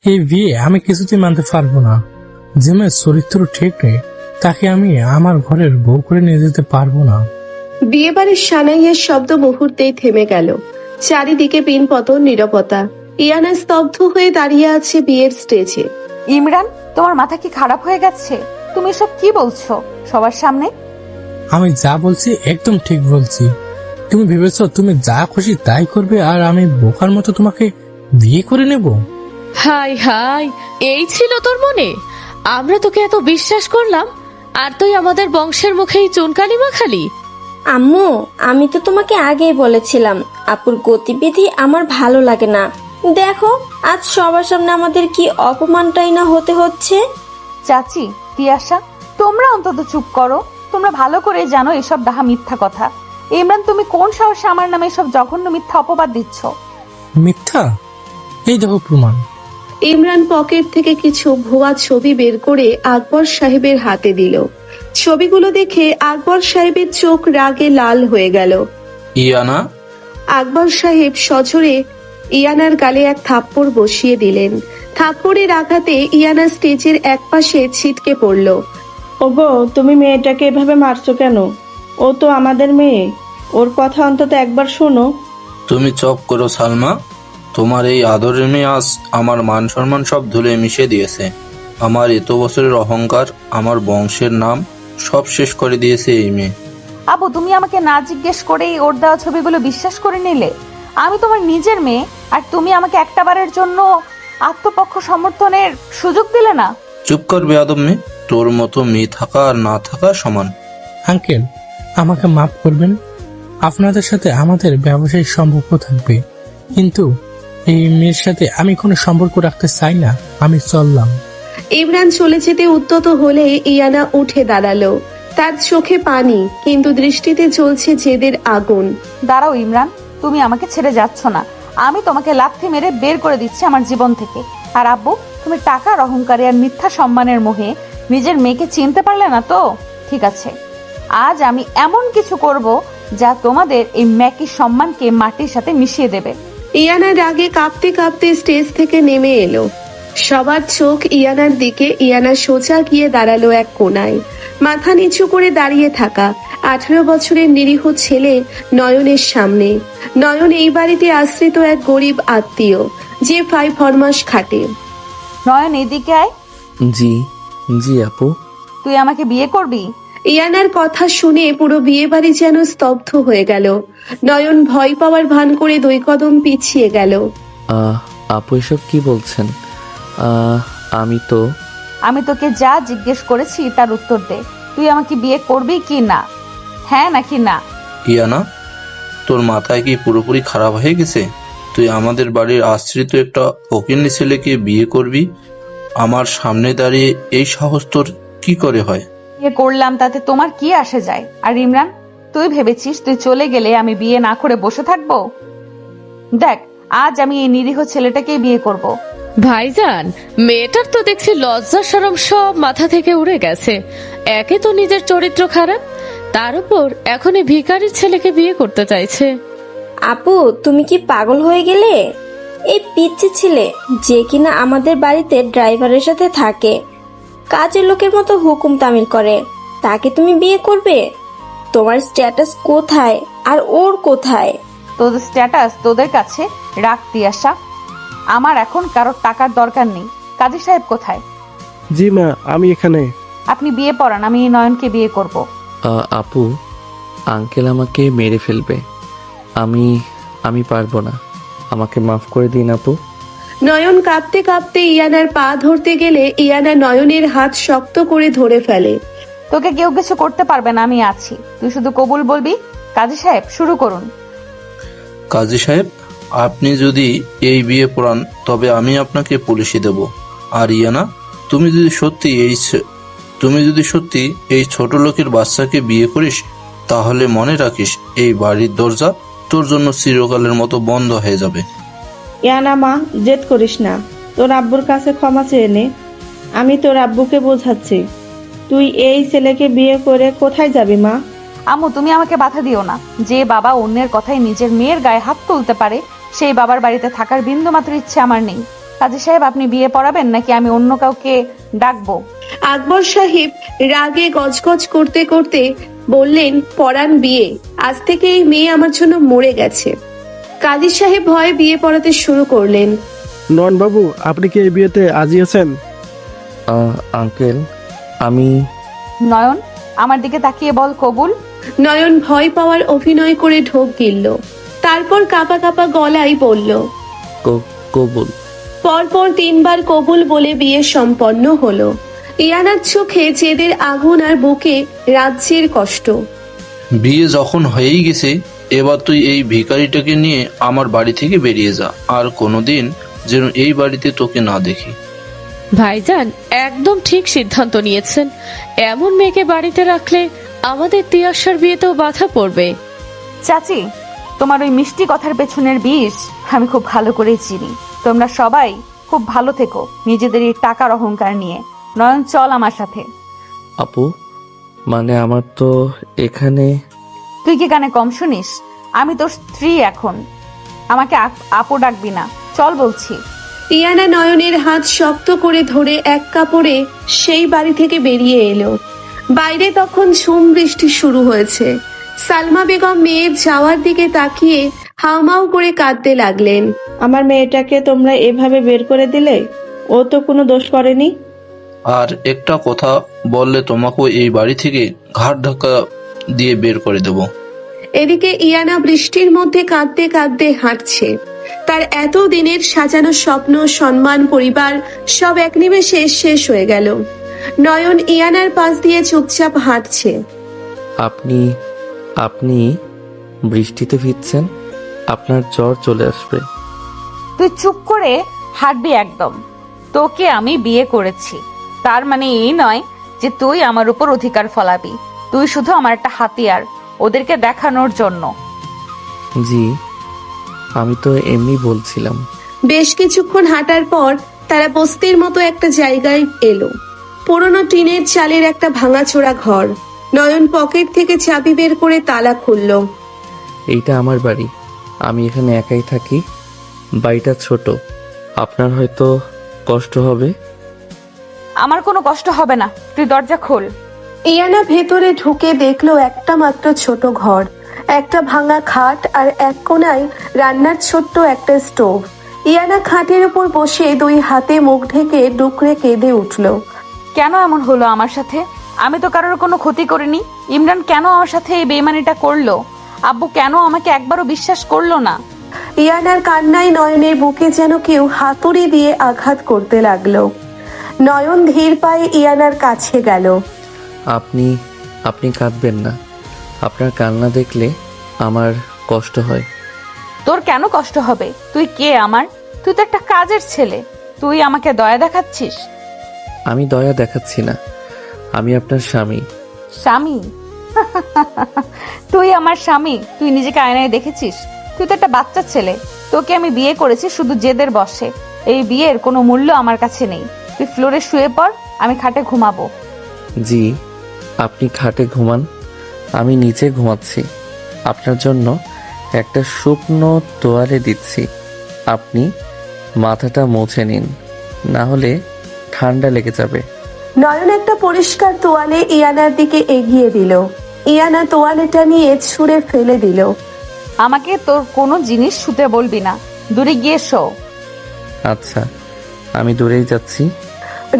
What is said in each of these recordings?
এই বিয়ে আমি কিছুতেই মানতে পারবো না। যে মেয়ের চরিত্র ঠিক নেই তাকে আমি আমার ঘরের বউ করে নিয়ে যেতে পারবো না। বিয়ে বাড়ির সানাইয়ের শব্দ মুহূর্তেই থেমে গেল। চারিদিকে পিনপতন নীরবতা। ইয়ানা স্তব্ধ হয়ে দাঁড়িয়ে আছে বিয়ের স্টেজে। ইমরান, তোমার মাথা কি খারাপ হয়ে গেছে? তুমি এসব কি বলছো সবার সামনে? আমি যা বলছি একদম ঠিক বলছি। তুমি ভেবেছো তুমি যা খুশি তাই করবে আর আমি বোকার মতো তোমাকে বিয়ে করে নেব? হাই হাই, এই ছিল তোর মনে? আমরা তোকে এত বিশ্বাস করলাম আর তুই আমাদের বংশের মুখেই চুনকালি মাখালি। আম্মু, আমি তো তোমাকে আগেই বলেছিলাম আপুর গতিবিধি আমার ভালো লাগে না। দেখো আজ সবার সামনে আমাদের কি অপমানটাই না হতে হচ্ছে। চাচি, তিয়াশা, তোমরা অন্তত চুপ করো। তোমরা ভালো করে জানো এসব ডাহা মিথ্যা কথা। ইমরান, তুমি কোন সাহসে আমার নামে এসব জঘন্য মিথ্যা অপবাদ দিচ্ছ? মিথ্যা? এই দেখো প্রমাণ। ইমরান পকেট থেকে কিছু ভুয়া ছবি বের করে আকবর সাহেবের হাতে দিল। ছবিগুলো দেখে আকবর সাহেবের চোখ রাগে লাল হয়ে গেল। ইয়ানা, আকবর সাহেব সজোরে ইয়ানার গালে এক থাপ্পড় বসিয়ে দিলেন। থাপ্পড়ের আঘাতে ইয়ানা স্টেজের একপাশে ছিটকে পড়ল। ওগো, তুমি মেয়েটাকে এভাবে মারছো কেন? ও তো আমাদের মেয়ে, ওর কথা অন্তত একবার শোনো। তুমি চুপ করো সালমা। তোমার এই আদরের মেয়ে আজ আমার মান সম্মান সব ধুলে মিশে দিয়েছে। আমার এত বছরের অহংকার, আমার বংশের নাম সব শেষ করে দিয়েছে এই মেয়ে। আবু, তুমি আমাকে না জিজ্ঞেস করেই ওর দেওয়া ছবিগুলো বিশ্বাস করে নিলে? আমি তোমার নিজের মেয়ে, আর তুমি আমাকে একটা বারের জন্য আত্মপক্ষ সমর্থনের সুযোগ দিলে না। চুপ কর বেয়াদব মেয়ে। তোর মতো মেয়ে থাকা আর না থাকা সমান। আঙ্কেল, আমাকে মাফ করবেন। আপনাদের সাথে আমাদের ব্যবসায়িক সম্পর্ক থাকবে, কিন্তু এই মেয়ের সাথে আমি কোনো সম্পর্ক রাখতে চাই না। আমি চললাম। ইমরান চলে যেতে উদ্যত হলে ইয়ানা উঠে দাঁড়ালো। তার চোখে পানি, কিন্তু দৃষ্টিতে জ্বলছে জেদের আগুন। দাঁড়াও ইমরান, তুমি আমাকে ছেড়ে যাচ্ছ না। আমি তোমাকে লাথি মেরে বের করে দিচ্ছি আমার জীবন থেকে। আর আব্বু, তুমি টাকার অহংকারে আর মিথ্যা সম্মানের মোহে নিজের মেয়েকে চিনতে পারলে না তো? ঠিক আছে, আজ আমি এমন কিছু করব যা তোমাদের এই ম্যাকি সম্মানকে মাটির সাথে মিশিয়ে দেবে। ইয়ানা রাগে কাঁপতে কাঁপতে স্টেজ থেকে নেমে এলো। সবার চোখ ইয়ানার দিকে। ইয়ানা সোজা গিয়ে দাঁড়ালো এক কোনায়। মাথা নিচু করে দাঁড়িয়ে থাকা 18 বছরের নিরীহ ছেলে নয়নের সামনে। নয়ন এই বাড়িতে আশ্রিত এক গরিব আত্মীয়, যে 5 ফরমাস খাটে। নয়ন, এদিকে আয়। জি জি আপু। তুই আমাকে বিয়ে করবি? ইয়ানার কথা শুনে পুরো বিয়ে বাড়ি যেন স্তব্ধ হয়ে গেল। নয়ন ভয় পাওয়ার ভান করে 2 কদম পিছিয়ে গেল। আপু এসব কি বলছেন? আমি তোকে যা জিজ্ঞেস করেছি তার উত্তর দে। তুই আমাকে বিয়ে করবি কি না? হ্যাঁ নাকি না? ইয়ানা, তোর মাথায় কি পুরোপুরি খারাপ হয়ে গেছে? তুই আমাদের বাড়ির আশ্রিত একটা ফকিন্নি ছেলেকে বিয়ে করবি? আমার সামনে দাঁড়িয়ে এই সাহস তোর কি করে হয়? বিয়ে করলাম তাতে তোমার কি আসে যায়? আর ইমরান, তুই ভেবেছিস তুই চলে গেলে আমি বিয়ে না করে বসে থাকবো? দেখ, আজ আমি এই নিরীহ ছেলেটাকেই বিয়ে করব। ভাইজান, মেয়েটার তো দেখছি লজ্জা শরম সব মাথা থেকে উড়ে গেছে। একে তো নিজের চরিত্র খারাপ, তার উপর এখন এই ভিখারির ছেলেকে বিয়ে করতে চাইছে। আপু, তুমি কি পাগল হয়ে গেলে? এই পিচ্চি ছেলে যে কিনা আমাদের বাড়িতে ড্রাইভারের সাথে থাকে, কাজের লোকের মতো হুকুম তামিল করে, তাকে তুমি বিয়ে করবে? তোমার স্ট্যাটাস কোথায় আর ওর কোথায়? তোদের স্ট্যাটাস তোদের কাছে রাখতি আসা। আমার এখন কারোর টাকার দরকার নেই। কাজী সাহেব কোথায়? জি মা, আমি এখানে। আপনি বিয়ে পড়ান, আমি নয়নকে বিয়ে করব। আপু, আঙ্কেল আমাকে মেরে ফেলবে। আমি পারবো না। আমাকে মাফ করে দিন আপু। নয়ন কাঁপতে কাঁপতে ইয়ানার পা ধরতে গেলে ইয়ানা নয়নের হাত শক্ত করে ধরে ফেলে। তোকে কেউ কিছু করতে পারবে না, আমি আছি। তুই শুধু কবুল বলবি। কাজী সাহেব, শুরু করুন। কাজী সাহেব, আপনি যদি এই বিয়ে পড়ান তবে আমি আপনাকে পুলিশে দেব। আর ইয়ানা, তুমি যদি সত্যি এই ছোট লোকের বাচ্চাকে বিয়ে করিস, তাহলে মনে রাখিস এই বাড়ির দরজা তোর জন্য চিরকালের মতো বন্ধ হয়ে যাবে। ইয়ানা মা, জেদ করিস না। তোর আব্বুর কাছে ক্ষমা চেয়ে নে। আমি তোর আব্বুকে বোঝাচ্ছি। তুই এই ছেলেকে বিয়ে করে কোথায় যাবি মা? আম্মু, তুমি আমাকে বাধা দিও না। যে বাবা অন্যের কথায় নিজের মেয়ের গায়ে হাত তুলতে পারে, সেই বাবার বাড়িতে থাকার বিন্দুমাত্র ইচ্ছে আমার নেই। কাজী সাহেব, আপনি বিয়ে পড়াবেন নাকি আমি অন্য কাউকে ডাকবো? আকবর সাহেব রাগে গজগজ করতে করতে বললেন, পড়ান বিয়ে, আজ থেকে এই মেয়ে আমার জন্য মরে গেছে। কাজী সাহেব ভয়ে বিয়ে পড়াতে শুরু করলেন। নয়ন বাবু, আপনি কি এই বিয়েতে রাজি আছেন? আঙ্কেল, আমি নয়ন, আমার দিকে তাকিয়ে বল কবুল। নয়ন ভয় পাওয়ার অভিনয় করে ঢোক গিলল, তারপর কাঁপা কাঁপা গলায় বলল, কবুল। পরপর 3 বার কবুল বলে বিয়ে সম্পন্ন হলো। ইয়ানার চোখে জেদের আগুন আর বুকে রাজ্যের কষ্ট। বিয়ে যখন হয়েই গেছে, এবার তুই এই ভিখারিটাকে নিয়ে আমার বাড়ি থেকে বেরিয়ে যা, আর কোনোদিন যেন এই বাড়িতে তোকে না দেখি। ভাইজান একদম ঠিক সিদ্ধান্ত নিয়েছেন। এমন মেয়েকে বাড়িতে রাখলে আমাদের তিয়াশার বিয়েতেও বাধা পড়বে। চাচি, তোমার ওই মিষ্টি কথার পেছনের বিষ আমি খুব ভালো করেই চিনি। তোমরা সবাই খুব ভালো থেকো নিজেদের এই টাকার অহংকার নিয়ে। নয়ন, চল আমার সাথে। আপু, মানে আমার তো এখানে। তুই কি কানে কম শুনিস? আমি তোর স্ত্রী এখন, আমাকে আপু ডাকবি না, চল বলছি। ইয়ানা নয়নের হাত শক্ত করে ধরে এক কাপড়ে সেই বাড়ি থেকে বেরিয়ে এলো। বাইরে তখন ঝুম বৃষ্টি শুরু হয়েছে। সালমা বেগম মেয়ের যাওয়ার দিকে তাকিয়ে হাউমাউ করে কাঁদতে লাগলেন। আমার মেয়েটাকে তোমরা এভাবে বের করে দিলে, ও তো কোনো দোষ করেনি। আর একটা কথা বললে তোমাকেও এই বাড়ি থেকে ঘাট ধাক্কা দিয়ে বের করে দেব। এদিকে ইয়ানা বৃষ্টির মধ্যে কাঁদতে কাঁদতে হাঁটছে। তার এত দিনের সাজানো স্বপ্ন, সম্মান, পরিবার সব এক নিমেষে শেষ হয়ে গেল। নয়ন ইয়ানার পাশ দিয়ে চুপচাপ হাঁটছে। আপনি আপনি বৃষ্টিতে ভিজছেন, আপনার জ্বর চলে আসবে। তুই চুপ করে হাঁটবি একদম। তোকে আমি বিয়ে করেছি, তার মানে এই নয় যে তুই আমার উপর অধিকার ফলাবি। তুই শুধু আমার একটা হাতিয়ার, ওদেরকে দেখানোর জন্য। জি, আমি তো এমনি বলছিলাম। বেশ কিছুক্ষণ হাঁটার পর তারা বস্তির মতো একটা জায়গায় এলো। পুরনো টিনের চালের একটা ভাঙাচোরা ঘর। নয়ন পকেট থেকে চাবি বের করে তালা খুলল। এইটা আমার বাড়ি, আমি এখানে একাই থাকি। বাড়িটা ছোট, আপনার হয়তো কষ্ট হবে। আমার কোনো কষ্ট হবে না, তুই দরজা খোল। ইয়ানা ভেতরে ঢুকে দেখলো একটা মাত্র ছোট ঘর, একটা ভাঙা খাট আর এক কোনায় রান্নার ছোট্ট একটা স্টোভ। ইয়ানা খাটের উপর বসে 2 হাতে মুখ ঢেকে ডুকরে কেঁদে উঠল। কেন এমন হলো আমার সাথে? আমি তো কারোর কোনো ক্ষতি করিনি। ইমরান কেন আমার সাথে এই বেইমানিটা করলো? আব্বু কেন আমাকে একবারও বিশ্বাস করলো না? ইয়ানার কান্নায় নয়নের বুকে যেন কেউ হাতুড়ি দিয়ে আঘাত করতে লাগলো। নয়ন ধীর পায়ে ইয়ানার কাছে গেল। আপনি আপনি কাঁদবেন না, আপনার কান্না দেখলে আমার কষ্ট হয়। তোর কেন কষ্ট হবে? তুই কে আমার? তুই তো একটা কাজের ছেলে, তুই আমাকে দয়া দেখাচ্ছিস? আমি দয়া দেখাচ্ছি না, আমি আপনার স্বামী। স্বামী? তুই আমার স্বামী? তুই নিজেকে আয়নায় দেখেছিস? তুই তো একটা বাচ্চা ছেলে। তোকে আমি বিয়ে করেছি শুধু জেদের বশে। এই বিয়ের কোনো মূল্য আমার কাছে নেই। তুই ফ্লোরে শুয়ে পড়, আমি খাটে ঘুমাবো। জি, আপনি খাটে ঘুমান, আমি নিচে ঘুমাচ্ছি। আপনার জন্য একটা শুকনো তোয়ালে দিচ্ছি, আপনি মাথাটা মুছে নিন, না হলে ঠান্ডা লেগে যাবে। নয়ন একটা পরিষ্কার তোয়ালে ইয়ানার দিকে এগিয়ে দিল। ইয়ানা তোয়ালেটা নিয়ে ছুঁড়ে ফেলে দিল। আমাকে তোর কোনো জিনিস শুতে বলবি না, দূরে গিয়ে শো। আচ্ছা, আমি দূরেই যাচ্ছি।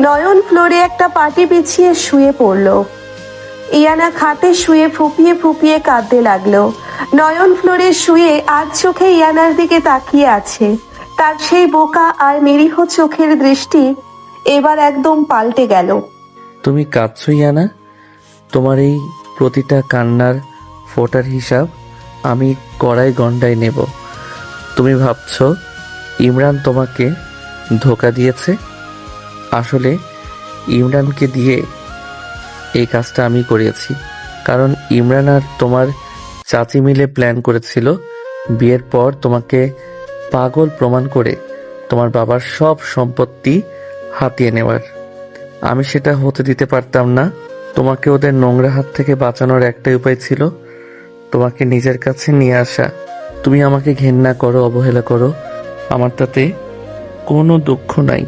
নয়ন ফ্লোরে একটা পাটি বিছিয়ে শুয়ে পড়ল। ইয়ানা খাটে শুয়ে ফুপিয়ে ফুপিয়ে কাঁদতে লাগলো। নয়ন ফ্লোরে শুয়ে আর চোখে ইয়ানার দিকে তাকিয়ে আছে। তার সেই বোকা আর নিরীহ চোখের দৃষ্টি এবার একদম পাল্টে গেল। তুমি কাঁদছো ইয়ানা? তোমার এই প্রতিটা কান্নার ফোঁটার হিসাব আমি কড়াই গন্ডায় নেব। তুমি ভাবছো ইমরান তোমাকে ধোঁকা দিয়েছে? আসলে ইমরানকে দিয়ে এই কাজটা আমি করিয়েছি, কারণ ইমরান আর তোমার চাচি মিলে প্ল্যান করেছিল বিয়ের পর তোমাকে পাগল প্রমাণ করে তোমার বাবার সব সম্পত্তি হাতিয়ে নেওয়ার। আমি সেটা হতে দিতে পারতাম না। তোমাকে ওদের নোংরা হাত থেকে বাঁচানোর একটাই উপায় ছিল তোমাকে নিজের কাছে নিয়ে আসা। তুমি আমাকে ঘেন্না করো, অবহেলা করো, আমার তাতে কোনো দুঃখ নাই,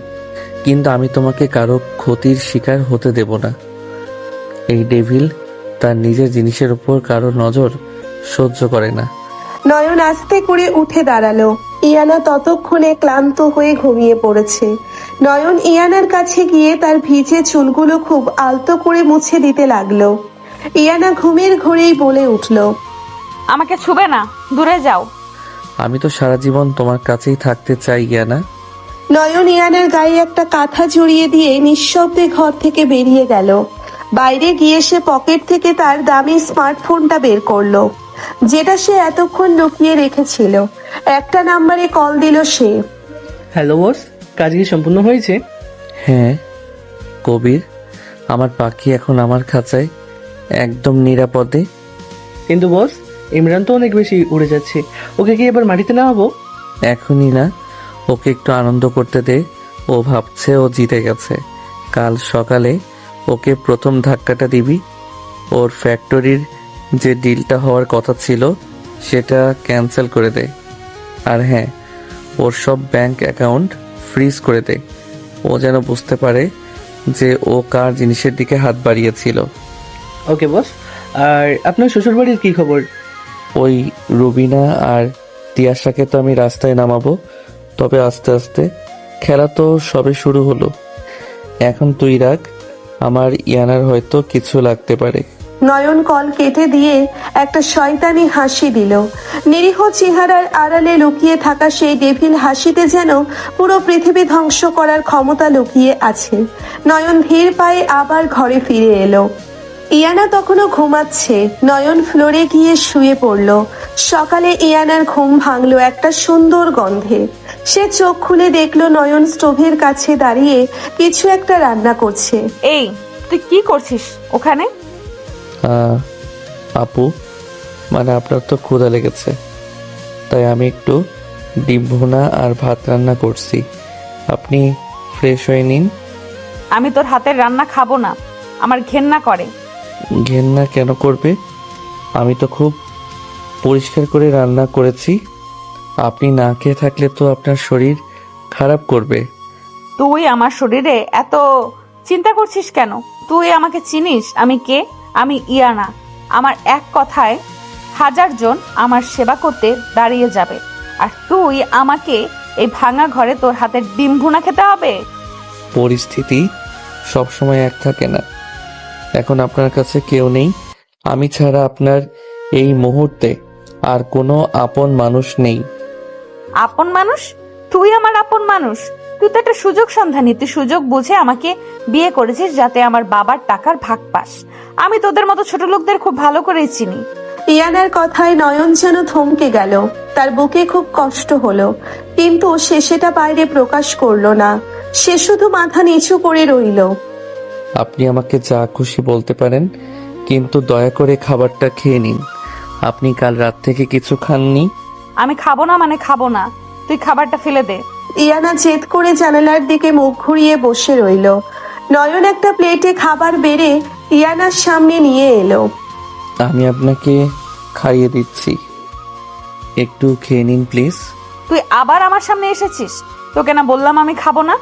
কিন্তু আমি তোমাকে কারো ক্ষতির শিকার হতে দেব না। এই ডেভিল তার নিজের জিনিসের উপর কারো নজর সহ্য করে না। নয়ন আস্তে করে উঠে দাঁড়ালো। ইয়ানা ততক্ষণে ক্লান্ত হয়ে ঘুমিয়ে পড়েছে। নয়ন ইয়ানার কাছে গিয়ে তার ভিজে চুলগুলো খুব আলতো করে মুছে দিতে লাগলো। ইয়ানা ঘুমের ঘোরেই বলে উঠল, আমাকে ছুবে না, দূরে যাও। আমি তো সারা জীবন তোমার কাছেই থাকতে চাই ইয়ানা। নয়ন ইয়ানার গায়ে একটা কাঁথা জড়িয়ে দিয়ে নিঃশব্দে ঘর থেকে বেরিয়ে গেল। বাইরে গিয়ে সে পকেট থেকে তার দামি স্মার্টফোনটা বের করলো, যেটা সে এতক্ষণ লুকিয়ে রেখেছিল। একটা নাম্বারে কল দিল সে। হ্যালো বস, কাজ কি সম্পূর্ণ হয়েছে? হ্যাঁ কবির, আমার পাখি এখন আমার খাঁচায় একদম নিরাপদে। কিন্তু বস, ইমরান তো অনেক বেশি উড়ে যাচ্ছে, ওকে কি এবার মাটিতে নামাবো? এখনই না, ওকে একটু আনন্দ করতে দে। ও ভাবছে ও জিতে গেছে। কাল সকালে ওকে প্রথম ধাক্কাটা দিবি। ওর ফ্যাক্টরির যে ডিলটা হওয়ার কথা ছিল সেটা ক্যান্সেল করে দে। আর হ্যাঁ, ওর সব ব্যাংক অ্যাকাউন্ট ফ্রিজ করে দে। ও যেন বুঝতে পারে যে ও কার জিনিসের দিকে হাত বাড়িয়েছিল। ওকে বস। আর আপনার শ্বশুরবাড়ির কি খবর? ওই রুবিনা আর তিয়াশাকে তো আমি রাস্তায় নামাবো, তবে আস্তে আস্তে। খেলা তো সবে শুরু হলো। এখন তুই রাখ, আমার ইয়ানার হয়তো কিছু লাগতে পারে। নয়ন কল কেটে দিয়ে একটা শয়তানি হাসি দিল। নিরীহ চেহারার আড়ালে লুকিয়ে থাকা সেই ডেভিল হাসিতে যেন পুরো পৃথিবী ধ্বংস করার ক্ষমতা লুকিয়ে আছে। নয়ন ধীর পায়ে আবার ঘরে ফিরে এলো। ইয়ানা তখনও ঘুমাচ্ছে। নয়ন ফ্লোরে গিয়ে শুয়ে পড়ল। সকালে ইয়ানার ঘুম ভাঙলো একটা সুন্দর গন্ধে। সে চোখ খুলে দেখলো নয়ন স্টোভের কাছে দাঁড়িয়ে কিছু একটা রান্না করছে। এই, তুই কি করছিস ওখানে? আপু, মানে আপনার তো ক্ষুধা লেগেছে, তাই আমি একটু ডিম ভুনা আর ভাত রান্না করছি। আপনি ফ্রেশ হয়ে নিন। আমি তোর হাতের রান্না খাবো না, আমার ঘেন্না করে। ঘেন্না কেন করবে? আমি তো খুব পরিষ্কার করে রান্না করেছি। আপনি না খেয়ে থাকলে তো আপনার শরীর খারাপ করবে। তুই আমার শরীরে এত চিন্তা করছিস কেন? তুই আমাকে চিনিস আমি কে? আমি ইয়ানা। আমার এক কথায় 1000 জন আমার সেবা করতে দাঁড়িয়ে যাবে, আর তুই আমাকে এই ভাঙা ঘরে তোর হাতের ডিম ভুনা খেতে হবে? পরিস্থিতি সবসময় এক থাকে না। এখন আপনার কাছে কেউ নেই, আমি ছাড়া আপনার এই মুহূর্তে আর কোনো আপন মানুষ নেই। আপন মানুষ? তুই আমার আপন মানুষ? তুই তো একটা সুযোগ সন্ধানী। তুই সুযোগ বুঝে আমাকে বিয়ে করেছিস যাতে আমার বাবার টাকার ভাগ পাস। আমি তোদের মতো ছোট লোকদের খুব ভালো করেই চিনি। ইয়ানার কথায় নয়ন যেন থমকে গেল। তার বুকে খুব কষ্ট হলো, কিন্তু সে সেটা বাইরে প্রকাশ করলো না। সে শুধু মাথা নিচু করে রইল। আপনি আমাকে যা খুশি বলতে পারেন, কিন্তু দয়া করে খাবারটা খেয়ে নিন। আপনি কাল রাত থেকে কিছু খাননি। আমি খাবো না মানে খাবো না, তুই খাবারটা ফেলে দে। ইয়ানা জেদ করে জানালার দিকে মুখ ঘুরিয়ে বসে রইল। নয়ন একটা প্লেটে খাবার বেড়ে ইয়ানার সামনে নিয়ে এলো। আমি আপনাকে খাইয়ে দিচ্ছি, একটু খেয়ে নিন প্লিজ। তুই আবার আমার সামনে এসেছিস? তোকে না বললাম আমি খাবো না?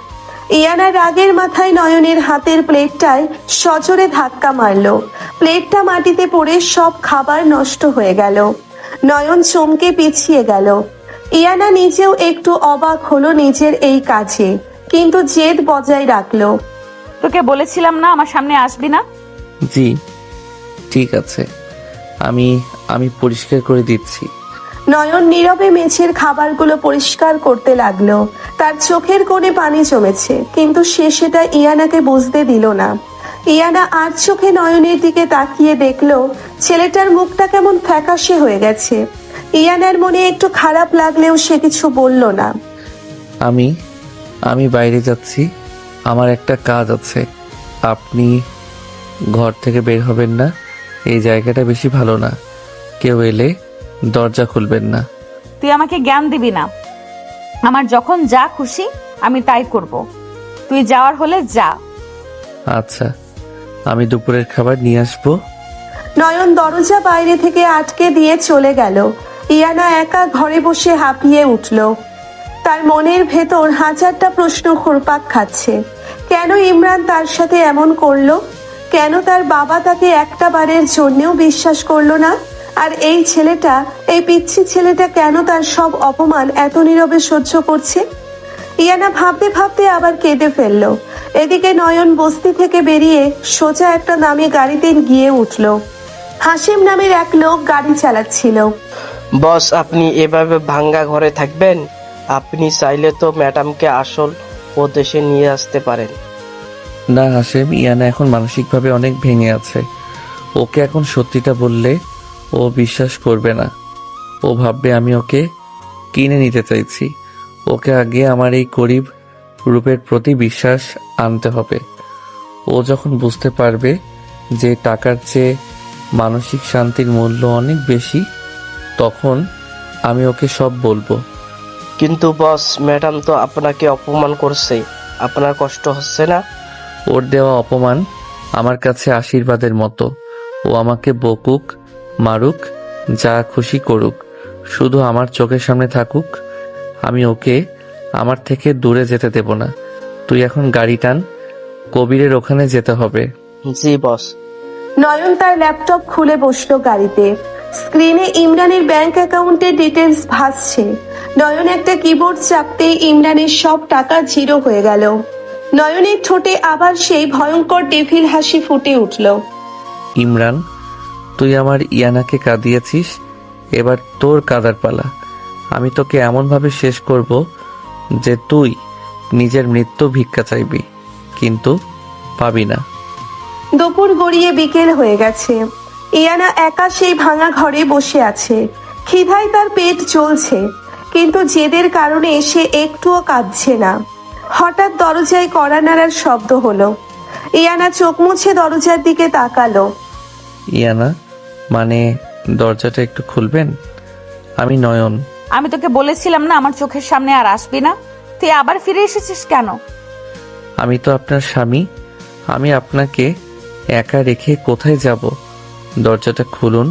ইয়ানা রাগের মাথায় নয়নের হাতের প্লেটটায় সজোরে ধাক্কা মারলো। প্লেটটা মাটিতে পড়ে সব খাবার নষ্ট হয়ে গেল। নয়ন চমকে পিছিয়ে গেল। ইয়ানা নিজেও একটু অবাক হলো নিজের এই কাজে, কিন্তু জেদ বজায় রাখলো। তোকে বলেছিলাম না আমার সামনে আসবি না? জি ঠিক আছে, আমি পরিষ্কার করে দিচ্ছি। নয়ন নীরবে মেঝের খাবারগুলো পরিষ্কার করতে লাগলো। তার চোখের কোণে পানি জমেছে, কিন্তু সে সেটা ইয়ানাকে বুঝতে দিল না। ইয়ানা আর চোখে নয়নের দিকে তাকিয়ে দেখলো ছেলেটার মুখটা কেমন ফ্যাকাশে হয়ে গেছে। ইয়ানার মনে একটু খারাপ লাগলেও সে কিছু বলল না। আমি বাইরে যাচ্ছি, আমার একটা কাজ আছে। আপনি ঘর থেকে বের হবেন না, এই জায়গাটা বেশি ভালো না। কেউ এলে দরজা খুলবেন না। তুই আমাকে জ্ঞান দিবি না। আমার যখন যা খুশি আমি তাই করব। তুই যাওয়ার হলে যা। আচ্ছা, আমি দুপুরের খাবার নিয়ে আসবো। নয়ন দরজা বাইরে থেকে আটকে দিয়ে চলে গেল। ইয়ানা একা ঘরে বসে হাঁপিয়ে উঠল। তার মনের ভেতর হাজারটা প্রশ্ন ঘুরপাক খাচ্ছে। কেন ইমরান তার সাথে এমন করলো? কেন তার বাবা তাকে একটা বারের জন্যেও বিশ্বাস করলো না? আর এই ছেলেটা, এই পিচ্ছি ছেলেটা কেন তার সব অপমান এত নীরবে সহ্য করছে? ইয়ানা ভাবতে ভাবতে আবার কেঁদে ফেললো। এদিকে নয়ন বস্তি থেকে বেরিয়ে সোজা একটা দামি গাড়িতে গিয়ে উঠলো। হাসিম নামের এক লোক গাড়ি চালাচ্ছিল। বস, আপনি এভাবে ভাঙ্গা ঘরে থাকবেন? আপনি চাইলে তো ম্যাডামকে আসল প্রদেশে নিয়ে আসতে পারেন। না হাসেম, ইয়ানা এখন মানসিকভাবে অনেক ভেঙে আছে। ওকে এখন সত্যিটা বললে ও বিশ্বাস করবে না। ও ভাববে আমি ওকে কিনে নিতে চাইছি। ওকে আগে আমার এই গরিব রূপের প্রতি বিশ্বাস আনতে হবে। ও যখন বুঝতে পারবে যে টাকার চেয়ে মানসিক শান্তির মূল্য অনেক বেশি, তখন আমি ওকে সব বলবো। কিন্তু বস, ম্যাডাম তো আপনাকে অপমান করছে, আপনার কষ্ট হচ্ছে না? ওর দেওয়া অপমান আমার কাছে আশীর্বাদের মতো। ও আমাকে বকুক, মারুক, যা খুশি করুক, শুধু আমার চোখের সামনে থাকুক। আমি ওকে আমার থেকে দূরে যেতে দেব না। তুই এখন গাড়ি টান, কবিরের ওখানে যেতে হবে। জি বস। নয়ন তার ল্যাপটপ খুলে বসলো গাড়িতে। স্ক্রিনে ইমরানের ব্যাংক অ্যাকাউন্টের ডিটেলস ভাসছে। নয়ন একটা কিবোর্ড চাপতেই ইমরানের সব টাকা জিরো হয়ে গেল। নয়নের ঠোঁটে আবার সেই ভয়ঙ্কর ডেভিল হাসি ফুটে উঠল। ইমরান, তুই আমার ইয়ানাকে কাঁদিয়েছিস, এবার তোর কাদার পালা। আমি তোকে এমনভাবে শেষ করব যে তুই নিজের মৃত্যু ভিক্ষা চাইবি, কিন্তু পাবি না। দুপুর গড়িয়ে বিকেল হয়ে গেছে। ইয়ানা একা সেই ভাঙা ঘরে বসে আছে। খিদায় তার পেট জ্বলছে, কিন্তু জেদের কারণে সে একটুও কাঁদছে না। হঠাৎ দরজায় কড়া নাড়ার শব্দ হলো। ইয়ানা চোখ মুছে দরজার দিকে তাকালো। ইয়ানা, মানে দরজাটা একটু খুলবেন? আমি নয়ন। আমি তোকে বলেছিলাম না আমার চোখের সামনে আর আসবি না? তুই আবার ফিরে এসেছিস কেন? আমি তো আপনার স্বামী। আমি আপনাকে একা রেখে কোথায় যাব? দরজাটা খুলুন,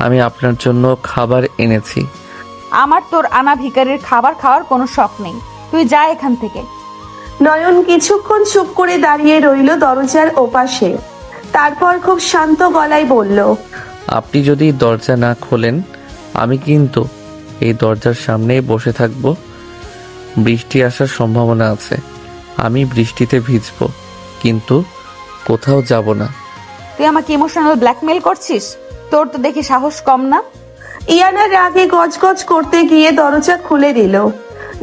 আমি আপনার জন্য খাবার এনেছি। আমার তোর আনা ভিখারির খাবার খাওয়ার কোনো শখ নেই, তুই যা এখান থেকে। নয়ন কিছুক্ষণ চুপ করে দাঁড়িয়ে রইল দরজার ওপাশে। তারপর খুব শান্ত গলায় বলল, আপনি যদি দরজা না খোলেন, আমি কিন্তু এই দরজার সামনেই বসে থাকব। বৃষ্টি আসার সম্ভাবনা আছে, আমি বৃষ্টিতে ভিজব, কিন্তু কোথাও যাব না। তুই আমাকে ইমোশনাল ব্ল্যাকমেল করছিস? তোর তো দেখি সাহস কম না। ইয়ানা রাগে গজগজ করতে গিয়ে দরজা খুলে দিল।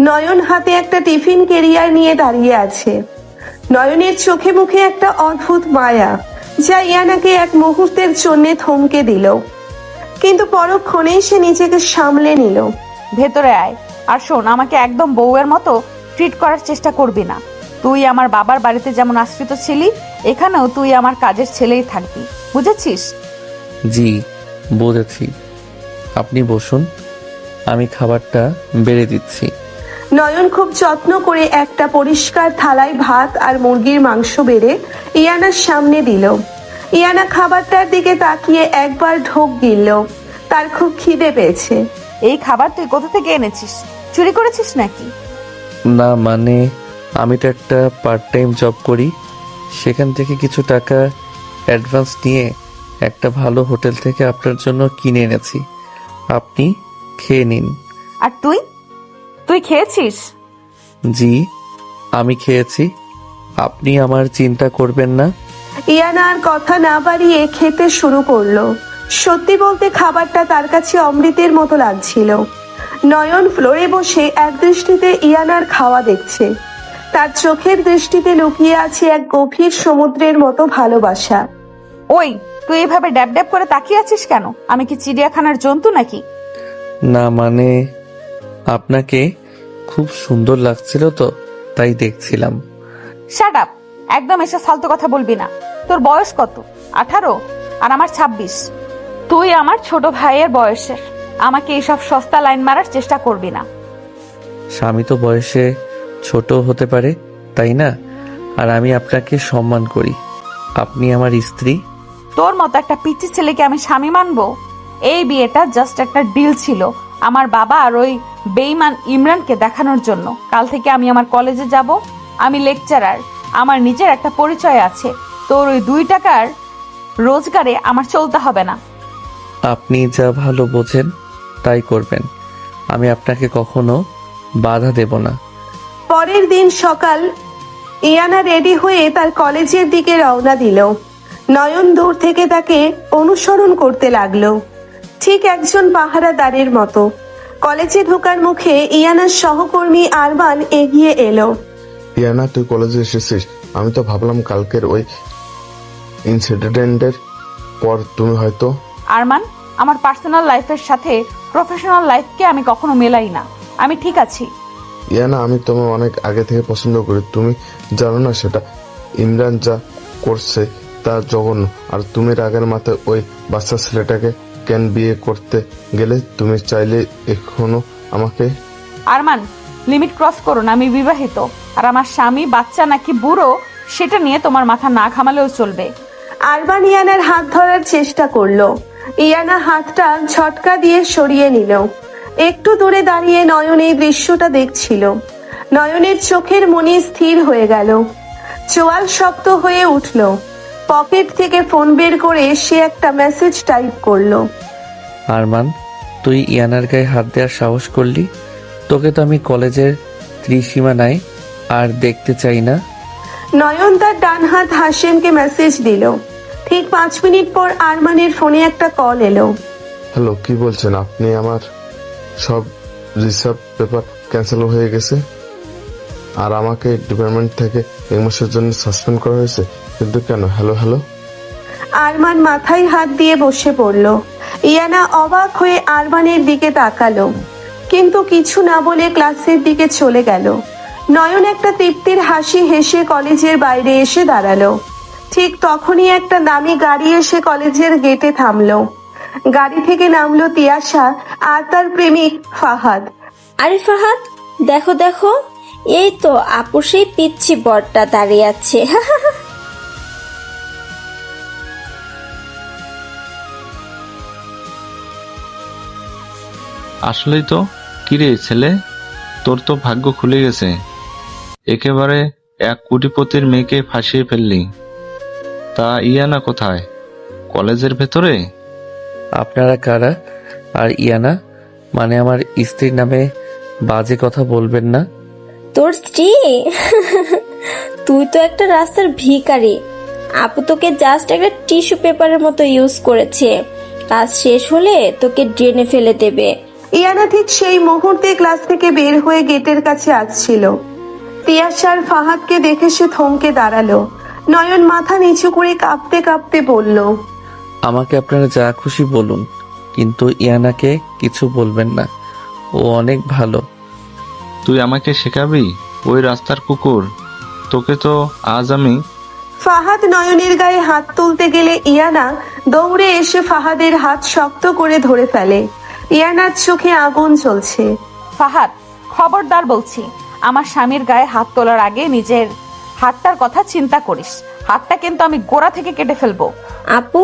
নয়ন হাতে একটা টিফিন ক্যারিয়ার নিয়ে দাঁড়িয়ে আছে। নয়নের চোখে মুখে একটা অদ্ভুত মায়া, যা ইয়ানাকে এক মুহূর্তের জন্য থমকে দিল, কিন্তু পরক্ষণেই সে নিজেকে সামলে নিল। ভেতরে আয়, আর শোন, আমাকে একদম বউয়ের মতো ট্রিট করার চেষ্টা করবি না। তুই আমার বাবার বাড়িতে যেমন আশ্রিত ছিলি, এখানেও তুই আমার কাজের ছেলেই থাকবি, বুঝেছিস? জি, বুঝেছি। আপনি বসুন, আমি খাবারটা বেড়ে দিচ্ছি। নয়ন খুব যত্ন করে একটা পরিষ্কার থালায় ভাত আর মুরগির মাংস বেড়ে ইয়ানার সামনে দিল। ইয়ানা খাবারটার দিকে তাকিয়ে একবার ঢোক গিলল। তার খুব খিদে পেয়েছে। এই খাবার তুই কোথা থেকে এনেছিস? চুরি করেছিস নাকি? না, মানে আমি তো একটা পার্ট টাইম জব করি, সেখান থেকে কিছু টাকা অ্যাডভান্স নিয়ে একটা ভালো হোটেল থেকে আপনার জন্য কিনে এনেছি। আপনি খেয়ে নিন। আর তুই তুই খেয়েছিস? জি, আমি খেয়েছি। আপনি আমার চিন্তা করবেন না। ইয়ানা আর কথা না বাড়িয়ে খেতে শুরু করলো। সত্যি বলতে খাবারটা তার কাছে অমৃতের মতো লাগছিল। নয়ন ফ্লোরে বসে এক দৃষ্টিতে ইয়ানার খাওয়া দেখছে। তার চোখের দৃষ্টিতে লুকিয়ে আছে এক গভীর সমুদ্রের মতো ভালোবাসা। ওই, তুই এভাবে ড্যাব ড্যাব করে তাকিয়ে আছিস কেন? আমি কি চিড়িয়াখানার জন্তু নাকি? না, মানে আপনাকে খুব সুন্দর লাগছিল তো, তাই দেখছিলাম। Shut up! একদম এসে ফালতু কথা বলবি না। তোর বয়স কত? 18 আর আমার 26। তুই আমার ছোট ভাইয়ের বয়সের। আমাকে এইসব সস্তা লাইন মারার চেষ্টা করবি না। স্বামী তো বয়সে ছোট হতে পারে, তাই না? আর আমি আপনাকে সম্মান করি। আপনি আমার স্ত্রী। তোর মতো একটা পিচ্চি ছেলেকে আমি স্বামী মানবো? এই বিয়েটা জাস্ট একটা ডিল ছিল আমার বাবা আর ওই বেঈমান ইমরানকে দেখানোর জন্য। কাল থেকে আমি আমার কলেজে যাব, আমি লেকচারার, আমার নিজের একটা পরিচয় আছে। তোর ওই 2 টাকার রোজগারে আমার চলতে হবে না। আপনি যা ভালো বোঝেন তাই করবেন, আমি আপনাকে কখনো বাধা দেব না। পরের দিন সকাল ইয়ানা রেডি হয়ে তার কলেজের দিকে রওনা দিল। নয়ন দূর থেকে তাকে অনুসরণ করতে লাগলো, ঠিক একজন পাহারাদারের মতো। কলেজে ঢোকার মুখে ইয়ানার সহকর্মী আরমান এগিয়ে এলো। ইয়ানা, তুই কলেজে এসেছিস? আমি তো ভাবলাম কালকের ওই ইনসিডেন্টের পর তুমি হয়তো। আরমান, আমার পার্সোনাল লাইফের সাথে প্রফেশনাল লাইফকে আমি কখনো মেলাই না। আমি ঠিক আছি। ইয়ানা, আমি তোমায় অনেক আগে থেকে পছন্দ করি, তুমি জানো না সেটা? ইমরান যা করছে তা জঘন্য। আর তুমি রাগের মাথায় ওই বাচ্চা ছেলেটাকে কেন বিয়ে করতে গেলে? তুমি চাইলে এখনো আমাকে। আরমান, লিমিট ক্রস করো না। আমি বিবাহিত, আর আমার স্বামী বাচ্চা নাকি বুড়ো সেটা নিয়ে তোমার মাথা না ঘামালেও চলবে। আরমান ইয়ানার হাত ধরার চেষ্টা করলো। ইয়ানা হাতটা ঝটকা দিয়ে সরিয়ে নিল। একটু দূরে দাঁড়িয়ে নয়ন এই দৃশ্যটা দেখছিল। নয়নের চোখের মনি স্থির হয়ে গেল, চোয়াল শক্ত হয়ে উঠল। পকেট থেকে ফোন বের করে সে একটা মেসেজ টাইপ করলো। আরমান, তুই ইয়ানার গায়ে হাত দেওয়ার সাহস করলি? তোকে তো আমি কলেজের ত্রিসীমানায় আর দেখতে চাই না। নয়ন তার ডান হাত হাসেমকে মেসেজ দিল। ঠিক 5 মিনিট পর আরমানের ফোনে একটা কল এলো। হ্যালো, কি বলছেন আপনি? আমার সব রিসার্ভ পেপার ক্যান্সেল হয়ে গেছে আর আমাকে ডিপার্টমেন্ট থেকে 1 মাসের জন্য সাসপেন্ড করা হয়েছে। কিন্তু কেন? Hello hello. আরমান মাথায় হাত দিয়ে বসে পড়ল। ইয়ানা অবাক হয়ে আরমানের দিকে তাকালো, কিন্তু কিছু না বলে ক্লাসের দিকে চলে গেল। নয়ন একটা তৃপ্তির হাসি হেসে কলেজের বাইরে এসে দাঁড়ালো। ঠিক তখনই একটা দামি গাড়ি এসে কলেজের গেটে থামলো। গাড়ি থেকে নামলো তিয়াশা আর তার প্রেমিক ফাহাদ। আরে ফাহাদ, দেখো দেখো, এই তো আপু সেই পিচ্ছি বরটা দাঁড়িয়ে আছে। আসলেই তো। কিরে ছেলে, তোর তো ভাগ্য খুলে গেছে। একেবারে 1 কোটিপতির মেয়েকে ফাঁসিয়ে ফেললি। তা ইয়ানা কোথায়? কলেজের ভেতরে? আপনারা কারা? আর ইয়ানা মানে আমার স্ত্রীর নামে বাজে কথা বলবেন না। তোর স্ত্রী? তুই তো একটা রাস্তার ভিখারি। আপু তোকে জাস্ট একটা টিস্যু পেপারের মতো ইউজ করেছে। কাজ শেষ হলে তোকে ড্রেনে ফেলে দেবে। ইয়ানা ঠিক সেই মুহূর্তে ক্লাস থেকে বের হয়ে গেটের কাছে আসছিল। তিয়াশার ফাহাদকে দেখে সে থমকে দাঁড়ালো। নয়ন মাথা নিচু করে কাঁপতে কাঁপতে বলল, আমাকে আপনারা যা খুশি বলুন, কিন্তু ইয়ানাকে কিছু বলবেন না। ও অনেক ভালো। তুই আমাকে শেখাবি? ওই রাস্তার কুকুর। তোকে তো আজ আমি। ফাহাদ নয়নের গায়ে হাত তুলতে গেলে ইয়ানা দৌড়ে এসে ফাহাদের হাত শক্ত করে ধরে ফেলে। ইয়ানার চোখে আগুন জ্বলছে। ফাহাদ, খবরদার বলছি, আমার স্বামীর গায়ে হাত তোলার আগে নিজের হাতটার কথা চিন্তা করিস। হাতটা কিন্তু আমি গোড়া থেকে কেটে ফেলবো। আপু,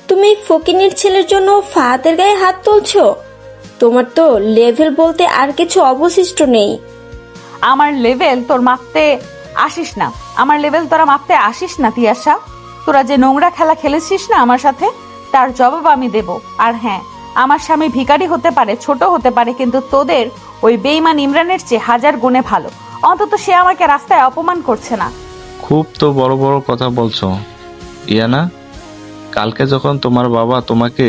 তুমি ফকিনীর ছেলের জন্য ফাহাদের গায়ে হাত তুলছো? তোমার তো লেভেল বলতে আর কিছু অবশিষ্ট নেই। আমার লেভেল তোর মাপতে আসিস না। আমার লেভেল তোরা মাপতে আসিস না তিয়াশা। তোরা যে নোংরা খেলা খেলেছিস না আমার সাথে, তার জবাব আমি দেব। আর হ্যাঁ, আমার স্বামী ভিখারি হতে পারে, ছোট হতে পারে, কিন্তু তোদের ওই বেঈমান ইমরানের চেয়ে 1000 গুণে ভালো। অন্তত সে আমাকে রাস্তায় অপমান করছে না। খুব তো বড় বড় কথা বলছো ইয়ানা। কালকে যখন তোমার বাবা তোমাকে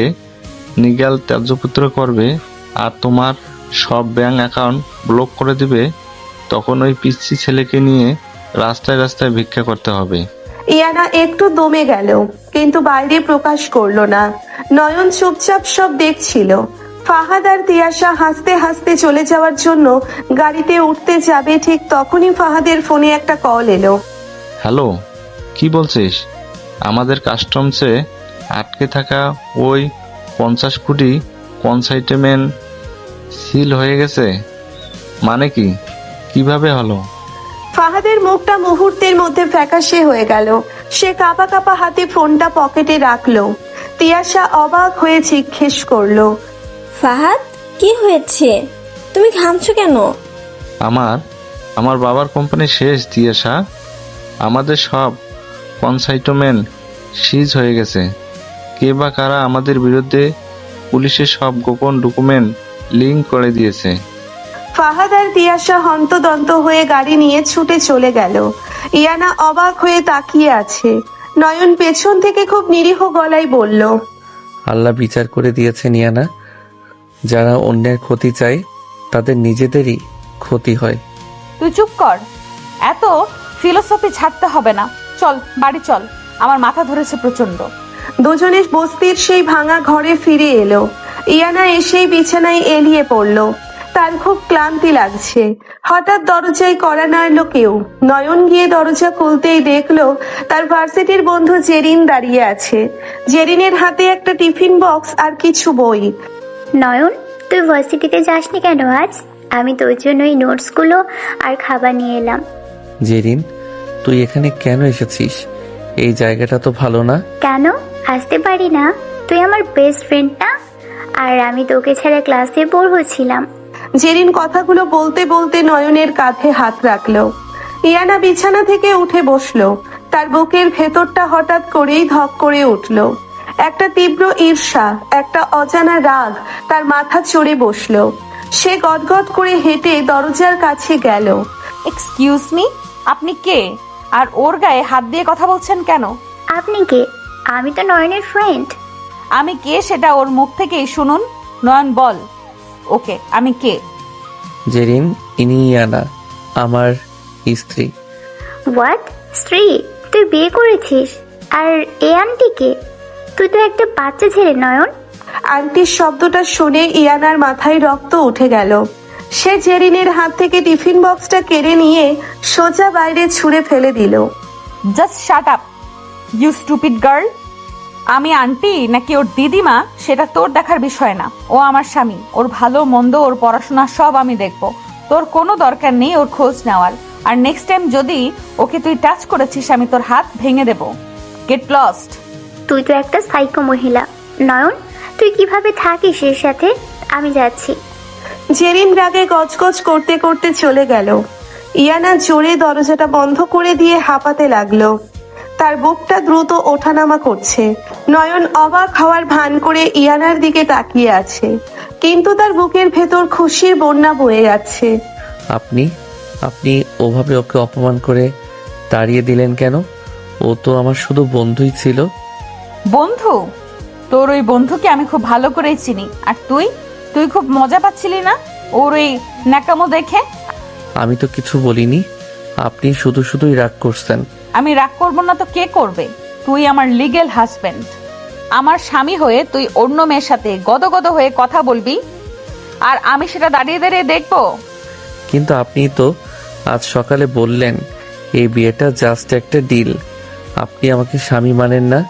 নিগাল ত্যায্যপুত্র করবে আর তোমার সব ব্যাংক অ্যাকাউন্ট ব্লক করে দিবে, তখন ওই পিচ্ছি ছেলেকে নিয়ে রাস্তায় রাস্তায় ভিক্ষা করতে হবে। ইয়ানা একটু দমে গেল, কিন্তু বাইরে প্রকাশ করলো না। নয়ন চুপচাপ সব দেখছিল। ফাহাদ আর তিয়াশা হাসতে হাসতে চলে যাওয়ার জন্য গাড়িতে উঠতে যাবে, ঠিক তখনই ফাহাদের ফোনে একটা কল এলো। হ্যালো, কি বলছিস? আমাদের কাস্টমসে আটকে থাকা ওই 50 কোটি কনসাইনমেন্ট সিল হয়ে গেছে? মানে কি? কিভাবে হলো? ফাহাদের মুখটা মুহূর্তের মধ্যে ফ্যাকাশে হয়ে গেল। সে কাঁপা কাঁপা হাতে ফোনটা পকেটে রাখলো। তিয়াশা অবাক হয়ে জিজ্ঞেস করলো, ফাহাদ, কি হয়েছে? তুমি ঘামছো কেন? আমার বাবার কোম্পানি শেষ দিয়েশা। আমাদের সব কনসাইনমেন্ট সিজ হয়ে গেছে। কে বা কারা আমাদের বিরুদ্ধে পুলিশের সব গোপন ডকুমেন্ট লিঙ্ক করে দিয়েছে। ফাহাদ আর তিয়াশা হন্তদন্ত হয়ে গাড়ি নিয়ে ছুটে চলে গেল। ইয়ানা অবাক হয়ে তাকিয়ে আছে। নয়ন পেছন থেকে খুব নিরীহ গলায় বলল, আল্লাহ বিচার করে দিয়েছেন ইয়ানা, যারা অন্যের ক্ষতি চায় তাদের নিজেদেরই ক্ষতি হয়। তুই চুপ কর, এত ফিলোসফি ছাড়তে হবে না। চল বাড়ি চল, আমার মাথা ধরেছে প্রচন্ড। দুজনে বস্তির সেই ভাঙা ঘরে ফিরে এলো। ইয়ানা এসেই বিছানায় এলিয়ে পড়ল। তার খুব ক্লান্তি লাগছে। হঠাৎ দরজায় কড়া নাড়ল কেউ। নয়ন গিয়ে দরজা খুলতেই দেখলো তার ভার্সিটির বন্ধু জেরিন দাঁড়িয়ে আছে। জেরিনের হাতে একটা টিফিন বক্স আর কিছু বই। নয়ন, তুই ভার্সিটিতে যাসনি কেন আজ? আমি তোর জন্য এই নোটসগুলো আর খাবার নিয়ে এলাম। জেরিন, তুই এখানে কেন এসেছিস? এই জায়গাটা তো ভালো না। কেন আসতে পারি না? তুই আমার বেস্ট ফ্রেন্ড না? আর আমি তোকে ছাড়া ক্লাসে বোর হচ্ছিলাম। জেরিন কথাগুলো বলতে বলতে নয়নের কাঁধে হাত রাখলো। ইয়ানা বিছানা থেকে উঠে বসলো। তার বুকের ভেতরটা হঠাৎ করেই ধক করে উঠলো। একটা তীব্র ঈর্ষা, একটা অজানা রাগ তার মাথা চড়ে বসলো। সে গদগদ করে হেঁটে দরজার কাছে গেল। এক্সকিউজ মি, আপনি কে? আর ওর গায়ে হাত দিয়ে কথা বলছেন কেন? আপনি কে? আমি তো নয়নের ফ্রেন্ড। আমি কে সেটা ওর মুখ থেকেই শুনুন। নয়ন বল ওকে আমি কে। জেরিন, ইনি ইয়ানা, আমার স্ত্রী। হোয়াট? স্ত্রী? তুই বিয়ে করেছিস? আর এ আন্টিকে? তুই তো একটা বাচ্চা ছেলে নয়ন। আন্টির শব্দটা শুনে ইয়ানার মাথায় রক্ত উঠে গেল। সে জেরিনের হাত থেকে টিফিন বক্সটা কেড়ে নিয়ে সোজা বাইরে ছুঁড়ে ফেলে দিল। Just shut up you stupid girl. আমি আন্টি নাকি ওর দিদিমা সেটা তোর দেখার বিষয় না। ও আমার স্বামী, ওর ভালো মন্দ, ওর পড়াশোনা সব আমি দেখব। তোর কোনো দরকার নেই ওর খোঁজ নেওয়ার। আর নেক্সট টাইম যদি ওকে তুই টাচ করেছিস আমি তোর হাত ভেঙে দেব। Get lost. তুই তো একটা সাইকো মহিলা। নয়ন, তুই কিভাবে থাকিস এর সাথে? আমি যাচ্ছি। জেরিন রাগে গজগজ করতে করতে চলে গেল। ইয়ানা জোরে দরজাটা বন্ধ করে দিয়ে হাঁপাতে লাগলো। তার বুকটা দ্রুত ওঠানামা করছে। নয়ন অবাক হওয়ার ভান করে ইয়ানার দিকে তাকিয়ে আছে, কিন্তু তার বুকের ভেতর খুশির বন্যা বয়ে যাচ্ছে। আপনি আপনি ওভাবে ওকে অপমান করে তাড়িয়ে দিলেন কেন? ও তো আমার শুধু বন্ধুই ছিল। বন্ধু? তোর ওই বন্ধুকে আমি খুব ভালো করেই চিনি। আর তুই তুই খুব মজা পাচ্ছিলি না ওর ওই ন্যাকামো দেখে? আমি তো কিছু বলিনি, আপনি শুধু শুধুই রাগ করছেন। আমি রাগ করবো না তো কে করবে? তুই আমার লিগ্যাল হাজবেন্ড। আমার স্বামী হয়ে তুই অন্য মেয়ের সাথে গদগদ হয়ে কথা বলবি আর আমি সেটা দাঁড়িয়ে দাঁড়িয়ে দেখবো? কিন্তু আপনি তো আজ সকালে বললেন এই বিয়েটা জাস্ট একটা ডিল। আপনি আমাকে স্বামী মানেন না,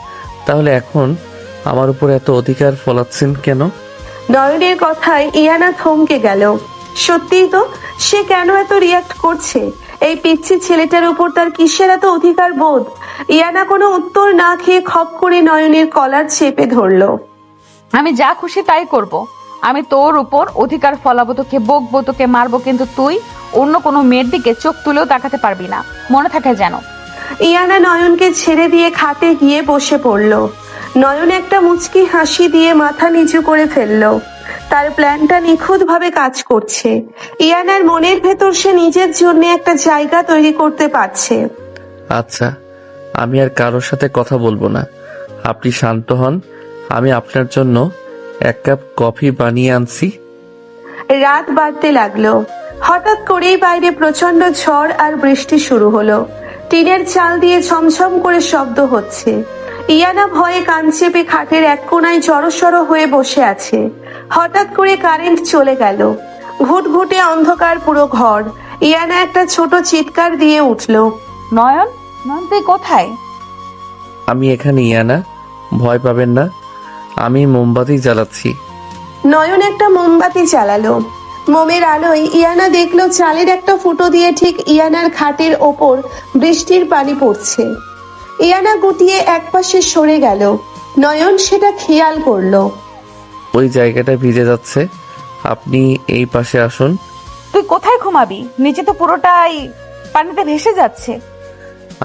তাহলে এখন আমার উপর এত অধিকার ফলাচ্ছেন কেন? নয়নের কথায় ইয়ানা থমকে গেল। সত্যিই তো, সে কেন এত রিয়াক্ট করছে? এই পিচ্ছি ছেলেটার উপর তার কিসের এত অধিকার বোধ? ইয়ানা কোনো উত্তর না খেয়ে খপ করে নয়নের কলার চেপে ধরলো। আমি যা খুশি তাই করব। আমি তোর উপর অধিকার ফলাবো, তোকে বকবো, তোকে মারবো, কিন্তু তুই অন্য কোনো মেয়ের দিকে চোখ তুলেও তাকাতে পারবি না, মনে থাকে যেন। ইয়ানা নয়নকে ছেড়ে দিয়ে খাটে গিয়ে বসে পড়ল। নয়ন একটা মুচকি হাসি দিয়ে মাথা নিচু করে ফেললো। তার প্ল্যানটা নিখুঁত ভাবে কাজ করছে। ইয়ানার মনের ভেতর সে নিজের জন্য একটা জায়গা তৈরি করতে পারছে। আচ্ছা, আমি আর কারোর সাথে কথা বলবো না। আপনি শান্ত হন, আমি আপনার জন্য এক কাপ কফি বানিয়ে আনছি। রাত বাড়তে লাগলো। হঠাৎ করেই বাইরে প্রচন্ড ঝড় আর বৃষ্টি শুরু হলো। টিনের চাল দিয়ে ঝমঝম করে শব্দ হচ্ছে। ইয়ানা ভয়ে কান চেপে খাটের এক কোনায় জড়সড় হয়ে বসে আছে। হঠাৎ করে কারেন্ট চলে গেল। ঘুটঘুটে অন্ধকার পুরো ঘর। ইয়ানা একটা ছোট চিৎকার দিয়ে উঠলো। নয়ন, নয়ন তুই কোথায়? আমি এখানে ইয়ানা, ভয় পাবেন না, আমি মোমবাতি জ্বালাচ্ছি। নয়ন একটা মোমবাতি জ্বালালো। মোমের আলোয় ইয়ানা দেখলো চালের একটা ফুটো দিয়ে ঠিক ইয়ানার খাটের ওপর বৃষ্টির পানি পড়ছে। ইয়ানা গুটিয়ে একপাশে সরে গেল। নয়ন সেটা খেয়াল করলো। ওই জায়গাটা ভিজে যাচ্ছে, আপনি এই পাশে আসুন। তুই কোথায় ঘুমাবি? নিচে তো পুরোটাই পানিতে ভেসে যাচ্ছে।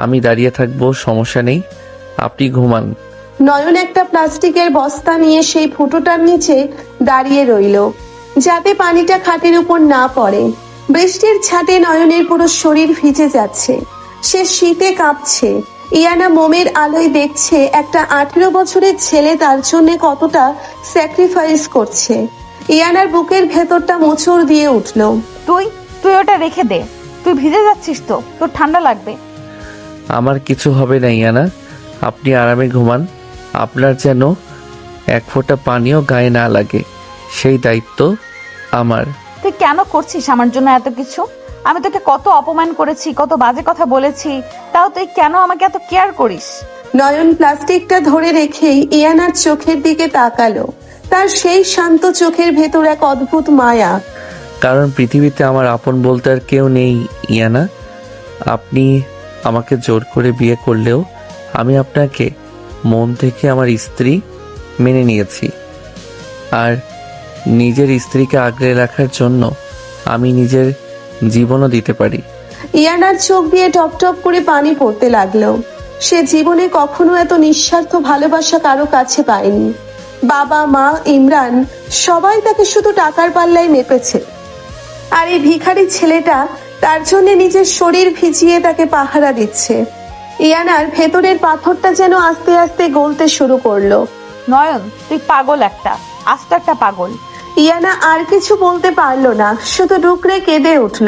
আমি দাঁড়িয়ে থাকবো, সমস্যা নেই, আপনি ঘুমান। নয়ন একটা প্লাস্টিকের বস্তা নিয়ে সেই ফুটোটার নিচে দাঁড়িয়ে রইল, যাতে পানিটা খাটের উপর না পড়ে। বৃষ্টির ছাটে নয়নের পুরো শরীর ভিজে যাচ্ছে, সে শীতে কাঁপছে। ইয়ানা মোমের আলোয় দেখছে একটা 18 বছরের ছেলে তার জন্য কতটা স্যাক্রিফাইস করছে। ইয়ানার বুকের ভেতরটা মোচড় দিয়ে উঠল। তুই তুই ওটা রেখে দে, তুই ভিজে যাচ্ছিস তো, তোর ঠান্ডা লাগবে। আমার কিছু হবে না ইয়ানা, আপনি আরামে ঘুমান। আপনার যেন এক ফোঁটা পানিও গায়ে না লাগে, সেই দায়িত্ব আমার। তুই কেন করছিস আমার জন্য এত কিছু? আমি তোকে কত অপমান করেছি, কত বাজে কথা বলেছি, তাও তুই কেন আমাকে এত কেয়ার করিস? নয়ন প্লাস্টিকটা ধরে রেখেই ইয়ানার চোখের দিকে তাকালো। তার সেই শান্ত চোখের ভেতর এক অদ্ভুত মায়া। কারণ পৃথিবীতে আমার আপন বলতে আর কেউ নেই ইয়ানা। আপনি আমাকে জোর করে বিয়ে করলেও আমি আপনাকে মন থেকে আমার স্ত্রী মেনে নিয়েছি। আর নিজের স্ত্রীকে আগলে রাখার জন্য আমি নিজের জীবনও দিতে পারি। ইয়ানার চোখ দিয়ে টপ টপ করে পানি পড়তে লাগলো। সে জীবনে কখনো এত নিঃস্বার্থ ভালোবাসা কারো কাছে পায়নি। বাবা, মা, ইমরান সবাই তাকে শুধু টাকার পাল্লায় মেপেছে, আর এই ভিখারি ছেলেটা তার জন্য নিজের শরীর ভিজিয়ে তাকে পাহারা দিচ্ছে। ইয়ানার ভেতরের পাথরটা যেন আস্তে আস্তে গলতে শুরু করলো। নয়ন, তুই পাগল, একটা আস্ত একটা পাগল। ইয়ানা আর কিছু বলতে পারলো না, শুধু ডুকরে কেঁদে উঠল।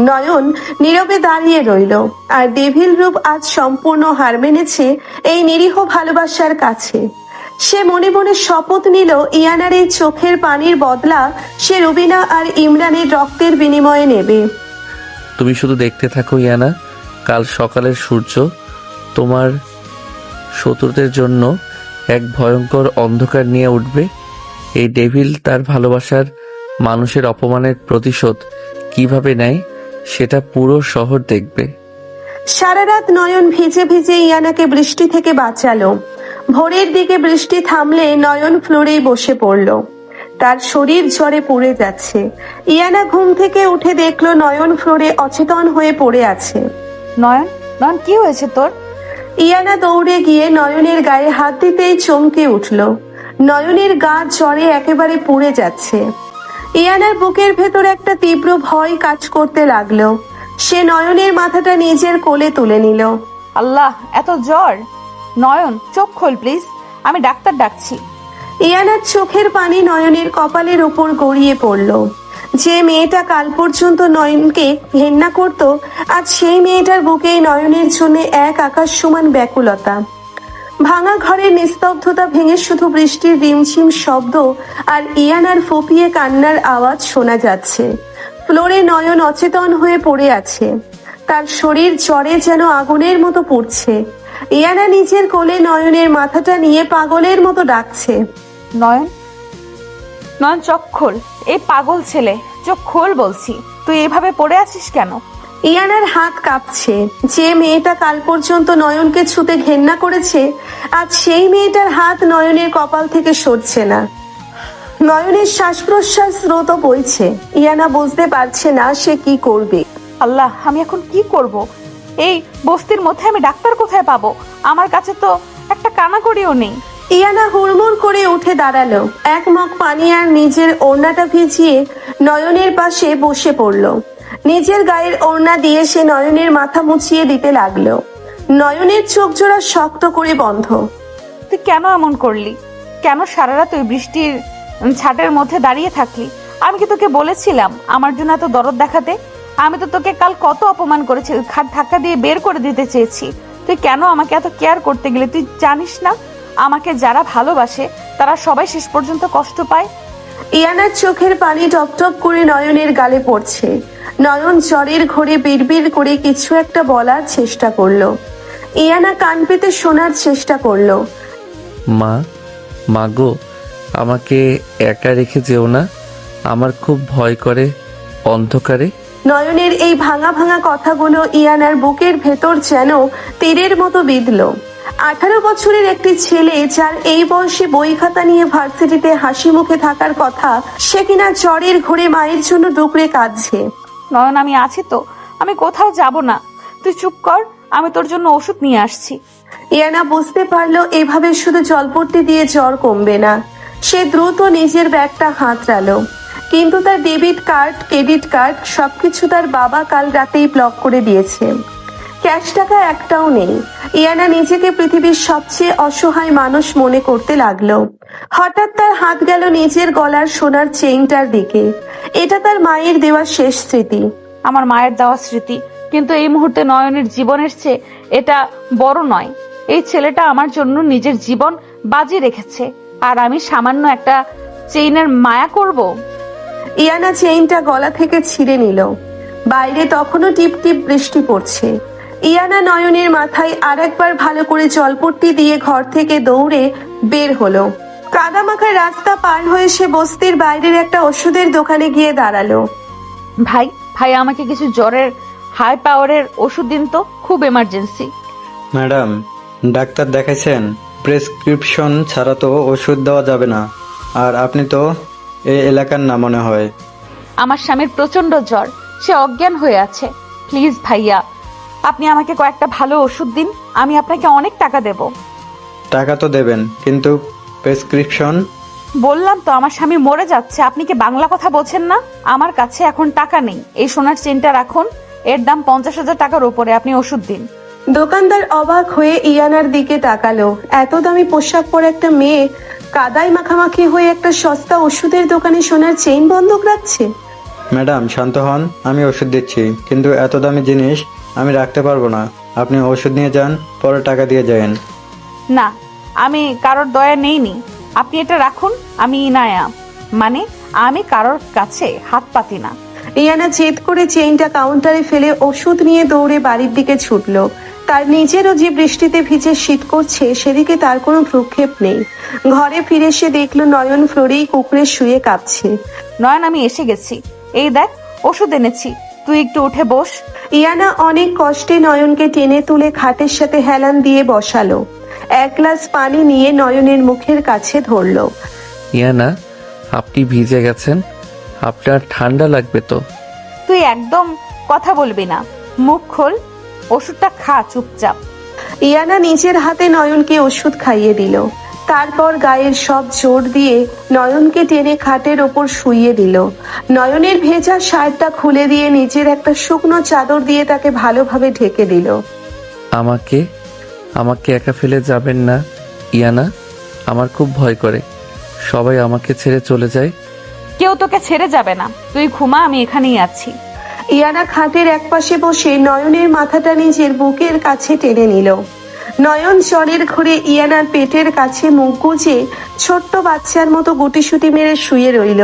নয়ন নীরবে দাঁড়িয়ে রইল, আর ডেভিল রূপ আজ সম্পূর্ণ হার মেনেছে এই নিরীহ ভালোবাসার কাছে। সে মনে মনে শপথ নিল ইয়ানার এই চোখের পানির বদলা সে রুবিনা আর ইমরানের রক্তের বিনিময়ে নেবে। তুমি শুধু দেখতে থাকো ইয়ানা, কাল সকালের সূর্য তোমার শত্রুদের জন্য এক ভয়ঙ্কর অন্ধকার নিয়ে উঠবে। এই ডেভিল তার ভালোবাসার মানুষের অপমানের প্রতিশোধ কিভাবে নেয় সেটা পুরো শহর দেখবে। সারা রাত নয়ন ভিজে ভিজে ইয়ানাকে বৃষ্টি থেকে বাঁচালো। ভোরের দিকে বৃষ্টি থামলে নয়ন ফ্লোরেই বসে পড়ল। তার শরীর ঝরে পড়ে যাচ্ছে। ইয়ানা ঘুম থেকে উঠে দেখলো নয়ন ফ্লোরে অচেতন হয়ে পড়ে আছে। নয়ন, নয়ন, কি হয়েছে তোর? ইয়ানা দৌড়ে গিয়ে নয়নের গায়ে হাত দিতেই চমকে উঠল। নয়নের গা জ্বরে একেবারে পুড়ে যাচ্ছে। ইয়ানার বুকের ভেতর একটা তীব্র ভয় কাজ করতে লাগলো। সে নয়নের মাথাটা নিজের কোলে তুলে নিল। আল্লাহ, এত জ্বর! নয়ন, চোখ খোল প্লিজ, আমি ডাক্তার ডাকছি। ইয়ানার চোখের পানি নয়নের কপালের ওপর গড়িয়ে পড়ল। যে মেয়েটা কাল পর্যন্ত নয়নকে ঘেন্না করত, আজ সেই মেয়েটার বুকেই নয়নের জন্য এক আকাশ সমান ব্যাকুলতা। ভাঙা ঘরের নিস্তব্ধতা ভেঙে শুধু বৃষ্টির রিমঝিম শব্দ আর ইয়ানার ফুপিয়ে কান্নার আওয়াজ শোনা যাচ্ছে। ফ্লোরে নয়ন অচেতন হয়ে পড়ে আছে, তার শরীর জ্বরে যেন আগুনের মতো পুড়ছে। ইয়ানা নিজের কোলে নয়নের মাথাটা নিয়ে পাগলের মতো ডাকছে, নয়ন, নয়ন, চোখ খোল। এই পাগল ছেলে, চোখ খোল বলছি। তুই এভাবে পড়ে আছিস কেন? ইয়ানার হাত কাঁপছে। যে মেয়েটা কাল পর্যন্ত নয়নকে ছুতে ঘেন্না করেছে, আজ সেই মেয়েটার হাত নয়নের কপাল থেকে সরছে না। নয়নের শ্বাস প্রশ্বাস স্রোত বইছে। ইয়ানা বুঝতে পারছে না সে কি করবে। আল্লাহ, আমি এখন কি করব? এই বস্তির মধ্যে আমি ডাক্তার কোথায় পাবো? আমার কাছে তো একটা কানাকড়িও নেই। ইয়ানা হুড়মুড় করে উঠে দাঁড়ালো, এক মগ পানি আর নিজের ওড়নাটা ভিজিয়ে নয়নের পাশে বসে পড়ল। নিজের গায়ের ওড়না দিয়ে সে নয়নের মাথা মুছিয়ে দিতে লাগলো। নয়নের চোখ জোড়া শক্ত করে বন্ধ। তুই কেন এমন করলি? কেন সারা রাত তুই বৃষ্টির ছাটের মধ্যে দাঁড়িয়ে থাকলি? আমি কি তোকে বলেছিলাম আমার জন্য এত দরদ দেখাতে? আমি তো তোকে কাল কত অপমান করেছি, খাট ধাক্কা দিয়ে বের করে দিতে চেয়েছি। তুই কেন আমাকে এত কেয়ার করতে গেলে? তুই জানিস না আমাকে যারা ভালোবাসে তারা সবাই শেষ পর্যন্ত কষ্ট পায়? ইয়ানার চোখের পানি টপ টপ করে নয়নের গালে পড়ছে। নয়ন জ্বরের ঘোরে বিড়বিড় করে কিছু একটা বলার চেষ্টা করলো। ইয়ানা কান পেতে শোনার চেষ্টা করলো। মা গো, আমাকে একা রেখে যেও না, আমার খুব ভয় করে অন্ধকারে। নয়নের এই ভাঙা ভাঙা কথাগুলো ইয়ানার বুকের ভেতর যেন তীরের মতো বিঁধল। 18 বছরের একটি ছেলে যার এই বয়সে বই খাতা নিয়ে ভার্সিটিতে হাসি মুখে থাকার কথা, সে কিনা জ্বরের ঘোরে মায়ের জন্য ডুকরে কাঁদছে। নয়ন, আমি আছি তো, আমি কোথাও যাব না। তুই চুপ কর, আমি তোর জন্য ওষুধ নিয়ে আসছি। ইয়ানা বুঝতে পারলো এভাবে শুধু জলপট্টি দিয়ে জ্বর কমবে না। সে দ্রুত নিজের ব্যাগটা হাতড়ালো, কিন্তু তার ডেবিট কার্ড, ক্রেডিট কার্ড সবকিছু তার বাবা কাল রাতেই ব্লক করে দিয়েছে। ক্যাশ টাকা একটাও নেই। ইয়ানা নিজেকে পৃথিবীর সবচেয়ে অসহায় মানুষ মনে করতে লাগলো। হঠাৎ তার হাত গেল নিজের গলার সোনার চেইনটার দিকে। এটা তার মায়ের দেওয়া শেষ স্মৃতি। আমার মায়ের দেওয়া স্মৃতি, কিন্তু এই মুহূর্তে নয়নের জীবনের চেয়ে এটা বড় নয়। এই ছেলেটা আমার জন্য নিজের জীবন বাজি রেখেছে, আর আমি সামান্য একটা চেইনের মায়া করব? ইয়ানা চেইনটা গলা থেকে ছিঁড়ে নিল। বাইরে তখনও টিপ টিপ বৃষ্টি পড়ছে। ইয়ানা নয়নের মাথায় আরেকবার ভালো করে জলপট্টি দিয়ে ঘর থেকে দৌড়ে বের হলো। কাদামাখা রাস্তা পার হয়ে সে বস্তির বাইরের একটা ওষুধের দোকানে গিয়ে দাঁড়ালো। ভাই ভাই আমাকে কিছু জ্বরের হাই পাওয়ারের ওষুধ দিন তো, খুব এমার্জেন্সি। ম্যাডাম, ডাক্তার দেখাইছেন? প্রেসক্রিপশন ছাড়া তো ওষুধ দেওয়া যাবে না। আর আপনি তো এই এলাকার না মনে হয়। আমার স্বামীর প্রচন্ড জ্বর, সে অজ্ঞান হয়ে আছে। প্লিজ ভাইয়া, আপনি আমাকে কয়েকটা ভালো ওষুধ দিন, আমি আপনাকে অনেক টাকা দেব। টাকা তো দেবেন, কিন্তু প্রেসক্রিপশন? বললাম তো আমার স্বামী মরে যাচ্ছে, আপনি কি বাংলা কথা বলছেন না? আমার কাছে এখন টাকা নেই। এই সোনার চেনটা রাখুন, এর দাম 50,000 টাকার উপরে, আপনি ওষুধ দিন। দোকানদার অবাক হয়ে ইয়ানার দিকে তাকালো। এত দামি পোশাক পরে একটা মেয়ে কাদায় মাখামাখি হয়ে একটা সস্তা ওষুধের দোকানে সোনার চেইন বন্ধক রাখছে। ম্যাডাম শান্ত হন, আমি ওষুধ দিচ্ছি, কিন্তু এত দামি জিনিস আমি রাখতে পারবো না। আপনি ওষুধ নিয়ে যান, পরে টাকা দিয়ে যান। না, আমি কারোর দয়া নেইনি, আপনি এটা রাখুন। আমি ইনায়া, মানে আমি কারোর কাছে হাত পাতি না। ইয়ানা জেদ করে চেইনটা কাউন্টারে ফেলে ওষুধ নিয়ে দৌড়ে বাড়ির দিকে ছুটলো। তার নিজেরও যে বৃষ্টিতে ভিজে শীত করছে, সেদিকে তার কোনো ভ্রুক্ষেপ নেই। ঘরে ফিরে সে দেখলো নয়ন ফ্লোরেই কুকুরে শুয়ে কাঁপছে। নয়ন, আমি এসে গেছি, এই দেখ ওষুধ এনেছি, তুই একটু উঠে বস। ইয়ানা অনেক কষ্টে নয়নকে টেনে তুলে খাটের সাথে হেলান দিয়ে বসালো। এক গ্লাস পানি নিয়ে নয়নের মুখের কাছে ধরলো। ইয়ানা, আপনি ভিজে গেছেন, আপনার ঠান্ডা লাগবে তো। তুই একদম কথা বলবি না, মুখ খোল, ওষুধটা খা চুপচাপ। ইয়ানা নিজের হাতে নয়নকে ওষুধ খাইয়ে দিল। তারপর গায়ের সব জোর দিয়ে নয়নকে টেনে খাটের ওপর শুইয়ে দিল। নয়নের ভেজা শার্টটা খুলে দিয়ে নিজের একটা শুকনো চাদর দিয়ে তাকে ভালোভাবে ঢেকে দিল। আমাকে আমাকে একা ফেলে যাবেন না ইয়ানা, আমার খুব ভয় করে। সবাই আমাকে ছেড়ে চলে যায়। কেউ তোকে ছেড়ে যাবে না, তুই ঘুমা, আমি এখানেই আছি। ইয়ানা খাটের একপাশে বসে নয়নের মাথাটা নিজের বুকের কাছে টেনে নিল। নয়ন জ্বরের ঘরে ইয়ানার পেটের কাছে মুখ গুজে ছোট্ট বাচ্চার মতো গুটিসুটি মেরে শুয়ে রইল।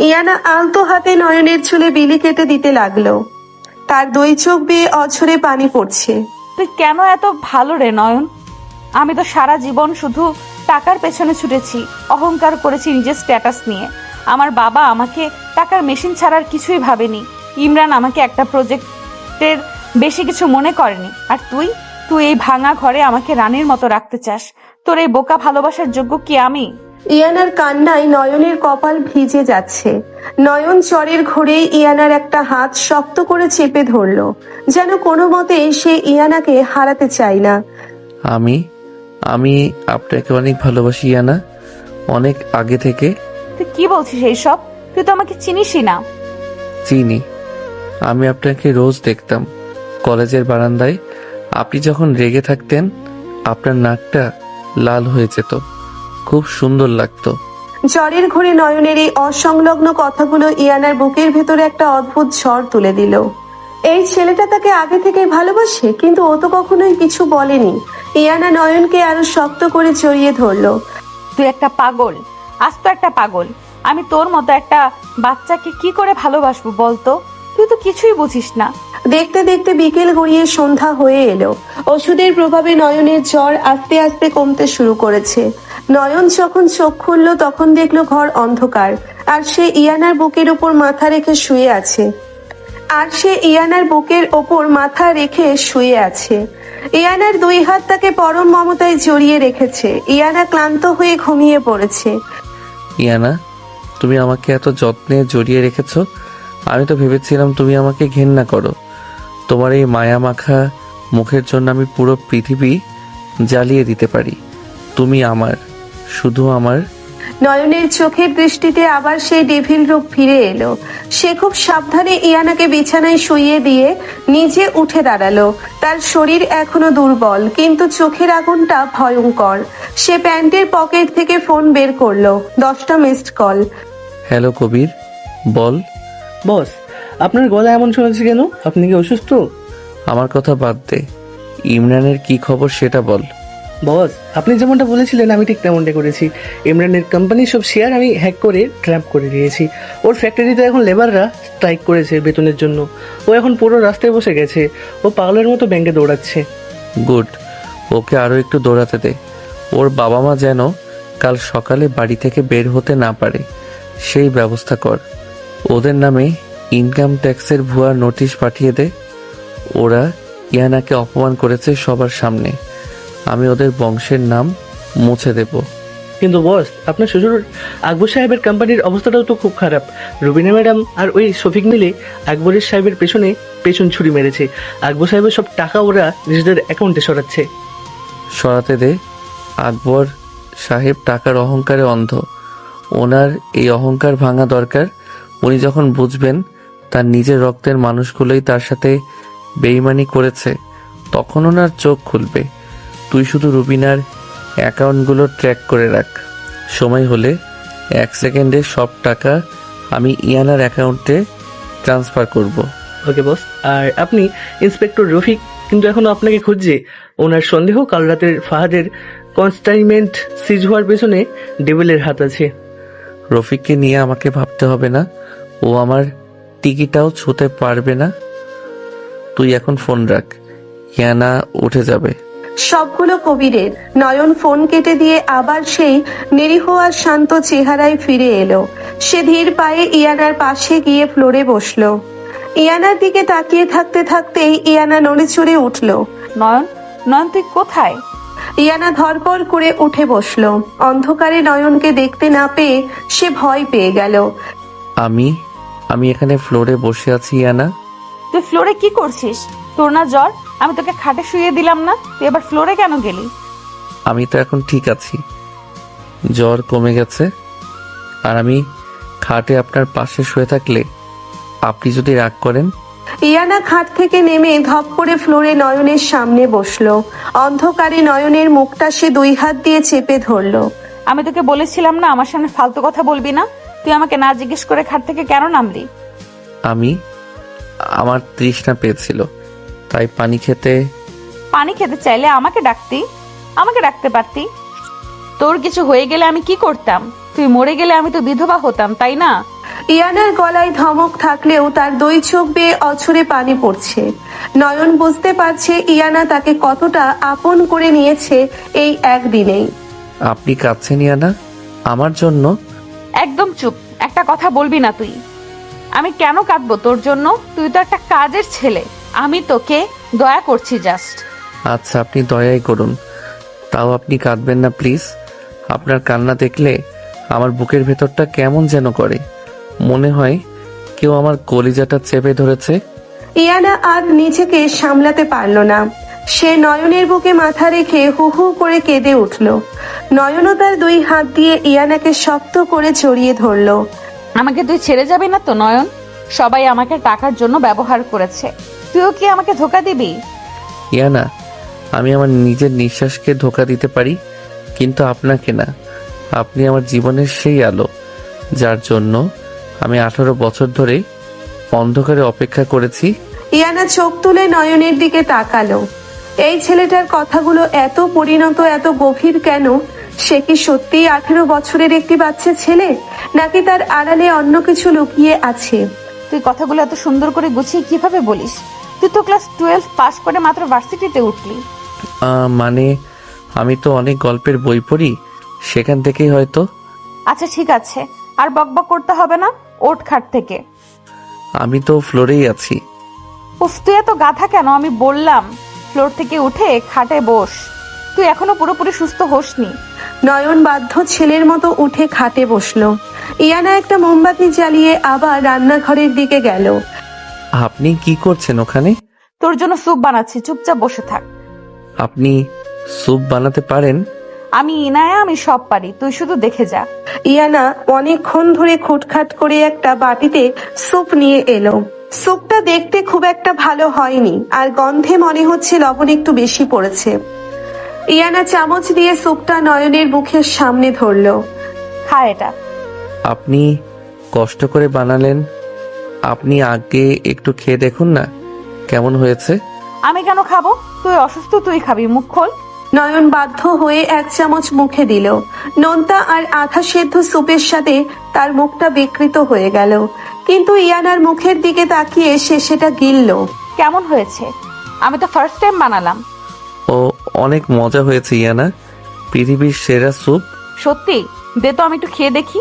ইয়ানা আলতো হাতে নয়নের চুলে বিলি কেটে দিতে লাগলো। তার দুই চোখ বেয়ে অঝরে পানি পড়ছে। তুই কেন এত ভালো রে নয়ন? আমি তো সারা জীবন শুধু টাকার পেছনে ছুটেছি, অহংকার করেছি নিজের স্ট্যাটাস নিয়ে। আমার বাবা আমাকে টাকার মেশিন ছাড়ার কিছুই ভাবেনি। ইমরান আমাকে একটা প্রজেক্টের বেশি কিছু মনে করেনি। আর তুই এই ভাঙা ঘরে আমাকে রানীর মতো রাখতে চাস। তোর এই বোকা ভালোবাসার যোগ্য কি আমি? ইয়ানার কান্নায় নয়নের কপাল ভিজে যাচ্ছে। নয়ন জ্বরের ঘোরে ইয়ানার একটা হাত শক্ত করে চেপে ধরলো, যেন কোনো মতে সে ইয়ানাকে হারাতে চায় না। আমি আপনাকে অনেক ভালোবাসি ইয়ানা, অনেক আগে থেকে। তুই কি বলছিস এইসব? তুই তো আমাকে চিনিসই না। চিনি, আমি আপনাকে রোজ দেখতাম কলেজের বারান্দায়। আপনি যখন রেগে থাকতেন আপনার নাকটা লাল হয়ে যেত, খুব সুন্দর লাগতো। জ্বরের ঘোরে নয়নের এই অসংলগ্ন কথাগুলো ইয়ানার বুকের ভেতরে একটা অদ্ভুত ঝড় তুলে দিল। এই ছেলেটা তাকে আগে থেকে ভালোবাসে, কিন্তু ও তো কখনোই কিছু বলেনি। ইয়ানা নয়নকে আরো শক্ত করে জড়িয়ে ধরলো। তুই একটা পাগল, আস্ত একটা পাগল। আমি তোর মতো একটা বাচ্চাকে কি করে ভালোবাসবো বলতো? তুই তো কিছুই বুঝিস না। দেখতে দেখতে বিকেল গড়িয়ে সন্ধ্যা হয়ে এলো। ওষুধের প্রভাবে নয়নের জ্বর আস্তে আস্তে কমতে শুরু করেছে। নয়ন যখন চোখ খুললো তখন দেখলো ঘর অন্ধকার, আর সে ইয়ানার বুকের উপর মাথা রেখে শুয়ে আছে। আর সে ইয়ানার বুকের ওপর মাথা রেখে শুয়ে আছে। ইয়ানার দুই হাত তাকে পরম মমতায় জড়িয়ে রেখেছে। ইয়ানা ক্লান্ত হয়ে ঘুমিয়ে পড়েছে। ইয়ানা, তুমি আমাকে এত যত্নে জড়িয়ে রেখেছো। আমি তো ভেবেছিলাম তুমি আমাকে ঘেন্না করো। তোমার এই মায়া মাখা মুখের জন্য আমি পুরো পৃথিবী জ্বালিয়ে দিতে পারি। তুমি আমার, শুধু আমার। নয়নের চোখের দৃষ্টিতে আবার সেই ডেভিল রূপ ফিরে এলো। সে খুব সাবধানে ইয়ানাকে বিছানায় শুইয়ে দিয়ে নিজে উঠে দাঁড়ালো। তার শরীর এখনো দুর্বল, কিন্তু চোখের আগুনটা ভয়ঙ্কর। সে প্যান্টের পকেট থেকে ফোন বের করলো। 10টা মিসড কল। হ্যালো কবির, বল। বস, আপনার গলা এমন শুনেছি কেন? আপনি কি অসুস্থ? আমার কথা বাদ দে, ইমরানের কি খবর সেটা বল। বস, আপনি যেমনটা বলেছিলেন আমি ঠিক তেমনটা করেছি। ইমরানের কোম্পানির সব শেয়ার আমি হ্যাক করে ট্র্যাপ করে দিয়েছি। ওর ফ্যাক্টরিতে এখন লেবাররা স্ট্রাইক করেছে বেতনের জন্য। ও এখন পুরো রাস্তায় বসে গেছে। ও পাগলের মতো ব্যাংকে দৌড়াচ্ছে। গুড, ওকে আরো একটু দৌড়াতে দে। ওর বাবা মা যেন কাল সকালে বাড়ি থেকে বের হতে না পারে, সেই ব্যবস্থা কর। ওদের নামে ইনকাম ট্যাক্সের ভুয়া নোটিশ পাঠিয়ে দে। ওরা ইয়ানাকে অপমান করেছে সবার সামনে। আমি ওদের বংশের নাম মুছে দেব। কিন্তু বস, আপনার শ্বশুর আকবর সাহেবের কোম্পানির অবস্থাটাও তো খুব খারাপ। রুবিনা ম্যাডাম আর ওই শফিক মিলে আকবরের সাহেবের পেছন ছুরি মেরেছে। আকবর সাহেবের সব টাকা ওরা নিজেদের অ্যাকাউন্টে সরাচ্ছে। সরাতে দে। আকবর সাহেব টাকার অহংকারে অন্ধ। ওনার এই অহংকার ভাঙা দরকার। উনি যখন বুঝবেন তার নিজের রক্তের মানুষগুলোই তার সাথে বেইমানি করেছে, তখন ওনার চোখ খুলবে। তুই শুধু রুবিনার অ্যাকাউন্টগুলো ট্র্যাক করে রাখ। সময় হলে 1 সেকেন্ডে সব টাকা আমি ইয়ানার অ্যাকাউন্টে ট্রান্সফার করব। ওকে বস। আর আপনি ইন্সপেক্টর রফিক কিন্তু এখনো আপনাকে খুঁজছে। ওনার সন্দেহ কাল রাতের ফাহাদের কনস্টাইনমেন্ট সিজ হওয়ার পেছনে ডেভিলের হাত আছে। রফিককে নিয়ে আমাকে ভাবতে হবে না। ও আমার টিকিটাও ছুঁতে পারবে না। তুই এখন ফোন রাখ, ইয়ানা উঠে যাবে। সবগুলো কবিরের। নয়ন ফোন কেটে দিয়ে আবার সেই নিরীহ আর শান্ত চেহারায় ফিরে এলো। সে ধীর পায়ে ইয়ানার পাশে গিয়ে ফ্লোরে বসলো। ইয়ানার দিকে তাকিয়ে থাকতে থাকতেই ইয়ানা নড়ে চড়ে উঠলো। নয়ন, নয়ন তুই কোথায়? ইয়ানা ধরপড় করে উঠে বসলো। অন্ধকারে নয়নকে দেখতে না পেয়ে সে ভয় পেয়ে গেল। আমি এখানে ফ্লোরে বসে আছি ইয়ানা। তুই ফ্লোরে কি করছিস? তোর না জ্বর? আমি তোকে খাটে শুইয়ে দিলাম না, তুই এবার ফ্লোরে কেন গেলি? আমি তো এখন ঠিক আছি, জ্বর কমে গেছে। আর আমি খাটে আপনার পাশে শুয়ে থাকলে আপনি যদি রাগ করেন। ইয়ানা খাট থেকে নেমে ধপ করে ফ্লোরে নয়নের সামনে বসলো। অন্ধকারে নয়নের মুখটা সে 2 হাত দিয়ে চেপে ধরলো। আমি তোকে বলেছিলাম না আমার সামনে ফালতু কথা বলবি না? তুই আমাকে না জিজ্ঞেস করে খাট থেকে কেন নামলি? আমার তৃষ্ণা পেয়েছিল, তাই পানি খেতে চাইলে আমাকে ডাকতে পারতি। তোর কিছু হয়ে গেলে আমি কি করতাম? তুই মরে গেলে আমি তো বিধবা হতাম, তাই না? ইয়ানার গলায় ধমক থাকলেও তার 2 চোখ বেয়ে অঝরে পানি পড়ছে। নয়ন বুঝতে পারছে ইয়ানা তাকে কতটা আপন করে নিয়েছে এই একদিনেই। আপনি কাঁদছেন ইয়ানা আমার জন্য? একদম চুপ, একটা কথা বলবি না তুই। আমি কেন কাঁদবো তোর জন্য? তুই তো একটা কাজের ছেলে। আমি তোকে দয়া করছি জাস্ট। আচ্ছা, আপনি দয়াই করুন, তাও আপনি কাঁদবেন না প্লিজ। আপনার কান্না দেখলে আমার বুকের ভেতরটা কেমন যেন করে। মনে হয় কেউ আমার কলিজাটা চেপে ধরেছে। ইয়ানা আর নিজেকে সামলাতে পারল না। সে নয়নের বুকে মাথা রেখে হু হু করে কেঁদে উঠল। নয়নও তার 2 হাত দিয়ে ইয়ানাকে শক্ত করে জড়িয়ে ধরলো। আমাকে তুই ছেড়ে যাবি না তো নয়ন? সবাই আমাকে টাকার জন্য ব্যবহার করেছে, তুইও কি আমাকে ধোকা দিবি? ইয়ানা, আমি আমার নিজের নিঃশ্বাসকে ধোকা দিতে পারি, কিন্তু আপনাকে না। আপনি আমার জীবনের সেই আলো, যার জন্য আমি 18 বছর ধরে অন্ধকারে অপেক্ষা করেছি। ইয়ানা চোখ তুলে নয়নের দিকে তাকালো। এই ছেলেটার কথাগুলো এত পরিণত, এত গভীর কেন? সে কি সত্যিই 18 বছরের একটি বাচ্চা ছেলে, নাকি তার আড়ালে অন্য কিছু লুকিয়ে আছে? তুই কথাগুলো এত সুন্দর করে গুছিয়ে কিভাবে বলিস? তুই তো ক্লাস 12 পাস করে মাত্র ভার্সিটিতে উঠলি। মানে আমি তো অনেক গল্পের বই পড়ি, সেখান থেকেই হয়তো। আচ্ছা ঠিক আছে, আর বকবক করতে হবে না, ওঠ খাট থেকে। আমি তো ফ্লোরেই আছি। উফ, তুই এত গাধা কেন? আমি বললাম ফ্লোর থেকে উঠে খাটে বস। তুই এখনো পুরোপুরি সুস্থ হোসনি। নয়ন বাধ্য ছেলের মতো উঠে খাটে বসলো। ইয়ানা একটা মোমবাতি জ্বালিয়ে আবার রান্নাঘরের দিকে গেল। আপনি কি করছেন ওখানে? তোর জন্য স্যুপ বানাচ্ছি, চুপচাপ বসে থাক। আপনি স্যুপ বানাতে পারেন? আমি ইনায়া, আমি সব পারি, তুই শুধু দেখে যা। ইয়ানা অনেকক্ষণ ধরে খুটখাট করে একটা বাটিতে স্যুপ নিয়ে এলো। স্যুপটা দেখতে খুব একটা ভালো হয়নি, আর গন্ধে মনে হচ্ছে লবণ একটু বেশি পড়েছে। ইয়ানা চামচ দিয়ে স্যুপটা নয়নের মুখের সামনে ধরলো। খা এটা। আপনি কষ্ট করে বানালেন, আপনি আগে একটু খেয়ে দেখুন না কেমন হয়েছে। আমি কেন খাবো? তুই অসুস্থ, তুই খাবি, মুখ খোল। নয়ন বাধ্য হয়ে এক চামচ মুখে দিল। নোনতা আর আধা সেদ্ধ স্যুপের সাথে তার মুখটা বিকৃত হয়ে গেল, কিন্তু ইয়ানার মুখের দিকে তাকিয়ে সে সেটা গিলল। কেমন হয়েছে? আমি তো ফার্স্ট টাইম বানালাম। ও অনেক মজা হয়েছে ইয়ানা, পৃথিবীর সেরা স্যুপ। সত্যি? দে তো, আমি একটু খেয়ে দেখি।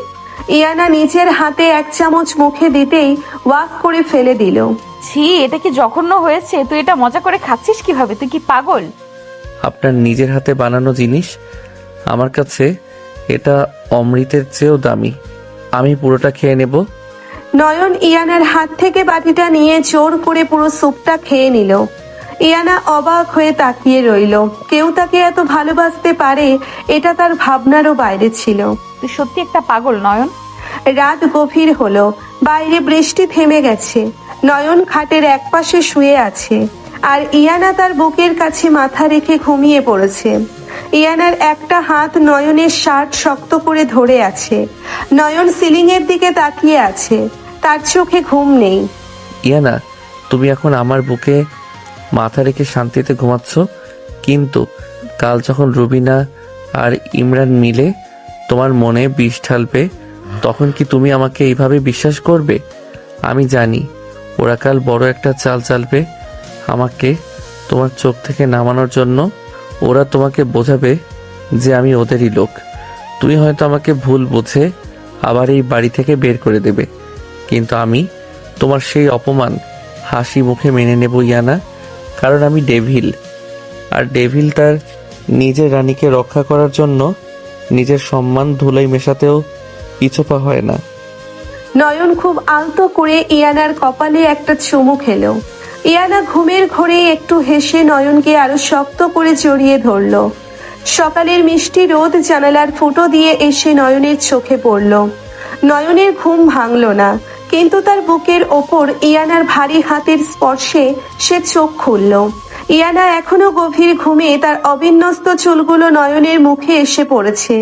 ইয়ানা নিজের হাতে এক চামচ মুখে দিতেই ওয়াক করে ফেলে দিল। ছি, এটা কি জঘন্য হয়েছে? তুই এটা মজা করে খাচ্ছিস কিভাবে? তুই কি পাগল? আপনার নিজের হাতে বানানো জিনিস আমার কাছে এটা অমৃতের চেয়েও দামি। আমি পুরোটা খেয়ে নেব। নয়ন ইয়ানার হাত থেকে বাটিটা নিয়ে জোর করে পুরো স্যুপটা খেয়ে নিল। ইয়ানা অবাক হয়ে তাকিয়ে রইল। কেউ তাকে এত ভালোবাসতে পারে, এটা তার ভাবনারও বাইরে ছিল। তুই সত্যি একটা পাগল নয়ন। রাত গভীর হলো, বাইরে বৃষ্টি থেমে গেছে। নয়ন খাটের একপাশে শুয়ে আছে, আর ইয়ানা তার বুকের কাছে মাথা রেখে ঘুমিয়ে পড়েছে। ইয়ানার একটা হাত নয়নের শার্ট শক্ত করে ধরে আছে। নয়ন সিলিং এর দিকে তাকিয়ে আছে, তার চোখে ঘুম নেই। ইয়ানা, তুমি এখন আমার বুকে মাথা রেখে শান্তিতে ঘুমাচ্ছ, কিন্তু কাল যখন রুবিনা আর ইমরান মিলে তোমার মনে বিষ ঢালবে, তখন কি তুমি আমাকে এইভাবে বিশ্বাস করবে? আমি জানি ওরা কাল বড় একটা চাল চালবে আমাকে তোমার চোখ থেকে নামানোর জন্য। ওরা তোমাকে বোঝাবে যে আমি ওদেরই লোক। তুমি হয়তো আমাকে ভুল বুঝে আবার এই বাড়ি থেকে বের করে দেবে, কিন্তু আমি তোমার সেই অপমান হাসি মুখে মেনে নেব ইয়ানা, কারণ আমি ডেভিল, আর ডেভিল তার নিজের রানীকে রক্ষা করার জন্য নিজের সম্মান ধুলাই মেশাতেও পিছপা হয় না। নয়ন খুব আলতো করে ইয়ানার কপালে একটা চুমু খেলো। ইয়ানা ঘুমের ঘোরে একটু হেসে নয়নকে আরো শক্ত করে জড়িয়ে ধরল। সকালের মিষ্টি রোদ জানালার ফুটো দিয়ে এসে নয়নের চোখে পড়ল। নয়নের ঘুম ভাঙল না, কিন্তু তার বুকের ওপর ইয়ানার ভারী হাতের স্পর্শে সে চোখ খুলল। ইয়ানা এখনো গভীর ঘুমে, তার অবিন্যস্ত চুলগুলো নয়নের মুখে এসে পড়েছে।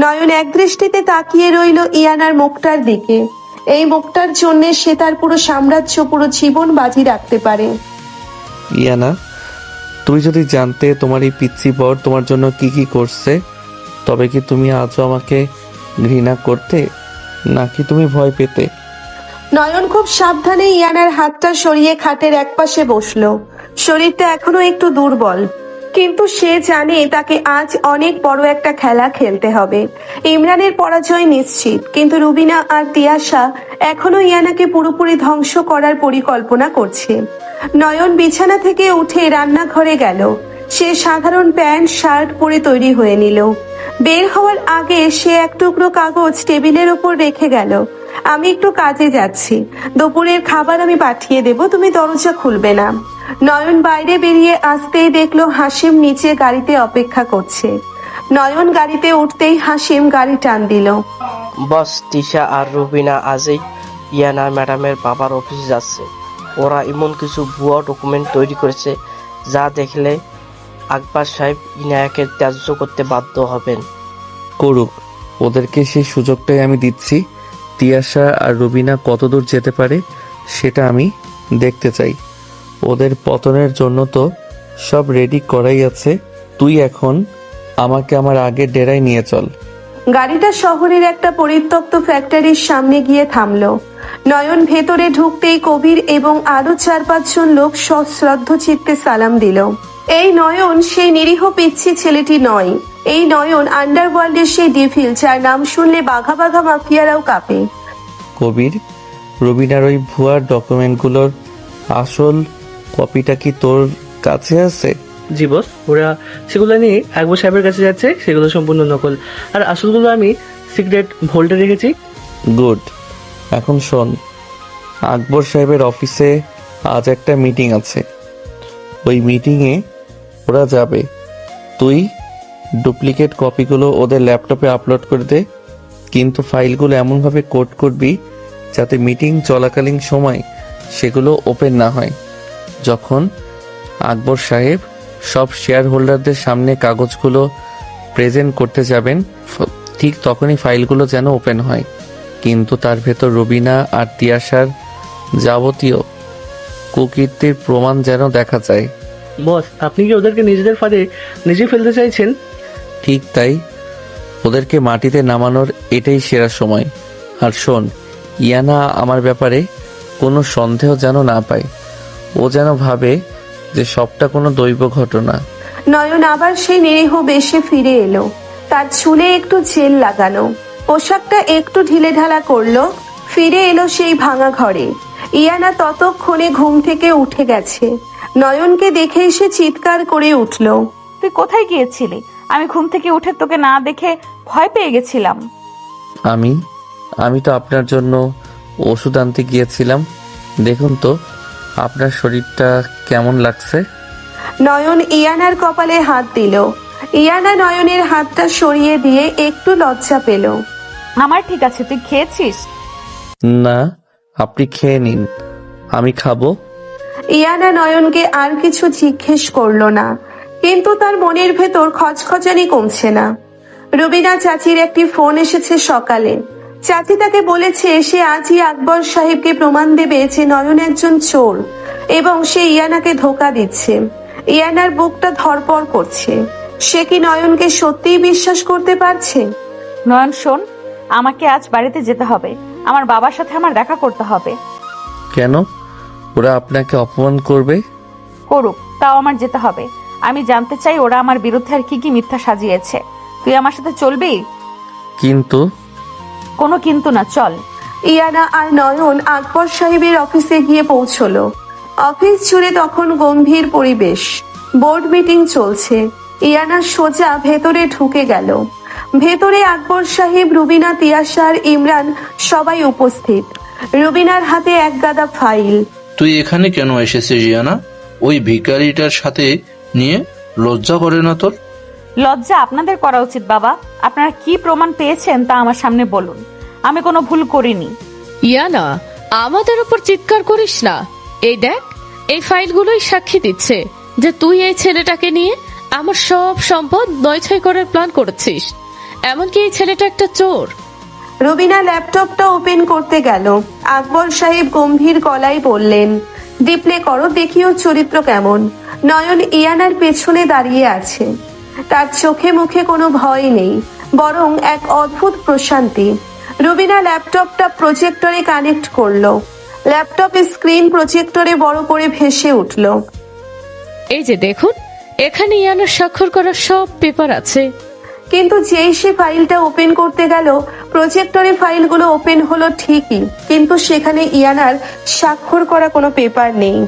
নয়ন একদৃষ্টিতে তাকিয়ে রইল ইয়ানার মুখটার দিকে। এই মুখটার জন্য সে তার পুরো সাম্রাজ্য, পুরো জীবন বাজি রাখতে পারে। ইয়ানা, তুমি যদি জানতে তোমার এই পিচ্ছি বর তোমার জন্য কি কি করছে, তবে কি তুমি আজও আমাকে ঘৃণা করতে, নাকি তুমি ভয় পেতে? নয়ন খুব সাবধানে ইয়ানার হাতটা সরিয়ে খাটের একপাশে বসলো। শরীরটা এখনো একটু দুর্বল, কিন্তু সে জানে তাকে আজ অনেক বড় একটা খেলা খেলতে হবে। ইমরানের পরাজয় নিশ্চিত, কিন্তু রুবিনা আর তিয়াশা এখনো ইয়ানাকে পুরোপুরি ধ্বংস করার পরিকল্পনা করছে। নয়ন বিছানা থেকে উঠে রান্নাঘরে গেল। সে সাধারণ প্যান্ট শার্ট পরে তৈরি হয়ে নিল। বের হওয়ার আগে সে এক টুকরো কাগজ টেবিলের উপর রেখে গেল। আমি একটু কাজে যাচ্ছি, দুপুরের খাবার আমি পাঠিয়ে দেব, তুমি দরজা খুলবে না। নয়ন বাইরে বেরিয়ে আসতেই দেখলো হাসিম নিচে গাড়িতে অপেক্ষা করছে। নয়ন গাড়িতে উঠতেই হাসিম গাড়ি টান দিল। বস, তিশা আর রুবিনা আজই ইয়ানা ম্যাডামের বাবার অফিসে যাচ্ছে। ওরা এমন কিছু ভুয়া ডকুমেন্ট তৈরি করেছে যা দেখলে আকবর সাহেব ইনায়াকে ত্যায্য করতে বাধ্য হবেন। করুক, ওদেরকে সেই সুযোগটাই আমি দিচ্ছি। তিয়াশা আর রুবিনা কতদূর যেতে পারে সেটা আমি দেখতে চাই। ওদের পতনের জন্য তো সব রেডি করাই আছে। তুই এখন আমাকে আমার আগের ডেরায় নিয়ে চল। গাড়িটা শহরের একটা পরিত্যক্ত ফ্যাক্টরির সামনে গিয়ে থামলো। নয়ন ভেতরে ঢুকতেই কবির এবং আরো 4-5 জন লোক সশ্রদ্ধ চিত্তে সালাম দিল। এই নয়ন সেই নিরীহ পিচ্ছি ছেলেটি নয়। এই নয়ন আন্ডারওয়ার্ল্ডের সেই ডেভিল, যার নাম শুনলে বাঘা বাঘা মাফিয়ারাও কাঁপে। কবির, রবিনার ওই ভুয়া ডকুমেন্টগুলোর আসল কপিটা কি তোর কাছে আছে? জি বস, ওরা সেগুলো নিয়ে আকবর সাহেবের কাছে যাচ্ছে, সেগুলো সম্পূর্ণ নকল, আর আসলগুলো আমি সিক্রেট ভোল্টে রেখেছি। গুড। এখন শোন, আকবর সাহেবের অফিসে আজ একটা মিটিং আছে। ওই মিটিংয়ে ওরা যাবে। তুই ডুপ্লিকেট কপিগুলো ওদের ল্যাপটপে আপলোড করে দে, কিন্তু ফাইলগুলো এমনভাবে কোড করবি যাতে মিটিং চলাকালীন সময় সেগুলো ওপেন না হয়। যখন আকবর সাহেব সব শেয়ার হোল্ডারদের সামনে কাগজগুলো প্রেজেন্ট করতে যাবেন, ঠিক তখনই ফাইলগুলো যেন ওপেন হয়, কিন্তু তার ভেতর রবিনা আর তিয়াশার যাবতীয় কুকীর্তির প্রমাণ যেন দেখা যায়। বস, আপনি কি ওদেরকে নিজেদের ফাঁদে নিজে ফেলতে চাইছেন? ঠিক তাই, ওদেরকে মাটিতে নামানোর এটাই সেরা সময়। আর শোন, ইয়ানা আমার ব্যাপারে কোনো সন্দেহ যেন না পায়। ও যেন ভাবে যে সবটা কোনো দৈব ঘটনা। নয়ন আবার সেই নিরীহ বেশে ফিরে এলো। তার চুলে একটু জেল লাগানো, পোশাকটা একটু ঢিলেঢালা করলো। ফিরে এলো সেই ভাঙা ঘরে। ইয়ানা ততক্ষণে ঘুম থেকে উঠে গেছে। নয়নকে দেখে সে চিৎকার করে উঠল। তুই কোথায় গিয়েছিলি? আমি ঘুম থেকে উঠে তোকে না দেখে ভয় পেয়ে গেছিলাম। আমি তো আপনার জন্য ওষুধ আনতে গিয়েছিলাম। দেখুন তো আপনার শরীরটা কেমন লাগছে। নয়ন ইয়ানার কপালে হাত দিল। ইয়ানা নয়নের হাতটা সরিয়ে দিয়ে একটু লজ্জা পেল। আমার ঠিক আছে, তুই খেয়েছিস? না, আপনি খেয়ে নিন, আমি খাবো। ইয়ানা নয়নকে আর কিছু জিজ্ঞেস করলো না, কিন্তু তার মনের ভেতর খচখচানি কমছে না। রুবিনা চাচির একটি ফোন এসেছে সকালে। চাচি তাকে বলেছে সে আজই আকবর সাহেবকে প্রমাণ দেবে যে নয়ন একজন চোর এবং সে ইয়ানাকে ধোকা দিচ্ছে। ইয়ানার বুকটা ধড়পড় করছে। সে কি নয়নকে সত্যিই বিশ্বাস করতে পারছে? নয়ন শোন, আমাকে আজ বাড়িতে যেতে হবে। আমার বাবার সাথে আমার দেখা করতে হবে। কেন? ওরা আপনাকে অপমান করবে? করুক, তাও আমার যেতে হবে। আমি জানতে চাই ওরা আমার বিরুদ্ধে আর কি কি মিথ্যা সাজিয়েছে। তুই আমার সাথে চলবি? কিন্তু কোনো কিন্তু না, চল। ইয়ানা আর নয়ন আকবর সাহেবের অফিসে গিয়ে পৌঁছলো। অফিস জুড়ে তখন গম্ভীর পরিবেশ। বোর্ড মিটিং চলছে। ইয়ানা সোজা ভেতরে ঢুকে গেল। ভেতরে আকবর সাহেব, রুবিনা, তিয়াশা আর ইমরান সবাই উপস্থিত। রুবিনার হাতে এক গাদা ফাইল। তুই এখানে কেন এসেছিস ইয়ানা? ওই ভিখারিটার সাথে নিয়ে লজ্জা করে না তোর? লজ্জা আপনাদের করা উচিত বাবা। আপনারা কি প্রমাণ পেয়েছেন তা আমার সামনে বলুন। আমি কোনো ভুল করিনি। ইয়ানা, আমাদের উপর চিৎকার করিস না। এই দেখ, এই ফাইলগুলোই সাক্ষী দিচ্ছে যে তুই এই ছেলেটাকে নিয়ে আমার সব সম্পদ নয়ছয় করার প্ল্যান করেছিস। এমনকি এই ছেলেটা একটা চোর। রুবিনা ল্যাপটপটা ওপেন করতে গেল। আকবর সাহেব গম্ভীর গলায় বললেন, ডিপ্লে করো, দেখিও চরিত্র কেমন। নয়ন ইয়ানার পেছনে দাঁড়িয়ে আছে। তার চোখে মুখে কোনো ভয় নেই, বরং এক অদ্ভুত প্রশান্তি। রুবিনা ল্যাপটপটা প্রজেক্টরে কানেক্ট করলো। ল্যাপটপের স্ক্রিন প্রজেক্টরে বড় করে ভেসে উঠল। এই যে দেখুন, এখানে ইয়ানার স্বাক্ষর করা সব পেপার আছে। কিন্তু যেই সে ফাইলটা ওপেন করতে গেল, প্রজেক্টরে ফাইলগুলো ওপেন হলো ঠিকই, কিন্তু সেখানে ইয়ানার স্বাক্ষর করা কোনো পেপার নেই।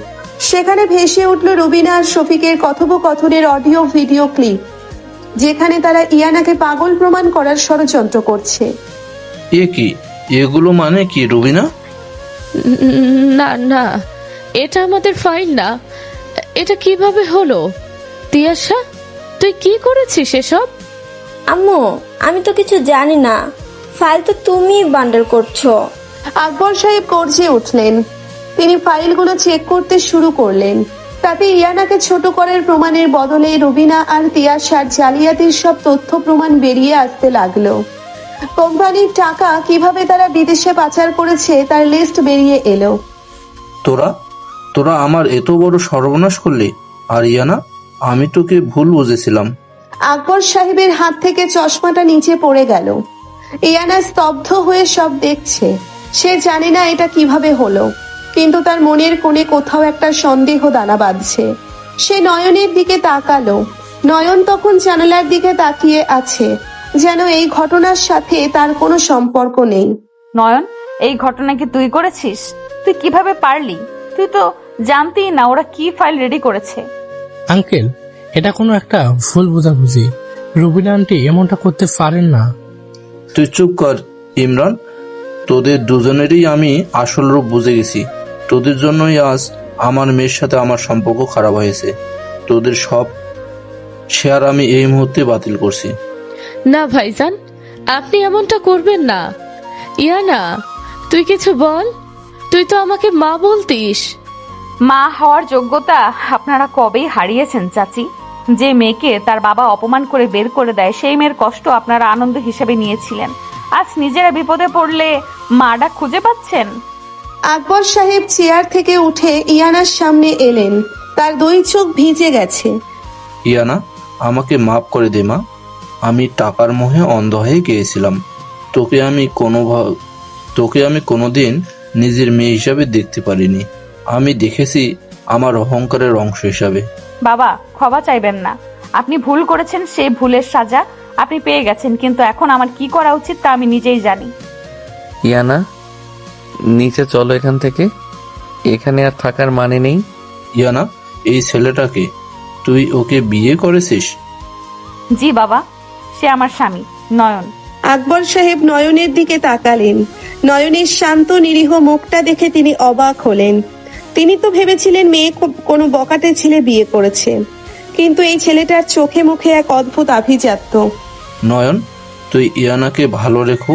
সেখানে ভেসে উঠল রুবিনা আর শফিকের কথোপকথনের অডিও ভিডিও ক্লিপ, যেখানে তারা ইয়ানাকে পাগল প্রমাণ করার ষড়যন্ত্র করছে। এ কি? এগুলো মানে কি রুবিনা? না না, এটা আমাদের ফাইল না। এটা কিভাবে হলো? তিয়াশা, তুই কি করেছিস এসব? আম্মু, আমি তো কিছু জানি না, ফাইল তো তুমি বান্ডেল করছো। আকবর সাহেব গর্জে উঠলেন। তিনি ফাইলগুলো চেক করতে শুরু করলেন। তাতে ইয়ানাকে ছোট করার প্রমাণের বদলে রুবিনা আর তিয়াশার জালিয়াতির সব তথ্য প্রমাণ বেরিয়ে আসতে লাগলো। কোম্পানির টাকা কিভাবে তারা বিদেশে পাচার করেছে তার লিস্ট বেরিয়ে এলো। তোরা আমার এত বড় সর্বনাশ করলি। আর ইয়ানা, আমি তোকে ভুল বুঝেছিলাম। আকবর সাহেবের হাত থেকে চশমাটা নিচে পড়ে গেল। ইয়ানা স্তব্ধ হয়ে সব দেখছে। সে জানে না এটা কিভাবে হলো, কিন্তু তার মনের কোণে কোথাও একটা সন্দেহ দানা বাঁধছে। সে নয়নের দিকে তাকালো। নয়ন তখন জানালার দিকে তাকিয়ে আছে, যেন এই ঘটনার সাথে তার কোনো সম্পর্ক নেই। নয়ন, এই ঘটনা কি তুই করেছিস? তুই কিভাবে পারলি? তুই তো জানতেই না ওরা কি ফাইল রেডি করেছে। আঙ্কেল, এটা কোনো একটা ভুল বোঝাবুঝি। রুবিনা আন্টি এমনটা করতে পারেন না। তুই চুপ কর ইমরান। তোদের দুজনেরই আমি আসল রূপ বুঝে গেছি। তোদের জন্যই আজ আমার মেয়ের সাথে আমার সম্পর্ক খারাপ হয়েছে। তোদের সব শেয়ার আমি এই মুহূর্তে বাতিল করছি। না ভাইজান, আপনি এমনটা করবেন না। ইয়ানা, তুই কিছু বল। তুই তো আমাকে মা বলতিস। মা হওয়ার যোগ্যতা আপনারা কবেই হারিয়েছেন চাচি। যে মেয়েকে তার বাবা অপমান করে বের করে দেয়, সেই মেয়ের কষ্ট আপনারা আনন্দ হিসেবে নিয়েছিলেন। আজ নিজেরা বিপদে পড়লে মাটা খুঁজে পাচ্ছেন। আকবর সাহেব চেয়ার থেকে উঠে ইয়ানার সামনে এলেন। তার দুই চোখ ভিজে গেছে। ইয়ানা, আমাকে মাফ করে দে মা। আমি টাকার মোহে অন্ধ হয়ে গিয়েছিলাম। তোকে আমি কোনোদিন নিজের মেয়ে হিসাবে দেখতে পারিনি। আমি দেখেছি আমার অহংকারের অংশ হিসাবে। বাবা, ক্ষমা চাইবেন না। আপনি ভুল করেছেন, সেই ভুলের সাজা আপনি পেয়ে গেছেন। কিন্তু এখন আমার কি করা উচিত তা আমি নিজেই জানি। ইয়ানা, নিচে চলো এখান থেকে। এখানে আর থাকার মানে নেই। ইয়ানা, এই ছেলেটাকে তুই ওকে বিয়ে করেছিস? জি বাবা, সে আমার স্বামী নয়ন। আকবর সাহেব নয়নের দিকে তাকালেন। নয়নের শান্ত নিরীহ মুখটা দেখে তিনি অবাক হলেন। তিনি তো ভেবেছিলেন মেয়ে কোনো বকাটে ছেলে বিয়ে করেছে, কিন্তু এই ছেলেটার চোখে মুখে এক অদ্ভুত আভিজাত্য। নয়ন, তুই ইয়ানাকে ভালো রেখো।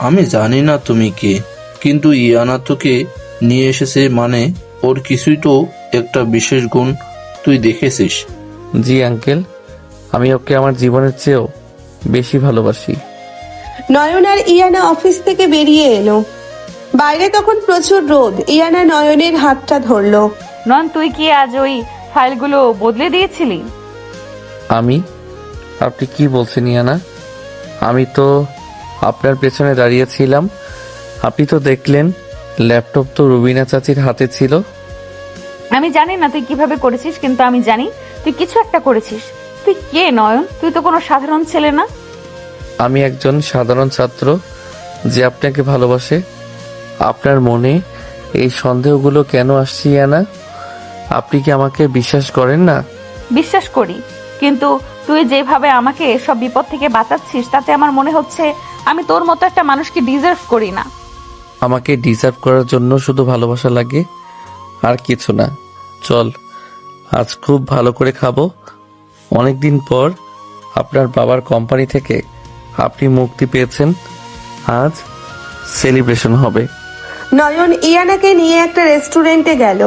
আমি জানি না তুমি কে, কিন্তু ইয়ানা তোকে নিয়ে এসেছে মানে ওর কিছুই তো একটা বিশেষ গুণ তুই দেখেছিস। জি আঙ্কেল, আমি ওকে আমার জীবনের চেয়েও বেশি ভালোবাসি। নয়ন আর ইয়ানা অফিস থেকে বেরিয়ে এলো। বাইরে তখন প্রচুর রোদ। ইয়ানা নয়নের হাতটা ধরলো। নয়ন, তুই কি আজ ওই ফাইলগুলো বদলে দিয়েছিলি? আপনি কি বলছেন ইয়ানা? আমি তো আপনার পেছনে দাঁড়িয়েছিলাম। আপনি তো দেখলেন ল্যাপটপ তো রুবিনা চাচির হাতে ছিল। আমি জানি না তুই কিভাবে করেছিস, কিন্তু আমি জানি তুই কিছু একটা করেছিস। তুই কে নয়ন? তুই তো কোনো সাধারণ ছেলে না। আমি একজন সাধারণ ছাত্র যে আপনাকে ভালোবাসে। আপনার মনে এই সন্দেহগুলো কেন আসছে ইয়ানা? আপনি কি আমাকে বিশ্বাস করেন না? বিশ্বাস করি, কিন্তু তুই যেভাবে আমাকে সব বিপদ থেকে বাঁচাচ্ছিস তাতে আমার মনে হচ্ছে আমি তোর মতো একটা মানুষকে ডিজার্ভ করি না। আমাকে ডিজার্ভ করার জন্য শুধু ভালোবাসা লাগে, আর কিছু না। চল, আজ খুব ভালো করে খাবো। অনেকদিন পর আপনার বাবার কোম্পানি থেকে আপনি মুক্তি পেয়েছেন। আজ সেলিব্রেশন হবে। নয়ন ইয়ানাকে নিয়ে একটা রেস্টুরেন্টে গেল।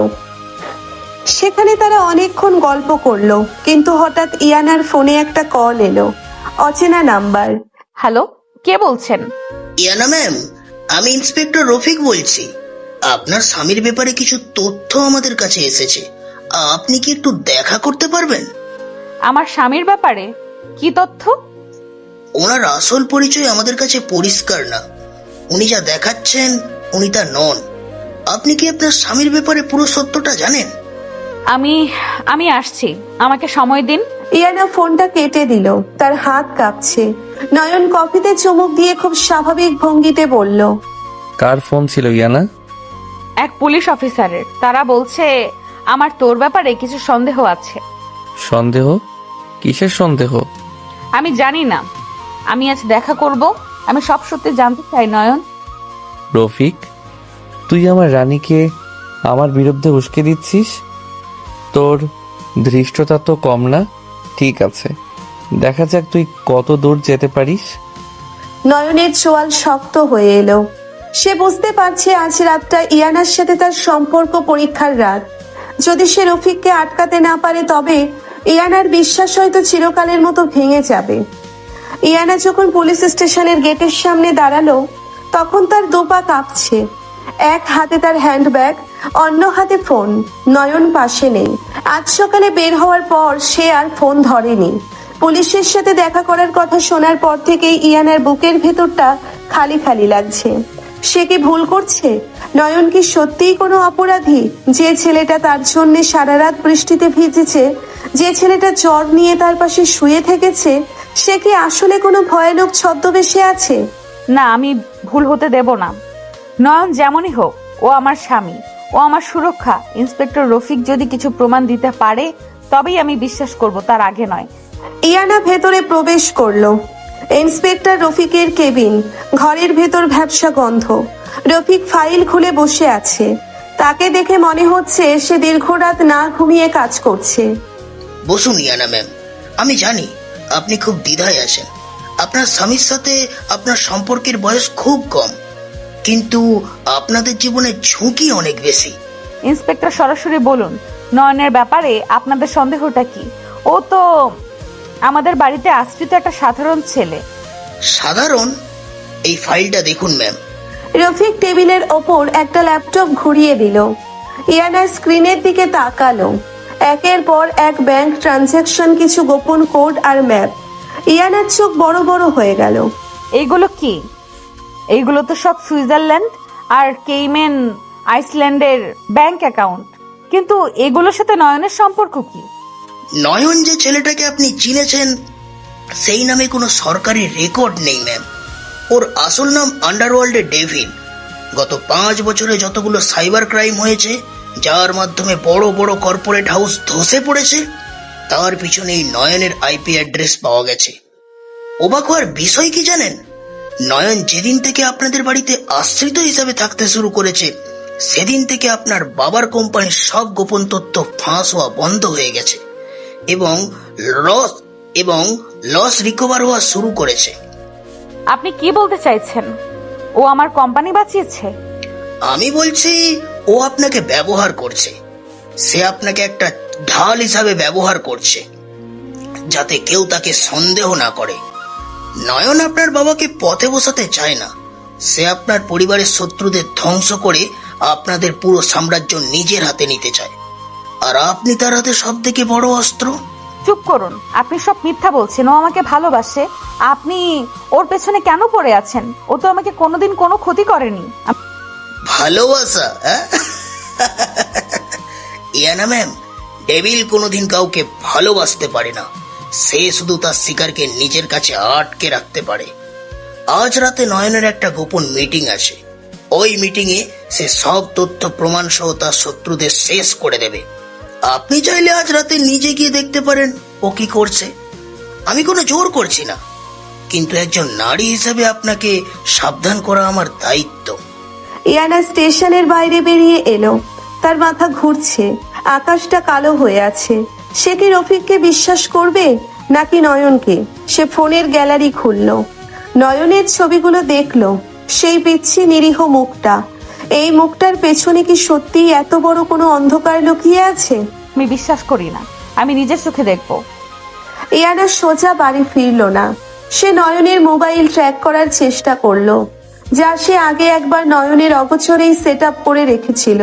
সেখানে তারা অনেকক্ষণ গল্প করলো, কিন্তু হঠাৎ ইয়ানার ফোনে একটা কল এলো। অচেনা নাম্বার। হ্যালো, কে বলছেন? ইয়ানা ম্যাম, আমি ইন্সপেক্টর রফিক বলছি। আপনার স্বামীর ব্যাপারে কিছু তথ্য আমাদের কাছে এসেছে। আপনি কি একটু দেখা করতে পারবেন? আমার স্বামীর ব্যাপারে কি তথ্য? ওনার আসল পরিচয় আমাদের কাছে পরিষ্কার না। উনি যা দেখাচ্ছেন উনি তা নন। আপনি কি আপনার স্বামীর ব্যাপারে পুরো সত্যটা জানেন? আমি আসছি, আমাকে সময় দিন। ইয়ানা ফোনটা কেটে দিল। তার হাত কাঁপছে। নয়ন কফিতে চুমুক দিয়ে খুব স্বাভাবিক ভঙ্গিতে বলল, কার ফোন ছিল ইয়ানা? এক পুলিশ অফিসারের। তারা বলছে আমার তোর ব্যাপারে কিছু সন্দেহ আছে। সন্দেহ? কিসের সন্দেহ? আমি জানি না। আমি আজ দেখা করব। আমি সব সত্যি জানতে চাই নয়ন। রফিক, তুই আমার রানীকে আমার বিরুদ্ধে উস্কে দিচ্ছিস? তোর ধৃষ্টতা তো কম না। ঠিক আছে, দেখা যাক তুই কত দূর যেতে পারিস। নয়নের চোয়াল শক্ত হয়ে এলো। সে বুঝতে পারছে আজ রাতটা ইয়ানার সাথে তার সম্পর্ক পরীক্ষার রাত। যদি সে রফিককে আটকাতে না পারে তবে ইয়ানার বিশ্বাস হয়তো চিরকালের মতো ভেঙে যাবে। ইয়ানা যখন পুলিশ স্টেশনের গেটের সামনে দাঁড়ালো তখন তার দুপা কাঁপছে। এক হাতে তার হ্যান্ডব্যাগ, অন্য হাতে ফোন। নয়ন পাশে নেই। আজ সকালে বের হওয়ার পর সে আর ফোন ধরেনি। পুলিশের সাথে দেখা করার কথা শোনার পর থেকেই ইয়ানার বুকের ভেতরটা খালি খালি লাগছে। সে কি ভুল করছে? নয়ন কি সত্যিই কোনো অপরাধী? যে ছেলেটা তার জন্য সারা রাত বৃষ্টিতে ভিজেছে, যে ছেলেটা জ্বর নিয়ে তার পাশে শুয়ে থেকেছে, সে কি আসলে কোনো ভয়ানক ছদ্মবেশে আছে? না, আমি ভুল হতে দেব না। নয়ন যেমনই হোক, ও আমার স্বামী, ও আমার সুরক্ষা। ইন্সপেক্টর রফিক যদি কিছু প্রমাণ দিতে পারে তবেই আমি বিশ্বাস করব, তার আগে নয়। ইয়ানা ভেতরে প্রবেশ করলো। ইন্সপেক্টর রফিকের কেবিন, ঘরের ভেতর ভ্যাপসা গন্ধ। রফিক ফাইল খুলে বসে আছে। তাকে দেখে মনে হচ্ছে সে দীর্ঘ রাত না ঘুমিয়ে কাজ করছে। বসুন ইয়ানা ম্যাম, আমি জানি আপনি খুব দ্বিধায় আছেন। আপনার স্বামীর সাথে আপনার সম্পর্কের বয়স খুব কম, কিন্তু আপনাদের জীবনের ঝুঁকি অনেক বেশি। ইন্সপেক্টর সরাসরি বলুন, নয়নের ব্যাপারে আপনাদের সন্দেহটা কি? ও তো আমাদের বাড়িতে আশ্রিত একটা সাধারণ ছেলে। সাধারণ? এই ফাইলটা দেখুন ম্যাম। রফিক টেবিলের ওপর একটা ল্যাপটপ ঘুরিয়ে দিল। ইয়ানা স্ক্রিনের দিকে তাকালো। একের পর এক ব্যাংক ট্রানজ্যাকশন, কিছু গোপন কোড আর ম্যাপ। ইয়ানার চোখ বড় বড় হয়ে গেল। এইগুলো কি? এইগুলো তো সব সুইজারল্যান্ড আর কেইমেন আইসল্যান্ডের ব্যাংক অ্যাকাউন্ট, কিন্তু এগুলোর সাথে নয়নের সম্পর্ক কি? নয়ন যে ছেলেটাকে আপনি চিনেছেন, সেই নামে কোনো সরকারি রেকর্ড নেই ম্যাম। ওর আসল নাম আন্ডারওয়ার্ল্ডে ডেভিড। গত 5 বছরে যতগুলো সাইবার ক্রাইম হয়েছে, যার মাধ্যমে বড় বড় কর্পোরেট হাউস ধসে পড়েছে, তার পিছনে এই নয়নের আইপি অ্যাড্রেস পাওয়া গেছে। অবাক হওয়ার বিষয় কি জানেন? নয়ন যেদিন থেকে আপনাদের বাড়িতে আশ্রিত হিসাবে থাকতে শুরু করেছে, সেদিন থেকে আপনার বাবার কোম্পানির সব গোপন তথ্য ফাঁস হওয়া বন্ধ হয়ে গেছে এবং লস রিকভার হওয়া শুরু করেছে। আপনি কি বলতে চাইছেন? ও আমার কোম্পানি বাঁচিয়েছে? আমি বলছি ও আপনাকে ব্যবহার করছে। সে আপনাকে একটা ঢাল হিসাবে ব্যবহার করছে, যাতে কেউ তাকে সন্দেহ না করে। নয়ন আপনার বাবাকে পথে বসাতে চায় না। সে আপনার পরিবারের শত্রুদের ধ্বংস করে আপনাদের পুরো সাম্রাজ্য নিজের হাতে নিতে চায়, আর আপনি তার হাতে সব থেকে বড় অস্ত্র। চুপ করুন, আপনি সব মিথ্যা বলছেন। ও আমাকে ভালোবাসে। আপনি ওর পেছনে কেন পড়ে আছেন? ও তো আমাকে কোনোদিন কোনো ক্ষতি করেনি। ভালোবাসা? ইয়ানা ম্যাম, ডেভিল কোনোদিন কাউকে ভালোবাসতে পারে না। সে শুধু তার শিকারকে নিজের কাছে আটকে রাখতে পারে। আজ রাতে নয়নের একটা গোপন মিটিং আছে। ওই মিটিং এ সে সব তথ্য প্রমাণ সহ তার শত্রুদের শেষ করে দেবে। আপনি চাইলে আজ রাতে নিজে গিয়ে দেখতে পারেন ও কি করছে। আমি কোনো জোর করছি না, কিন্তু একজন নারী হিসেবে আপনাকে সাবধান করা আমার দায়িত্ব। ইয়ানা স্টেশনের বাইরে বেরিয়ে এলো। তার মাথা ঘুরছে, আকাশটা কালো হয়ে আছে। সে কি রফিককে বিশ্বাস করবে নাকি নয়নকে? সে ফোনের গ্যালারি খুলল, নয়নের ছবিগুলো দেখলো। সেই পিচ্ছি নিরীহ মুখটা, এই মুখটার পেছনে কি সত্যি এত বড় কোনো অন্ধকার লুকিয়ে আছে? আমি বিশ্বাস করি না, আমি নিজের চোখে দেখব। ইয়ানা সোজা বাড়ি ফিরল না। সে নয়নের মোবাইল ট্র্যাক করার চেষ্টা করলো, যা সে আগে একবার নয়নের অগোচরেই সেট আপ করে রেখেছিল।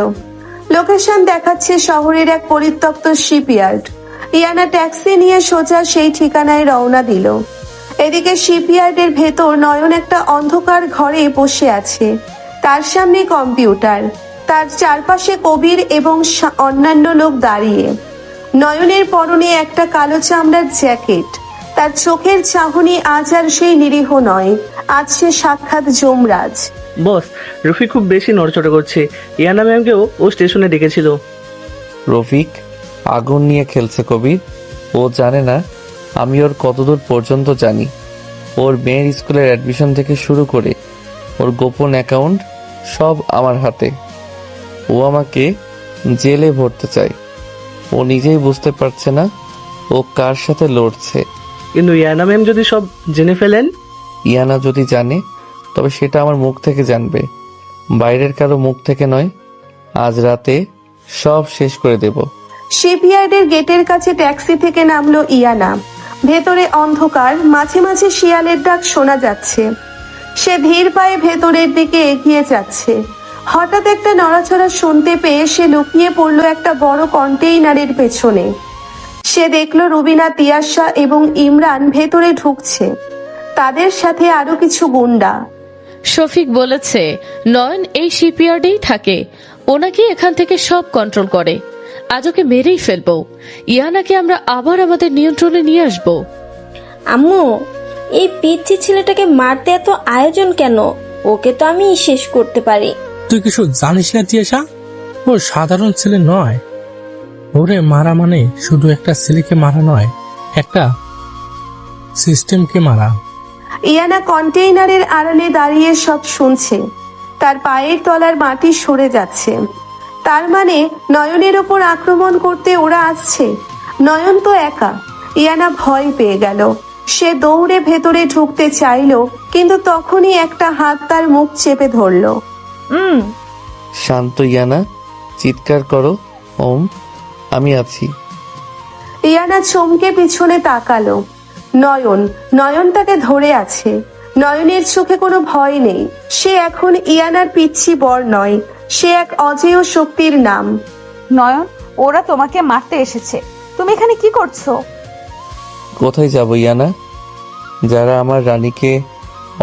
লোকেশন দেখাচ্ছে শহরের এক পরিত্যক্ত শিপইয়ার্ড। ইয়ানা ট্যাক্সি নিয়ে সোজা সেই ঠিকানায় রওনা দিল। এদিকে শিপইয়ার্ডের ভেতর নয়ন একটা অন্ধকার ঘরে বসে আছে। তার সামনে কম্পিউটার, তার চারপাশে কবির এবং অন্যান্য লোক দাঁড়িয়ে। নয়নের পরনে একটা কালো চামড়ার জ্যাকেট। তার চোখের চাহনি আজ আর সেই নিরীহ নয়, আজ সে সাক্ষাৎ যমরাজ। বস, রফিক খুব বেশি নড়চড়ে করছে। ইয়ানা ম্যামকেও ও স্টেশনে ডেকেছিল। রফিক আগুন নিয়ে খেলছে কবির। ও জানে না আমি ওর কতদূর পর্যন্ত জানি। ওর মেয়ের স্কুলের অ্যাডমিশন থেকে শুরু করে ওর গোপন অ্যাকাউন্ট সব আমার হাতে। ও আমাকে জেলে ভরতে চায়। ও নিজেই বুঝতে পারছে না ও কার সাথে লড়ছে। কিন্তু ইয়ানা ম্যাম যদি সব জেনে ফেলেন? ইয়ানা যদি জানে তবে সেটা আমার মুখ থেকে জানবে, বাইরের কারো মুখ থেকে নয়। আজ রাতে সব শেষ করে দেব। শিপইয়ার্ডের গেটের কাছে ট্যাক্সি থেকে নামলো ইয়ানা। ভেতরে অন্ধকার, মাঝে মাঝে শিয়ালের ডাক শোনা যাচ্ছে। সে ধীর পায়ে ভেতরের দিকে এগিয়ে যাচ্ছে। হঠাৎ একটা নড়াচড়া শুনতে পেয়ে সে লুকিয়ে পড়ল একটা বড় কন্টেইনারের পেছনে। সে দেখলো রুবিনা, তিয়াশা এবং ইমরান ভেতরে ঢুকছে। তাদের সাথে আরো কিছু গুন্ডা। শফিক বলেছে নয়ন এই শিপইয়ার্ডেই থাকে। ওনাকে এখান থেকে সব কন্ট্রোল করে। আজ ওকে মেরেই ফেলবো। ইয়ানাকে আমরা আবার আমাদের নিয়ন্ত্রণে নিয়ে আসবো। আম্মু, এই পিচ্ছি ছেলেটাকে মারতে এত আয়োজন কেন? ওকে তো আমি শেষ করতে পারি। তুই কিছু জানিস না তিয়াশা, ও সাধারণ ছেলে নয়। ওরে মারা মানে শুধু একটা ছেলেকে মারা নয়, একটা সিস্টেমকে মারা। ইয়ানা কন্টেইনারের আড়ালে দাঁড়িয়ে সব শুনছে। তার পায়ের তলার মাটি সরে যাচ্ছে। তার মানে নয়নের ওপর আক্রমণ করতে ওরা আসছে। নয়ন তো একা। ইয়ানা ভয় পেয়ে গেল। সে দৌড়ে ভেতরে ঢুকতে চাইলো, কিন্তু তখনই একটা হাত তার মুখ চেপে ধরলো। শান্ত ইয়ানা, চিৎকার করো ওম, আমি আছি। ইয়ানা চমকে পিছনে তাকালো। নয়ন তাকে ধরে আছে। নয়নের চোখে কোনো ভয় নেই। সে এখন ইয়ানার পিচ্ছি বর নয়, সে এক অজেয় শক্তির নাম। নয়ন, ওরা তোমাকে মারতে এসেছে। তুমি এখানে কি করছো? কোথায় যাব ইয়ানা? যারা আমার রানীকে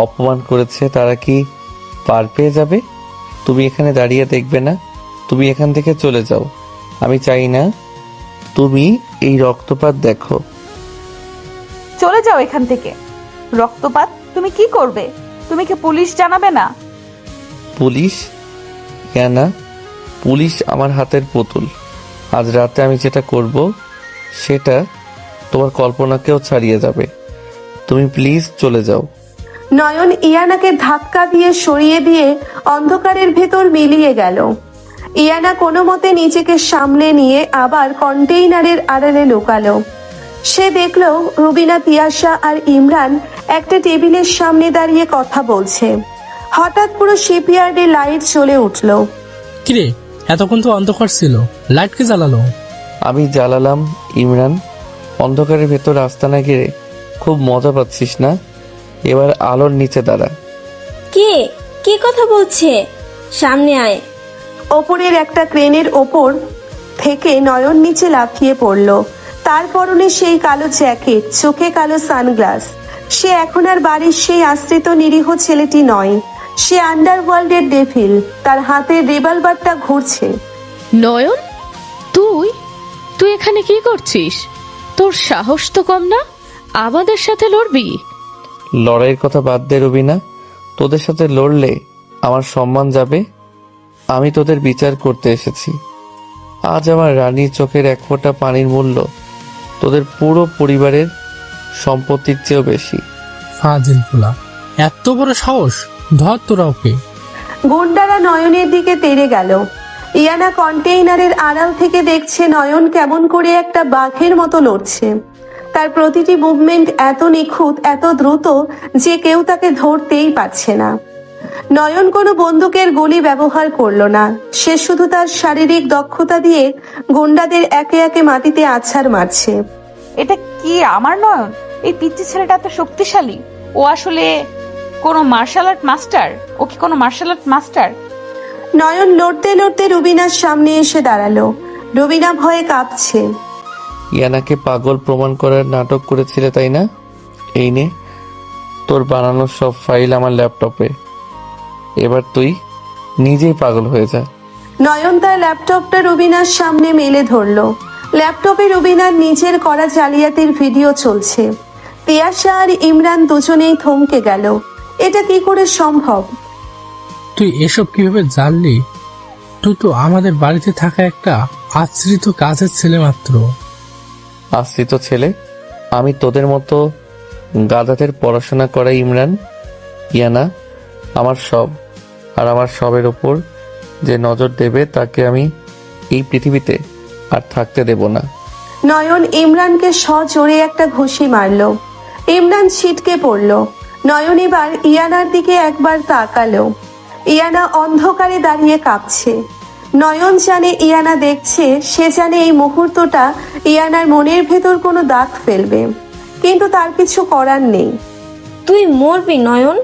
অপমান করেছে তারা কি পার পেয়ে যাবে? তুমি এখানে দাঁড়িয়ে দেখবে না? তুমি এখান থেকে চলে যাও। আমি চাই না তুমি এই রক্তপাত দেখো। চলে যাও এখান থেকে। রক্তপাত? তুমি কি করবে? তুমি কি পুলিশ জানাবে না? পুলিশ? ইয়ানা, পুলিশ আমার হাতের পুতুল। আজ রাতে আমি যেটা করব সেটা তোমার কল্পনাকেও ছাড়িয়ে যাবে। তুমি প্লিজ চলে যাও। নয়ন ইয়ানাকে ধাক্কা দিয়ে সরিয়ে দিয়ে অন্ধকারের ভেতর মিলিয়ে গেল। ইয়ানা কোনো মতে নিজেকে সামলে নিয়ে আবার কন্টেইনারের আড়ালে লুকালো। সে দেখল রুবিনা, তিয়াশা আর ইমরান একটা টেবিলের সামনে দাঁড়িয়ে কথা বলছে। হঠাৎ পুরো শিপইয়ার্ডে লাইট জ্বলে উঠলো। কিরে, এতক্ষণ তো অন্ধকার ছিল, লাইট কে জ্বালালো? আমি জ্বালালাম ইমরান। অন্ধকারের ভেতর আস্তানা ঘিরে খুব মজা পাচ্ছিস না? এবার আলোর নিচে দাঁড়া। কে কি কথা বলছে? সামনে আয়। ওপরের একটা ক্রেনের ওপর থেকে নয়ন নিচে লাফিয়ে পড়ল। তার পরনে সেই কালো জ্যাকেট, চোখে কালো সানগ্লাস। সে এখন আর বাড়ির সেই আশ্রিত নিরীহ ছেলেটি নয়, সে আন্ডারওয়ার্ল্ডের ডেভিল। তার হাতের রিভলভারটা ঘুরছে। নয়ন, তুই তুই এখানে কি করছিস? তোর সাহস তো কম না, আমাদের সাথে লড়বি? লড়াইয়ের কথা বাদ দে রুবিনা, তোদের সাথে লড়লে আমার সম্মান যাবে। আমি তোদের বিচার করতে এসেছি। আজ আমার রানীর চোখের এক ফোঁটা পানির মূল্য তোদের পুরো পরিবারের সম্পত্তির চেয়েও বেশি। ফাজিল পোলা, এত বড় সাহস! ধর তোরা ওকে। গুন্ডারা নয়নের দিকে তেড়ে গেল। ইয়ানা কন্টেইনারের আড়াল থেকে দেখছে নয়ন কেমন করে একটা বাঘের মতো লড়ছে। তার প্রতিটি মুভমেন্ট এত নিখুঁত, এত দ্রুত যে কেউ তাকে ধরতেই পারছে না। নয়ন কোনো বন্দুকের গুলি ব্যবহার করলো না। সে শুধু তার শারীরিক দক্ষতা দিয়ে গুন্ডাদের একে একে মাটিতে আছাড় মারছে। এটা কি আমার নয়ন? এই পিচ্চি ছেলেটা এত শক্তিশালী? ও আসলে কোনো মার্শাল আর্ট মাস্টার? ও কি কোনো মার্শাল আর্ট মাস্টার? নয়ন লড়তে লড়তে রুবিনার সামনে এসে দাঁড়ালো। রুবিনা ভয়ে কাঁপছে। ইয়ানাকে পাগল প্রমাণ করার নাটক করেছিলে তাই না? এই নে তোর বানানো সব ফাইল আমার ল্যাপটপে। এবার তুই নিজেই পাগল হয়ে যা। নয়ন তার ল্যাপটপটা রুবিনার সামনে মেলে ধরলো। ল্যাপটপে রুবিনার নিজের করা জালিয়াতির ভিডিও চলছে। তিয়াশা আর ইমরান দুজনেই থমকে গেল। এটা কি করে সম্ভব? তুই এসব কিভাবে জানলি? তুই তো আমাদের বাড়িতে থাকা একটা আশ্রিত কাজের ছেলে মাত্র। আশ্রিত ছেলে? আমি তোদের মতো গাধাদের পড়াশোনা করাই ইমরান। ইয়ানা আমার সব, আর আমার সবের ওপর যে নজর দেবে তাকে আমি এই পৃথিবীতে আর থাকতে দেব না। নয়ন ইমরানকে সজোরে একটা ঘুষি মারলো। ইমরান ছিটকে পড়ল। নয়ন এবার ইয়ানার দিকে একবার তাকালো। ইয়ানা অন্ধকারে দাঁড়িয়ে কাঁপছে। নয়ন জানে ইয়ানা দেখছে, সে জানে এই মুহূর্তটা ইয়ানার মনের ভেতর কোনো দাগ ফেলবে, কিন্তু তার কিছু করার নেই। তুই মরবি নয়ন।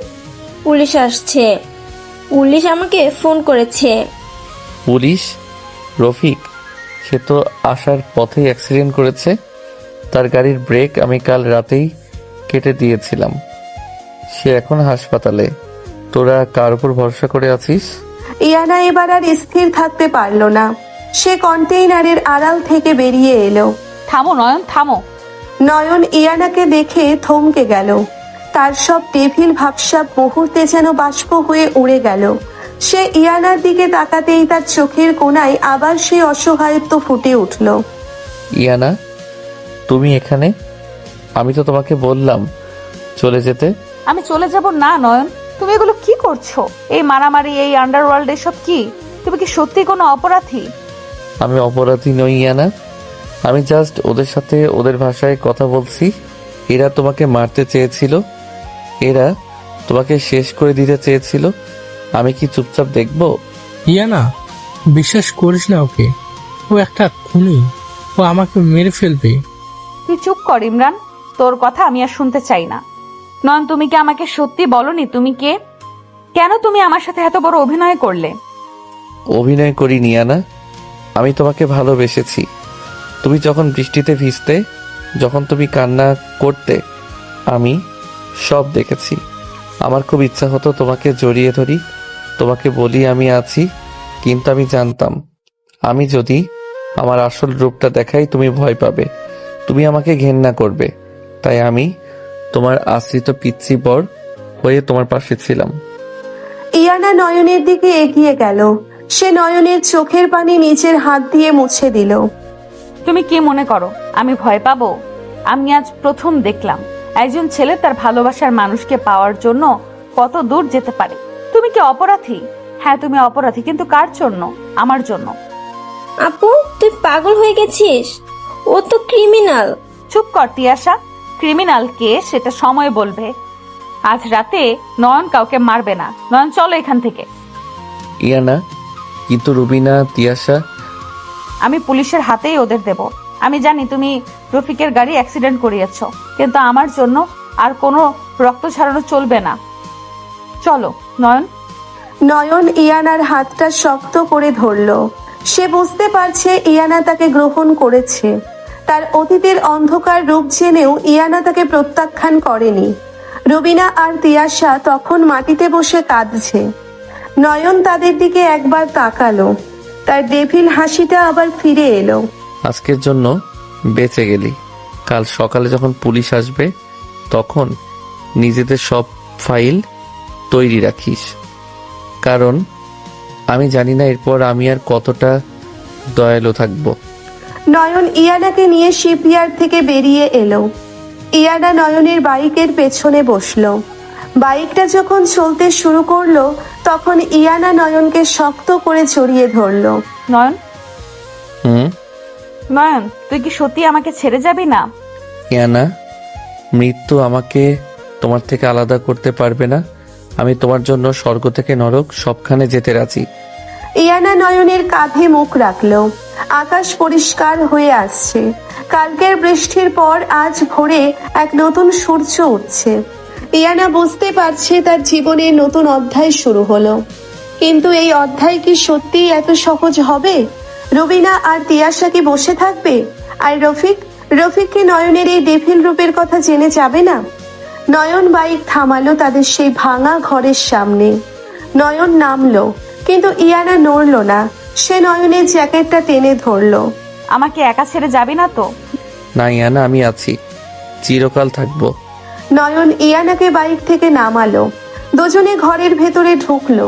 পুলিশ আসছে। পুলিশ আমাকে ফোন করেছে। পুলিশ? রফিক, সে তো আসার পথেই অ্যাক্সিডেন্ট করেছে। তার গাড়ির ব্রেক আমি কাল রাতেই কেটে দিয়েছিলাম। সে এখন হাসপাতালে। তোরা কার উপর ভরসা করে আছিস? ইয়ানা এবার আর স্থির থাকতে পারলো না। সে কন্টেইনারের আড়াল থেকে বেরিয়ে এলো। থামো নয়ন, থামো। নয়ন ইয়ানাকে দেখে থমকে গেল। তার সব ডেভিল ভাবসাব মুহূর্তে যেন বাষ্প হয়ে উড়ে গেল। সে ইয়ানার দিকে তাকাতেই তার চোখের কোণায় আবার সেই অসহায়ত্ব ফুটে উঠল। ইয়ানা, তুমি এখানে? আমি তো তোমাকে বললাম চলে যেতে। আমি চলে যাব না নয়ন, তুমি এগুলো কি করছো? এই মারামারি, এই আন্ডারওয়ার্ল্ড, এসব কি? তুমি কি সত্যি কোনো অপরাধী? আমি অপরাধী নই ইয়ানা, আমি জাস্ট ওদের সাথে ওদের ভাষায় কথা বলছি। এরা তোমাকে মারতে চেয়েছিল, এরা তোমাকে শেষ করে দিতে চেয়েছিল। আমি কি চুপচাপ দেখবো? ইয়ানা, বিশ্বাস করিস না ওকে, ও একটা খুনি, ও আমাকে মেরে ফেলবে। তুই চুপ কর ইমরান, তোর কথা আমি আর শুনতে চাই না। নয়ন, তুমি কি আমাকে সত্যি বলনি তুমি কে? কেন তুমি আমার সাথে এত বড় অভিনয় করলে? অভিনয় করিনি ইয়ানা, আমি তোমাকে ভালোবেসেছি। তুমি যখন বৃষ্টিতে ভিজতে, যখন তুমি কান্না করতে, আমি সব দেখেছি। আমার খুব ইচ্ছা হতো তোমাকে জড়িয়ে ধরি, তোমাকে বলি আমি আছি, কিন্তু আমি জানতাম আমি যদি আমার আসল রূপটা দেখাই তুমি ভয় পাবে, তুমি আমাকে ঘেন্না করবে। তাই আমি তোমার আশ্রিত পিচ্চি বর হয়ে তোমার পাশে ছিলাম। ইয়ানা নয়নের দিকে এগিয়ে গেল। সে নয়নের চোখের পানি নিজের হাত দিয়ে মুছে দিল। তুমি কি মনে করো আমি ভয় পাবো? আমি আজ প্রথম দেখলাম একজন ছেলে তার ভালোবাসার মানুষকে পাওয়ার জন্য কত দূর যেতে পারে। তুমি কি অপরাধী? হ্যাঁ তুমি অপরাধী, কিন্তু কার জন্য? আমার জন্য। আপু, তুই পাগল হয়ে গেছিস? ও তো ক্রিমিনাল। চুপ কর তিয়াশা, ক্রিমিনাল কে সেটা সময় বলবে। আজ রাতে নয়ন কাউকে মারবে না। নয়ন, চলো এখান থেকে। ইয়ানা, কিন্তু রুবিনা, তিয়াশা? আমি পুলিশের হাতেই ওদের দেব। আমি জানি তুমি রফিকের গাড়ি অ্যাক্সিডেন্ট করিয়েছ, কিন্তু আমার জন্য আর কোনো রক্ত ছাড়ানো চলবে না। চলো নয়ন। নয়ন ইয়ানার হাতটা শক্ত করে ধরল। সে বুঝতে পারছে ইয়ানা তাকে গ্রহণ করেছে। তার অতীতের অন্ধকার রূপ জেনেও ইয়ানা তাকে প্রত্যাখ্যান করেনি। রুবিনা আর তিয়াশা তখন মাটিতে বসে কাঁদছে। নয়ন তাদের দিকে একবার তাকালো, তার ডেভিল হাসিটা আবার ফিরে এলো। আজকের জন্য বেঁচে গেলি, কাল সকালে যখন পুলিশ আসবে তখন নিজেদের সব ফাইল তৈরি রাখিস, কারণ আমি জানি না এরপর আমি আর কতটা দয়ালু থাকবো। নয়ন ইয়ানাকে নিয়ে শিপইয়ার্ড থেকে বেরিয়ে এলো। ইয়ানা নয়নের বাইকের পেছনে বসলো। বাইকটা যখন চলতে শুরু করলো তখন ইয়ানা নয়নকে শক্ত করে জড়িয়ে ধরলো। নয়ন, হুম? নয়ন, তুই কি সত্যি আমাকে ছেড়ে যাবি না? ইয়ানা, মৃত্যু আমাকে তোমার থেকে আলাদা করতে পারবে না। আমি তোমার জন্য স্বর্গ থেকে নরক সবখানে যেতে রাজি। ইয়ানা নয়নের কাঁধে মুখ রাখলো। আকাশ পরিষ্কার হয়ে আসছে। কালকের বৃষ্টির পর আজ ভোরে এক নতুন সূর্য উঠছে। ইয়ানা বুঝতে পারছে তার জীবনের নতুন অধ্যায় শুরু হলো, কিন্তু এই অধ্যায় কি সত্যিই এত সহজ হবে? রুবিনা আর তিয়াশা কি বসে থাকবে? আর রফিক কি নয়নের এই ডেভিল রূপের কথা জেনে যাবে না? নয়ন বাইক থামালো তাদের সেই ভাঙা ঘরের সামনে। নয়ন নামলো, কিন্তু ইয়ানা নড়লো না। সে নয়নের জ্যাকেটটা টেনে ধরলো। আমাকে একা ছেড়ে যাবি না তো? না ইয়ানা, আমি আছি, চিরকাল থাকবো। নয়ন ইয়ানাকে বাইক থেকে নামালো। দুজনে ঘরের ভেতরে ঢুকলো।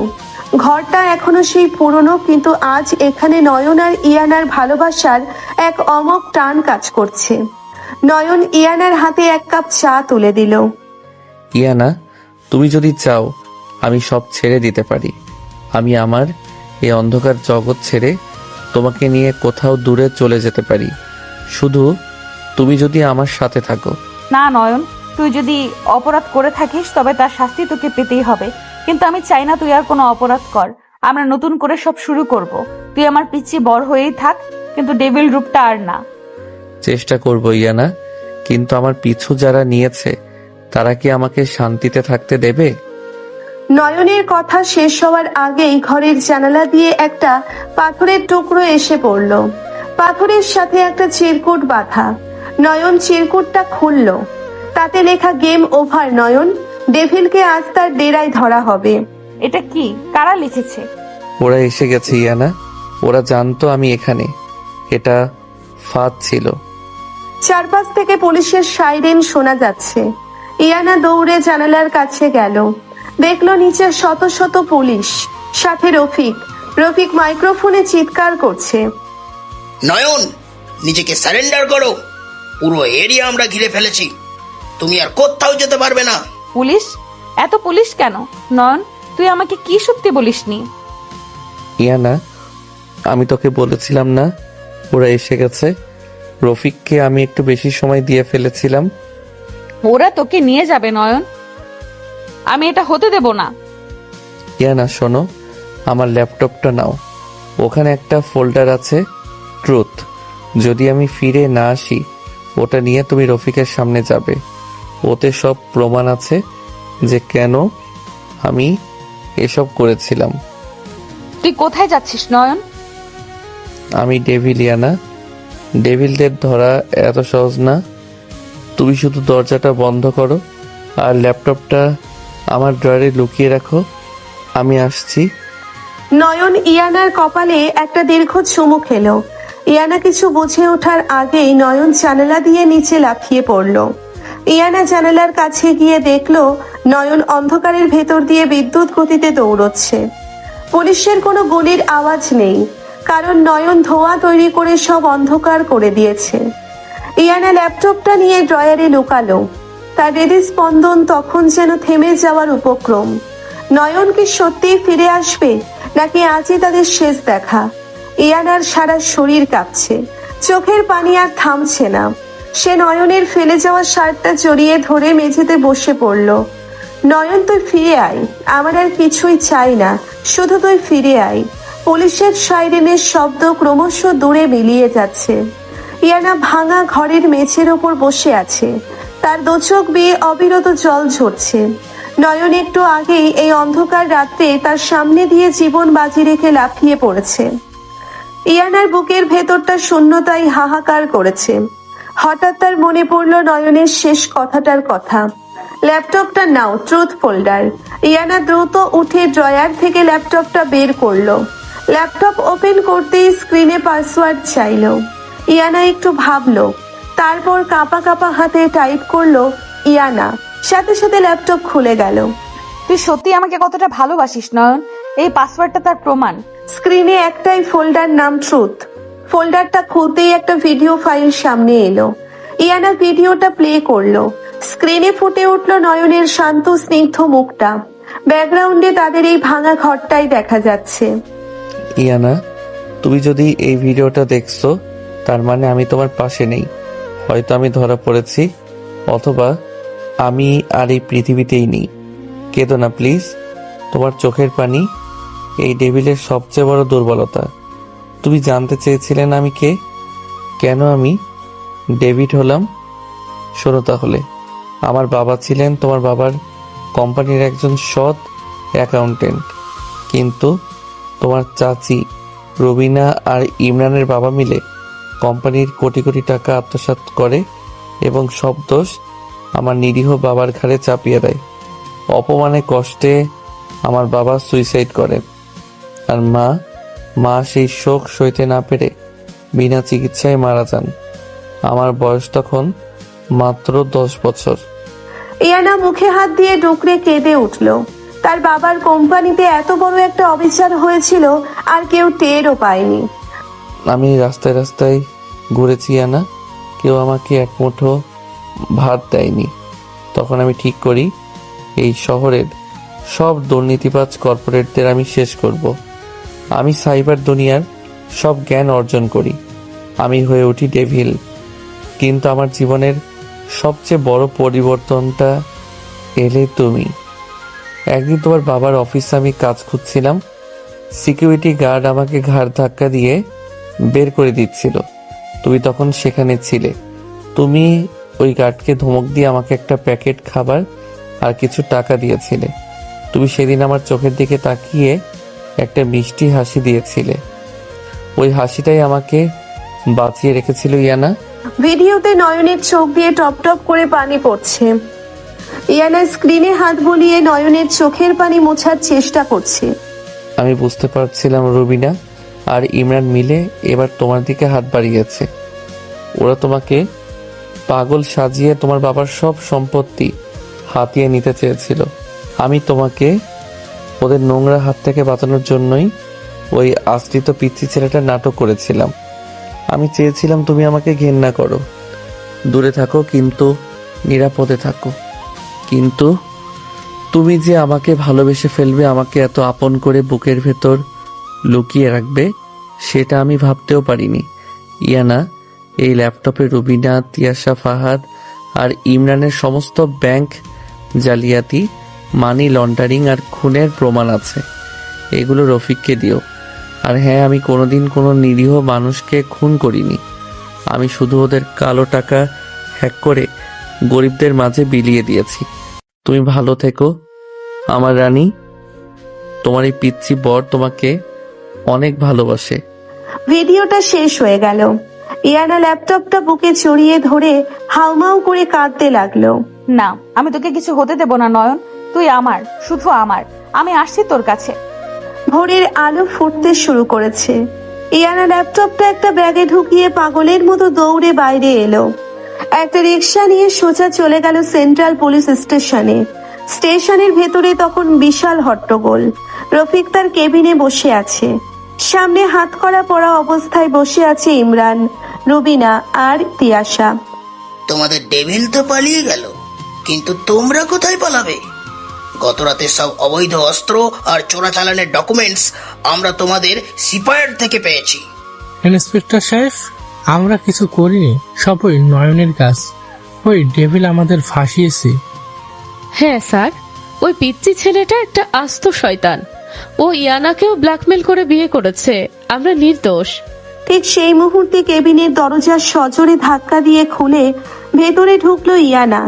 ঘরটা এখনো সেই পুরনো, কিন্তু আজ এখানে নয়ন আর ইয়ানার ভালোবাসার এক অমোঘ টান কাজ করছে। নয়ন ইয়ানার হাতে এক কাপ চা তুলে দিল। ইয়ানা, তুমি যদি চাও আমি সব ছেড়ে দিতে পারি। আমি আমার এই অন্ধকার জগৎ ছেড়ে তোমাকে নিয়ে কোথাও দূরে চলে যেতে পারি, শুধু তুমি যদি আমার সাথে থাকো। না নয়ন, তুই যদি অপরাধ করে থাকিস তবে তার শাস্তি তোকে পেতেই হবে, কিন্তু আমি চাই না তুই আর কোনো অপরাধ কর। আমরা নতুন করে সব শুরু করব। তুই আমার পিচ্ছি বড় হয়েই থাক, কিন্তু ডেভিল রূপটা আর না। চেষ্টা করবো ইয়ানা, কিন্তু আমার পিছু যারা নিয়েছে তারা কি আমাকে শান্তিতে থাকতে দেবে? নয়নের কথা শেষ হওয়ার আগেই ঘরের জানালা দিয়ে একটা পাথরের টুকরো এসে পড়ল। পাথরের সাথে একটা চিরকুট বাঁধা। নয়ন চিরকুটটা খুলল। তাতে লেখা গেম ওভার নয়ন, ডেভিলকে আজ তার ডেরায় ধরা হবে। এটা কি? কারা লিখেছে? ওরা এসে গেছে ইয়ানা, ওরা জানতো আমি এখানে। এটা ফাঁদ ছিল। চারপাশ থেকে পুলিশের সাইরেন শোনা যাচ্ছে। ইয়ানা দৌড়ে জানালার কাছে গেল, দেখলো নিচে শত শত পুলিশ, সাথে রফিক। রফিক মাইক্রোফোনে চিৎকার করছে, নয়ন, নিজেকে সারেন্ডার করো, পুরো এরিয়া আমরা ঘিরে ফেলেছি, তুমি আর কোথাও যেতে পারবে না। পুলিশ? এত পুলিশ কেন? নয়ন, তুই আমাকে কি সত্যি বলিসনি? ইয়ানা, আমি তোকে বলেছিলাম না ওরা এসে গেছে? রফিককে আমি একটু বেশি সময় দিয়ে ফেলেছিলাম। ওরা তোকে নিয়ে যাবে নয়ন, আমি এটা হতে দেব না। ইয়ানা শোনো, আমার ল্যাপটপটা নাও, ওখানে একটা ফোল্ডার আছে ট্রুথ। যদি আমি ফিরে না আসি, ওটা নিয়ে তুমি রফিকের সামনে যাবে। ওতে সব প্রমাণ আছে যে কেন আমি এসব করেছিলাম। তুই কোথায় যাচ্ছিস নয়ন? আমি ডেভিল ইয়ানা, ডেভিলদের ধরা এত সহজ না। তুমি শুধু দরজাটা বন্ধ করো আর ল্যাপটপটা আমার ড্রয়ারে লুকিয়ে রাখো, আমি আসছি। নয়ন ইয়ানার কপালে একটা দীর্ঘ চুমু খেলো। ইয়ানা কিছু বুঝে ওঠার আগেই নয়ন জানালা দিয়ে নিচে লাফিয়ে পড়ল। ইয়ানা জানালার কাছে গিয়ে দেখলো নয়ন অন্ধকারের ভেতর দিয়ে বিদ্যুৎ গতিতে দৌড়চ্ছে। পুলিশের কোনো গুলির আওয়াজ নেই, কারণ নয়ন ধোঁয়া তৈরি করে সব অন্ধকার করে দিয়েছে। ইয়ানা ল্যাপটপটা নিয়ে ড্রয়ারে লুকালো। তার হৃদস্পন্দন তখন যেন থেমে যাওয়ার উপক্রম। নয়ন কি সত্যিই ফিরে আসবে, নাকি আজই তাদের শেষ দেখা? ইয়ানার সারা শরীর কাঁপছে, চোখের পানি আর থামছে না। সে নয়নের ফেলে যাওয়া শার্টটা জড়িয়ে ধরে মেঝেতে বসে পড়ল। নয়ন, তুই ফিরে আয়, আমার আর কিছুই চাই না, শুধু তুই ফিরে আয়। পুলিশের সাইরেনের শব্দ ক্রমশ দূরে মিলিয়ে যাচ্ছে। ইয়ানা ভাঙা ঘরের মেঝের ওপর বসে আছে, তার দু চোখ বেয়ে অবিরত জল ঝরছে। নয়ন একটু আগেই এই অন্ধকার রাতে তার সামনে দিয়ে জীবন বাজি রেখে লাফিয়ে পড়েছে। ইয়ানার বুকের ভেতরটা শূন্যতায় হাহাকার করেছে। হঠাৎ তার মনে পড়ল নয়নের শেষ কথাটার কথা, ল্যাপটপটা নাও, ট্রুথ ফোল্ডার। ইয়ানা দ্রুত উঠে ড্রয়ার থেকে ল্যাপটপটা বের করলো। ল্যাপটপ ওপেন করতেই স্ক্রিনে পাসওয়ার্ড চাইলো। ইয়ানা একটু ভাবলো, তারপর কাঁপা কাঁপা হাতে টাইপ করলো ইয়ানা, সাথে সাথে ল্যাপটপ খুলে গেল। তুই সত্যি আমাকে কতটা ভালোবাসিস নয়ন, এই পাসওয়ার্ডটা তার প্রমাণ। স্ক্রিনে একটাই ফোল্ডার, নাম ট্রুথ। ফোল্ডারটা খুলতেই একটা ভিডিও ফাইল সামনে এলো। ইয়ানা ভিডিওটা প্লে করলো। স্ক্রিনে ফুটে উঠলো নয়নের শান্ত স্নিগ্ধ মুখটা। ব্যাকগ্রাউন্ডে তাদের এই ভাঙা ঘরটাই দেখা যাচ্ছে। ইয়ানা, তুমি যদি এই ভিডিওটা দেখছো, তার মানে আমি তোমার পাশে নেই। হয়তো আমি ধরা পড়েছি, অথবা আমি আর এই পৃথিবীতেই নেই। কেঁদো না প্লিজ, তোমার চোখের পানি এই ডেভিলের সবচেয়ে বড় দুর্বলতা। তুমি জানতে চেয়েছিলে না আমি কে, কেন আমি ডেভিড হলাম? শোনো তাহলে, আমার বাবা ছিলেন তোমার বাবার কোম্পানির একজন সৎ অ্যাকাউন্টেন্ট, কিন্তু তোমার চাচি রবিনা আর ইমরানের বাবা মিলে কোম্পানির কোটি কোটি টাকা আত্মসাৎ করে এবং সব দোষ আমার নিরীহ বাবার ঘাড়ে চাপিয়ে দেয়। অপমানে কষ্টে আমার বাবা সুইসাইড করেন, আর মা সেই শোক সইতে না পেরে বিনা চিকিৎসায় মারা যান। আমার বয়স তখন মাত্র 10 বছর। ইয়ানা মুখে হাত দিয়ে ডুকরে কেঁদে উঠল। তার বাবার কোম্পানিতে এত বড় একটা অবিচার হয়েছিল আর কেউ টেরও পায়নি। আমি রাস্তায় রাস্তায় ঘুরেছি ইয়ানা, কেউ আমাকে এক মুঠো ভাত দেয়নি। তখন আমি ঠিক করি এই শহরের সব দুর্নীতিবাজ কর্পোরেটদের আমি শেষ করব। আমি সাইবার দুনিয়ার সব জ্ঞান অর্জন করি, আমি হয়ে উঠি ডেভিল। কিন্তু আমার জীবনের সবচেয়ে বড় পরিবর্তনটা এলে তুমি। একদিন তোমার বাবার অফিসে আমি কাজ খুঁজছিলাম, সিকিউরিটি গার্ড আমাকে ঘাড় ধাক্কা দিয়ে বের করে দিচ্ছিল। তুমি তখন সেখানে ছিলে। তুমি ওই গার্ডকে ধমক দিয়ে আমাকে একটা প্যাকেট খাবার আর কিছু টাকা দিয়েছিলে। তুমি সেদিন আমার চোখের দিকে তাকিয়ে একটা মিষ্টি হাসি দিয়েছিলে। ওই হাসিটাই আমাকে বাঁচিয়ে রেখেছিল ইয়ানা। ভিডিওতে নয়নের চোখ দিয়ে টপ টপ করে পানি পড়ছে। ইয়ানা স্ক্রিনে হাত বুলিয়ে নয়নের চোখের পানি মোছার চেষ্টা করছে। আমি বুঝতে পারছিলাম রুবিনা আর ইমরান মিলে এবার তোমার দিকে হাত বাড়িয়েছে। ওরা তোমাকে পাগল সাজিয়ে তোমার বাবার সব সম্পত্তি হাতিয়ে নিতে চেয়েছিল। আমি তোমাকে ওদের নোংরা হাত থেকে বাঁচানোর জন্যই ওই আশ্রিত পিচ্ছি ছেলেটার নাটক করেছিলাম। আমি চেয়েছিলাম তুমি আমাকে ঘেন্না করো, দূরে থাকো, কিন্তু নিরাপদে থাকো। কিন্তু তুমি যে আমাকে ভালোবেসে ফেলবে, আমাকে এত আপন করে বুকের ভেতর লুকিয়ে রাখবে, সেটা আমি ভাবতেও পারিনি। ইয়ানা, এই ল্যাপটপে রুবিনা, তিয়াশা, ফাহাদ আর ইমরানের সমস্ত ব্যাংক জালিয়াতি, মানি লন্ডারিং আর খুনের প্রমাণ আছে। এগুলো রফিককে দিও। আর হ্যাঁ, আমি কোনোদিন কোনো নিরীহ মানুষকে খুন করিনি। আমি শুধু ওদের কালো টাকা হ্যাক করে গরিবদের মাঝে বিলিয়ে দিয়েছি। তুমি ভালো থেকো আমার রানী। তোমার এই পিচ্ছি বর তোমাকে অনেক ভালোবাসে। ভিডিওটা শেষ হয়ে গেল। ইয়ানা ল্যাপটপটা বুকে জড়িয়ে ধরে হাউমাউ করে কাঁদতে লাগলো। না, আমি তোকে কিছু হতে দেব না নয়ন। তুই আমার, শুধু আমার। আমি আসছি তোর কাছে। ভোরের আলো ফুটতে শুরু করেছে। ইয়ানা ল্যাপটপটা একটা ব্যাগে ঢুকিয়ে পাগলের মতো দৌড়ে বাইরে এলো। একটা রিক্সা নিয়ে সোজা চলে গেল সেন্ট্রাল পুলিশ স্টেশনে। স্টেশনের ভেতরে তখন বিশাল হট্টগোল। রফিক তার কেবিনে বসে আছে। সামনে হাতকড়া পরা অবস্থায় বসে আছে ইমরান, রুবিনা আর তিয়াশা। তোমাদের ডেভিল তো পালিয়ে গেল, কিন্তু তোমরা কোথায় পালাবে? গত রাতে সব অবৈধ অস্ত্র আর চোরাচালানের ডকুমেন্টস আমরা তোমাদের সিপায়ার থেকে পেয়েছি। ইন্সপেক্টর সাহেব, আমরা কিছু করিনি, সবই নয়নের কাজ। ওই ডেভিল আমাদের ফাঁসিয়েছে। হ্যাঁ স্যার, ওই পিচ্চি ছেলেটা একটা আস্ত শয়তান। ও ইয়ানাকেও ব্ল্যাকমেল করে বিয়ে করেছে। আমরা নির্দোষ। ঠিক সেই মুহূর্তে কেবিনের দরজা সজোরে ধাক্কা দিয়ে খুলে ভেতরে ঢুকলো ইয়ানা।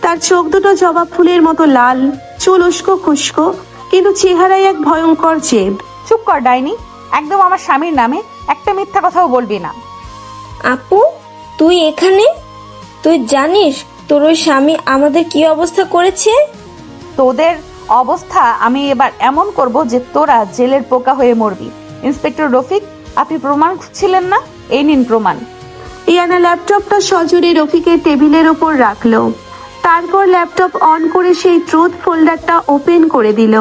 তার চোখ দুটো জবা ফুলের মতো লাল, চুল উস্কো খুস্কো, কিন্তু চেহারায় এক ভয়ঙ্কর জেদ। চুপ কর ডাইনি, একদম আমার স্বামীর নামে একটা মিথ্যা কথাও বলবি না। আপু, তুই এখানে? তুই জানিস তোর ওই স্বামী আমাদের কি অবস্থা করেছে? তোদের অবস্থা আমি এবার এমন করব যে তোরা জেলের পোকা হয়ে মরবি। ইন্সপেক্টর রফিক, আপনি প্রমাণ খুঁজছিলেন না? এই নিন প্রমাণ। ইয়ানা ল্যাপটপটা সজোরে রফিকের টেবিলের ওপর রাখলো। তারপর ল্যাপটপ অন করে সেই ট্রুথ ফোল্ডারটা ওপেন করে দিল।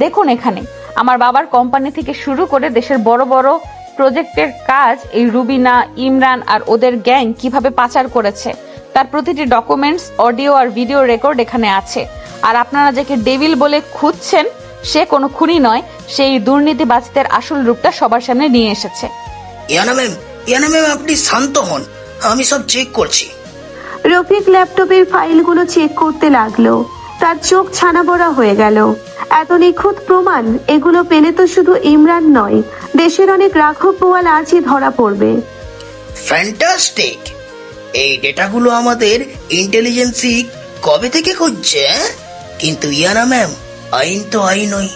দেখুন, এখানে আমার বাবার কোম্পানি থেকে শুরু করে দেশের বড় বড় প্রজেক্টের কাজ এই রুবিনা, ইমরান আর ওদের গ্যাং কিভাবে পাচার করেছে তার প্রতিটি ডকুমেন্টস, অডিও আর ভিডিও রেকর্ড এখানে আছে। আর আপনারা যাকে ডেভিল বলে খুঁজছেন, সে কোনো খুনি নয়। সেই দুর্নীতিবাজদের আসল রূপটা সবার সামনে নিয়ে এসেছে। ইয়ানা ম্যাম, আপনি শান্ত হন, আমি সব চেক করছি। রফিক ল্যাপটপের ফাইলগুলো চেক করতে লাগলো। তার চোখ ছানা বড়া হয়ে গেল। এত নিখুঁত প্রমাণ, এগুলো পেলে তো শুধু ইমরান নয়, দেশের অনেক রাঘব বোয়াল আজই ধরা পড়বে। ফ্যান্টাস্টিক! এই ডেটাগুলো আমাদের ইন্টেলিজেন্সি কবে থেকে খুঁজছে? কিন্তু ইয়ানা ম্যাম, আইন তো আইনই।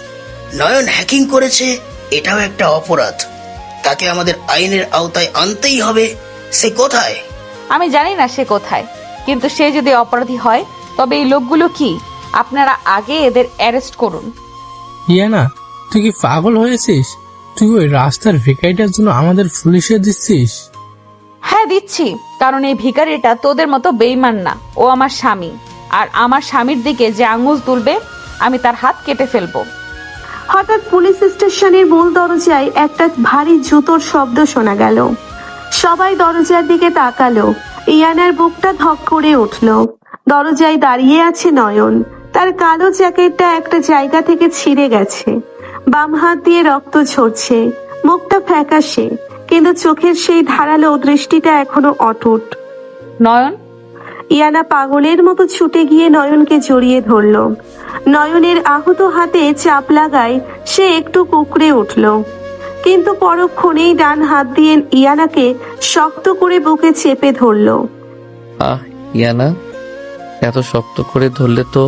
নয়ন হ্যাকিং করেছে, এটাও একটা অপরাধ। তাকে আমাদের আইনের আওতায় আনতেই হবে। সে কোথায়? আমি জানি না সে কোথায়, কিন্তু সে যদি অপরাধী হয় তবে এই লোকগুলো কি? আপনারা আগে এদের অ্যারেস্ট করুন। ইয়ানা, তুই কি পাগল হয়েছিস? তুই ওই রাস্তার ভিকারিটার জন্য আমাদের পুলিশে দিচ্ছিস? হ্যাঁ দিচ্ছি, কারণ এই ভিখারিটা তোদের মতো বেইমান না। ও আমার স্বামী, আর আমার স্বামীর দিকে যে আঙুল তুলবে আমি তার হাত কেটে ফেলবো। হঠাৎ পুলিশ স্টেশনের মূল দরজায় একটা ভারী জুতোর শব্দ শোনা গেল। সবাই দরজার দিকে তাকালো। ইয়ানার বুকটা ধক করে উঠল। দরজায় দাঁড়িয়ে আছে নয়ন। তার কালো জ্যাকেটটা একটা জায়গা থেকে ছিঁড়ে গেছে। বাম হাত দিয়ে রক্ত ঝরছে। মুখটা ফ্যাকাশে, কিন্তু চোখের সেই ধারালো দৃষ্টিটা এখনো অটুট। নয়ন! ইয়ানা পাগলের মতো ছুটে গিয়ে নয়নকে জড়িয়ে ধরল। নয়নের আহত হাতে চাপ লাগায় সে একটু কুকড়ে উঠল, কিন্তু পরক্ষণেই ডান হাত দিয়ে ইয়ানাকে শক্ত করে বুকে চেপে ধরল। আহ ইয়ানা, এত শক্ত করে ধরলে তো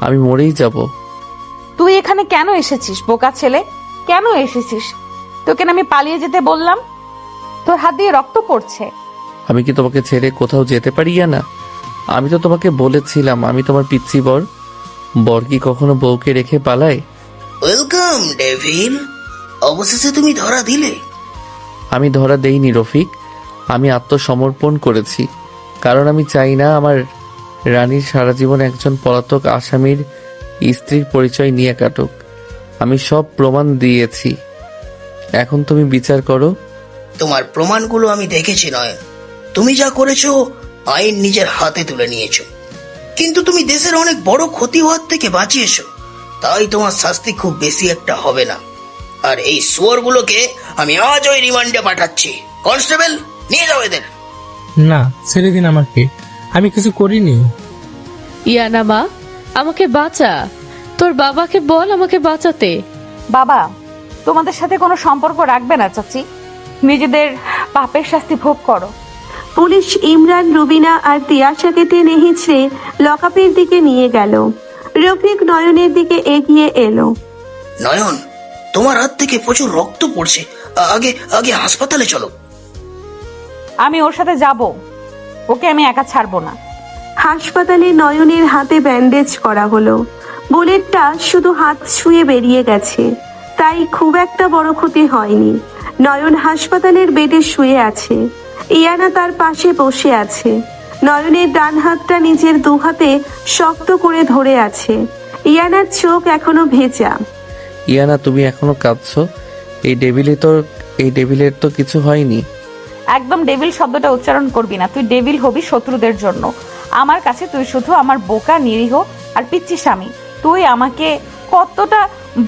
আমি মরেই যাব। তুই এখানে কেন এসেছিস বোকা ছেলে? কেন এসেছিস? তোকে না আমি পালিয়ে যেতে বললাম? তোর হাত দিয়ে রক্ত পড়ছে। আমি কি তোমাকে ছেড়ে কোথাও যেতে পারি ইয়ানা? আমি তো তোমাকে বলেছিলাম আমি তোমার পিচ্ছি বর। বর কি কখনো বউকে রেখে পালায়? ওয়েলকাম ডেভিল, অবশেষে তুমি ধরা দিলে। আমি ধরা দেইনি রফিক, আমি আত্মসমর্পণ করেছি, কারণ আমি চাই না আমার রানীর সারা জীবন একজন পলাতক আসামির স্ত্রীর পরিচয় নিয়ে কাটুক। আমি সব প্রমাণ দিয়েছি, এখন তুমি বিচার করো। তোমার প্রমাণগুলো আমি দেখেছি নয়ন। তুমি যা করেছো আইন নিজের হাতে তুলে নিয়েছো, কিন্তু তুমি দেশের অনেক বড় ক্ষতি হওয়ার থেকে বাঁচিয়েছো, তাই তোমার শাস্তি খুব বেশি একটা হবে না। আর এই শুয়োরগুলোকে আমি আজ ওই রিমান্ডে পাঠাচ্ছি। কনস্টেবল, নিয়ে যাও এদের। না, ছেড়ে দিন আমাকে, আমি কিছু করিনি। ইয়ানা মা, আমাকে বাঁচা। তোর বাবাকে বল আমাকে বাঁচাতে। বাবা তোমাদের সাথে কোনো সম্পর্ক রাখবে না চাচি, নিজেদের পাপের শাস্তি ভোগ করো। পুলিশ ইমরান, রুবিনা আর তিয়াশাকে টেনে হিঁচড়ে লকআপের দিকে নিয়ে গেল। রফিক নয়নের দিকে এগিয়ে এলো। নয়ন, তোমার হাত থেকে প্রচুর রক্ত পড়ছে, আগে আগে হাসপাতালে চলো। আমি ওর সাথে যাব, ওকে আমি একা ছাড়বো না। হাসপাতালে নয়নের হাতে ব্যান্ডেজ করা হলো। বুলেটটা শুধু হাত ছুঁয়ে বেরিয়ে গেছে, তাই খুব একটা বড় ক্ষতি হয়নি। নয়ন হাসপাতালের বেডে শুয়ে আছে, ইয়ানা তার পাশে বসে আছে। নয়নের ডান হাতটা নিজের দু হাতে শক্ত করে ধরে আছে। ইয়ানার চোখ এখনো ভেজা। ইয়ানা, তুমি এখনো কাঁদছো? এই ডেভিলের তো কিছু হয়নি। একদম ডেভিল শব্দটা উচ্চারণ করবি না, তুই ডেভিল হবি শত্রুদের জন্য। আমার কাছে তুই শুধু আমার বোকা, নিরীহ আর পিচ্চি স্বামী। তুই আমাকে কতটা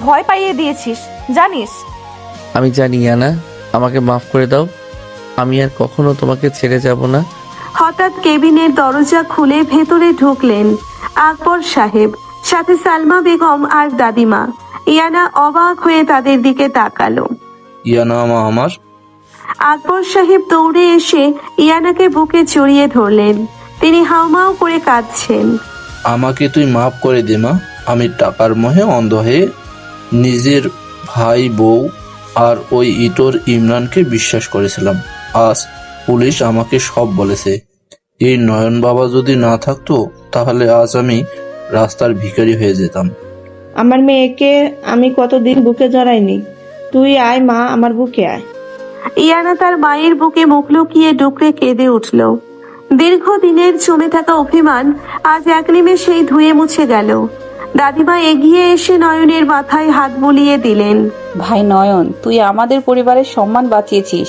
ভয় পাইয়ে দিয়েছিস জানিস? আমি জানি ইয়ানা, আমাকে মাফ করে দাও, আমি আর কখনো তোমাকে ছেড়ে যাব না। হঠাৎ কেবিনের দরজা খুলে ভেতরে ঢুকলেন আকবর সাহেব, সাথে সালমা বেগম আর দাদিমা। ইয়ানা অবাক হয়ে তাদের দিকে তাকালো। ইয়ানা মা আমার। আকবর সাহেব দৌড়ে এসে ইয়ানাকে বুকে জড়িয়ে ধরলেন। তিনি হাউমাউ করে কাঁদছেন। আমাকে তুই মাফ করে দে মা, আমি টাকার মোহে অন্ধ হয়ে নিজের ভাই, বউ আর ওই ইটোর ইমরানকে বিশ্বাস করেছিলাম। আজ পুলিশ আমাকে সব বলেছে। এই নয়ন বাবা যদি না থাকতো তাহলে আজ আমি রাস্তার ভিখারি হয়ে যেতাম। আমার মেয়েকে আমি কতদিন বুকে জড়াইনি। তুই আয় মা, আমার বুকে আয়। ইয়ানা তার মায়ের বুকে মুখ লুকিয়ে ডুকরে কেঁদে উঠল। দীর্ঘদিনের জমে থাকা অভিমান আজ এক নিমেষেই ধুয়ে মুছে গেল। দাদিমা এগিয়ে এসে নয়নের মাথায় হাত বুলিয়ে দিলেন। ভাই নয়ন, তুই আমাদের পরিবারের সম্মান বাঁচিয়েছিস।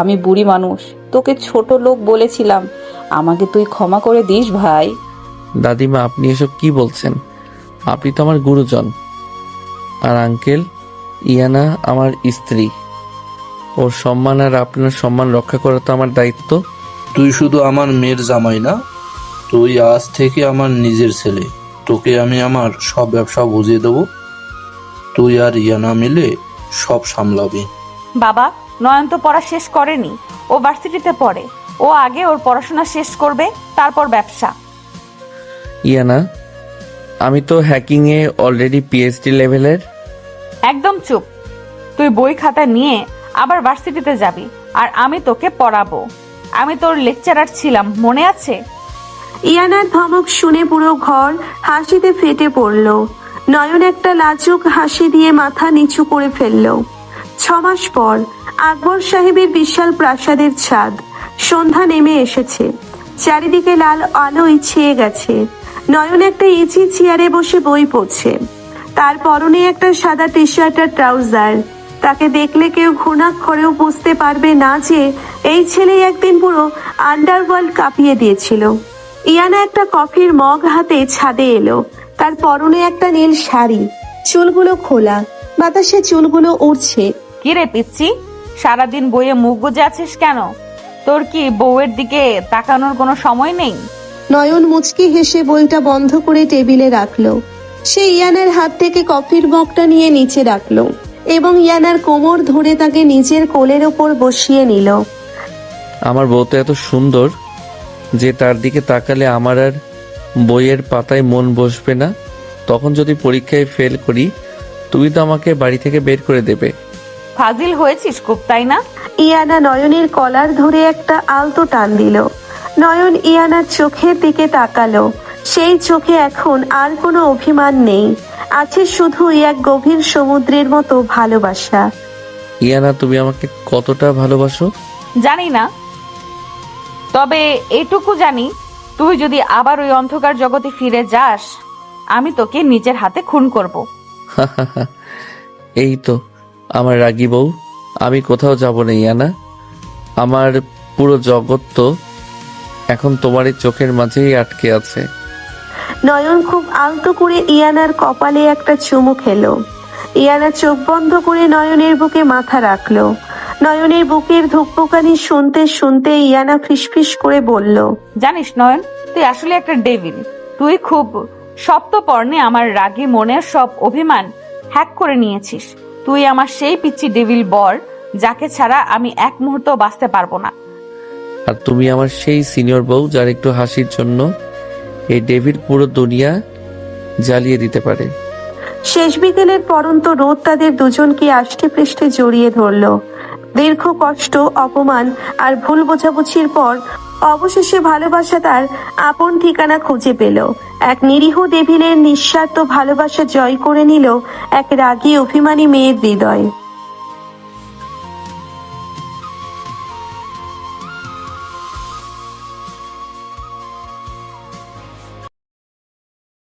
আমি বুড়ি মানুষ, তোকে ছোট লোক বলেছিলাম, আমাকে তুই ক্ষমা করে দিস ভাই। দাদিমা, আপনি এসব কি বলছেন? আপনি তো আমার গুরুজন। আর আঙ্কেল, ইয়ানা আমার স্ত্রী, ওর সম্মান আর আপনার সম্মান রক্ষা করা তো আমার দায়িত্ব। তুই শুধু আমার মেয়ের জামাই না, তুই আজ থেকে আমার নিজের ছেলে। তোকে আমি আমার সব ব্যবসা বুঝিয়ে দেবো, তুই আর ইয়ানা মিলে সব সামলাবি। বাবা, নয়ন তো পড়া শেষ করেনি, ও ভার্সিটিতে পড়ে। ও আগে ওর পড়াশোনা শেষ করবে, তারপর ব্যবসা। ইয়ানা, আমি তো হ্যাকিংয়ে অলরেডি পিএইচডি লেভেলের। একদম চুপ, তুই বই খাতা নিয়ে আবার ভার্সিটিতে যাবি, আর আমি তোকে পড়াবো। আমি তোর লেকচারার ছিলাম, মনে আছে? ইয়ানার ধমক শুনে পুরো ঘর হাসিতে ফেটে পড়ল। নয়ন একটা লাজুক হাসি দিয়ে মাথা নিচু করে ফেলল। 6 মাস পর আকবর সাহেবের বিশাল প্রাসাদের ছাদ। সন্ধ্যা নেমে এসেছে, চারিদিকে লাল আলোয় ছেয়ে গেছে। নয়ন একটা ইজি চেয়ারে বসে বই পড়ছে। তার পরনে একটা সাদা টি শার্ট আর ট্রাউজার। তাকে দেখলে কেউ ঘুণাক্ষরেও বুঝতে পারবে না যে এই ছেলে একদিন পুরো আন্ডারওয়ার্ল্ড কাঁপিয়ে দিয়েছিল। ইয়ানা একটা কফির মগ হাতে ছাদে এলো। তার পরনে একটা নীল শাড়ি, চুলগুলো খোলা, বাতাসে চুলগুলো উড়ছে। কি রে পিচ্ছি, সারাদিন বইয়ে মুখ গুজে আছিস কেন? তোর কি বউয়ের দিকে তাকানোর কোনো সময় নেই? নয়ন মুচকি হেসে বইটা বন্ধ করে টেবিলে রাখলো। সে ইয়ানার হাত থেকে কফির মগটা নিয়ে নিচে রাখলো এবং ইয়ানার কোমর ধরে তাকে নিজের কোলের ওপর বসিয়ে নিল। আমার বউ তো এত সুন্দর যে তার দিকে তাকালে আমার আর বইয়ের পাতায় মন বসবে না। তখন যদি পরীক্ষায় ফেল করি, তুমি তো আমাকে বাড়ি থেকে বের করে দেবে। ফাজিল হয়েছিস খুব, তাই না? ইয়ানা নয়নের কলার ধরে একটা আলতো টান দিল। নয়ন ইয়ানার চোখের দিকে তাকালো। সেই চোখে এখন আর কোনো অভিমান নেই, আছে শুধু এক গভীর সমুদ্রের মতো ভালোবাসা। ইয়ানা, তুমি আমাকে কতটা ভালোবাসো? জানি না, তবে এটুকু জানি তুই যদি আবার ওই অন্ধকার জগতে ফিরে যাস, আমি তোকে নিজের হাতে খুন করব। এই তো আমার রাগী বউ, আমি কোথাও যাব না ইয়ানা। আমার পুরো জগৎ তো এখন তোমার এই চোখের মাঝেই আটকে আছে। নয়ন খুব আলতো করে ইয়ানার কপালে একটা চুমু খেলো। ইয়ানা চোখ বন্ধ করে নয়নের বুকে মাথা রাখলো। নয়নের বুকের ধুকপুকানি শুনতে শুনতে ইয়ানা ফিসফিস করে বলল, জানিস নয়ন, তুই আসলে একটা ডেভিল। তুই খুব সপ্তপর্ণে আমার রাগী মনের সব অভিমান হ্যাক করে নিয়েছিস। তুই আমার সেই পিচ্চি ডেভিল বর, যাকে ছাড়া আমি এক মুহূর্ত বাঁচতে পারবো না। আর তুমি আমার সেই সিনিয়র বউ, যার একটু হাসির জন্য এই ডেভিড পুরো দুনিয়া জ্বালিয়ে দিতে পারে। শেষ বিকেলের পরন্ত রোদ তাদের দুজনকে আষ্টে পৃষ্ঠে জড়িয়ে ধরলো। দীর্ঘ কষ্ট, অপমান আর ভুল বোঝাবুঝির পর অবশেষে ভালোবাসা তার আপন ঠিকানা খুঁজে পেল। এক নিরীহ ডেভিলের নিঃস্বার্থ ভালোবাসা জয় করে নিল এক রাগী অভিমানী মেয়ের হৃদয়।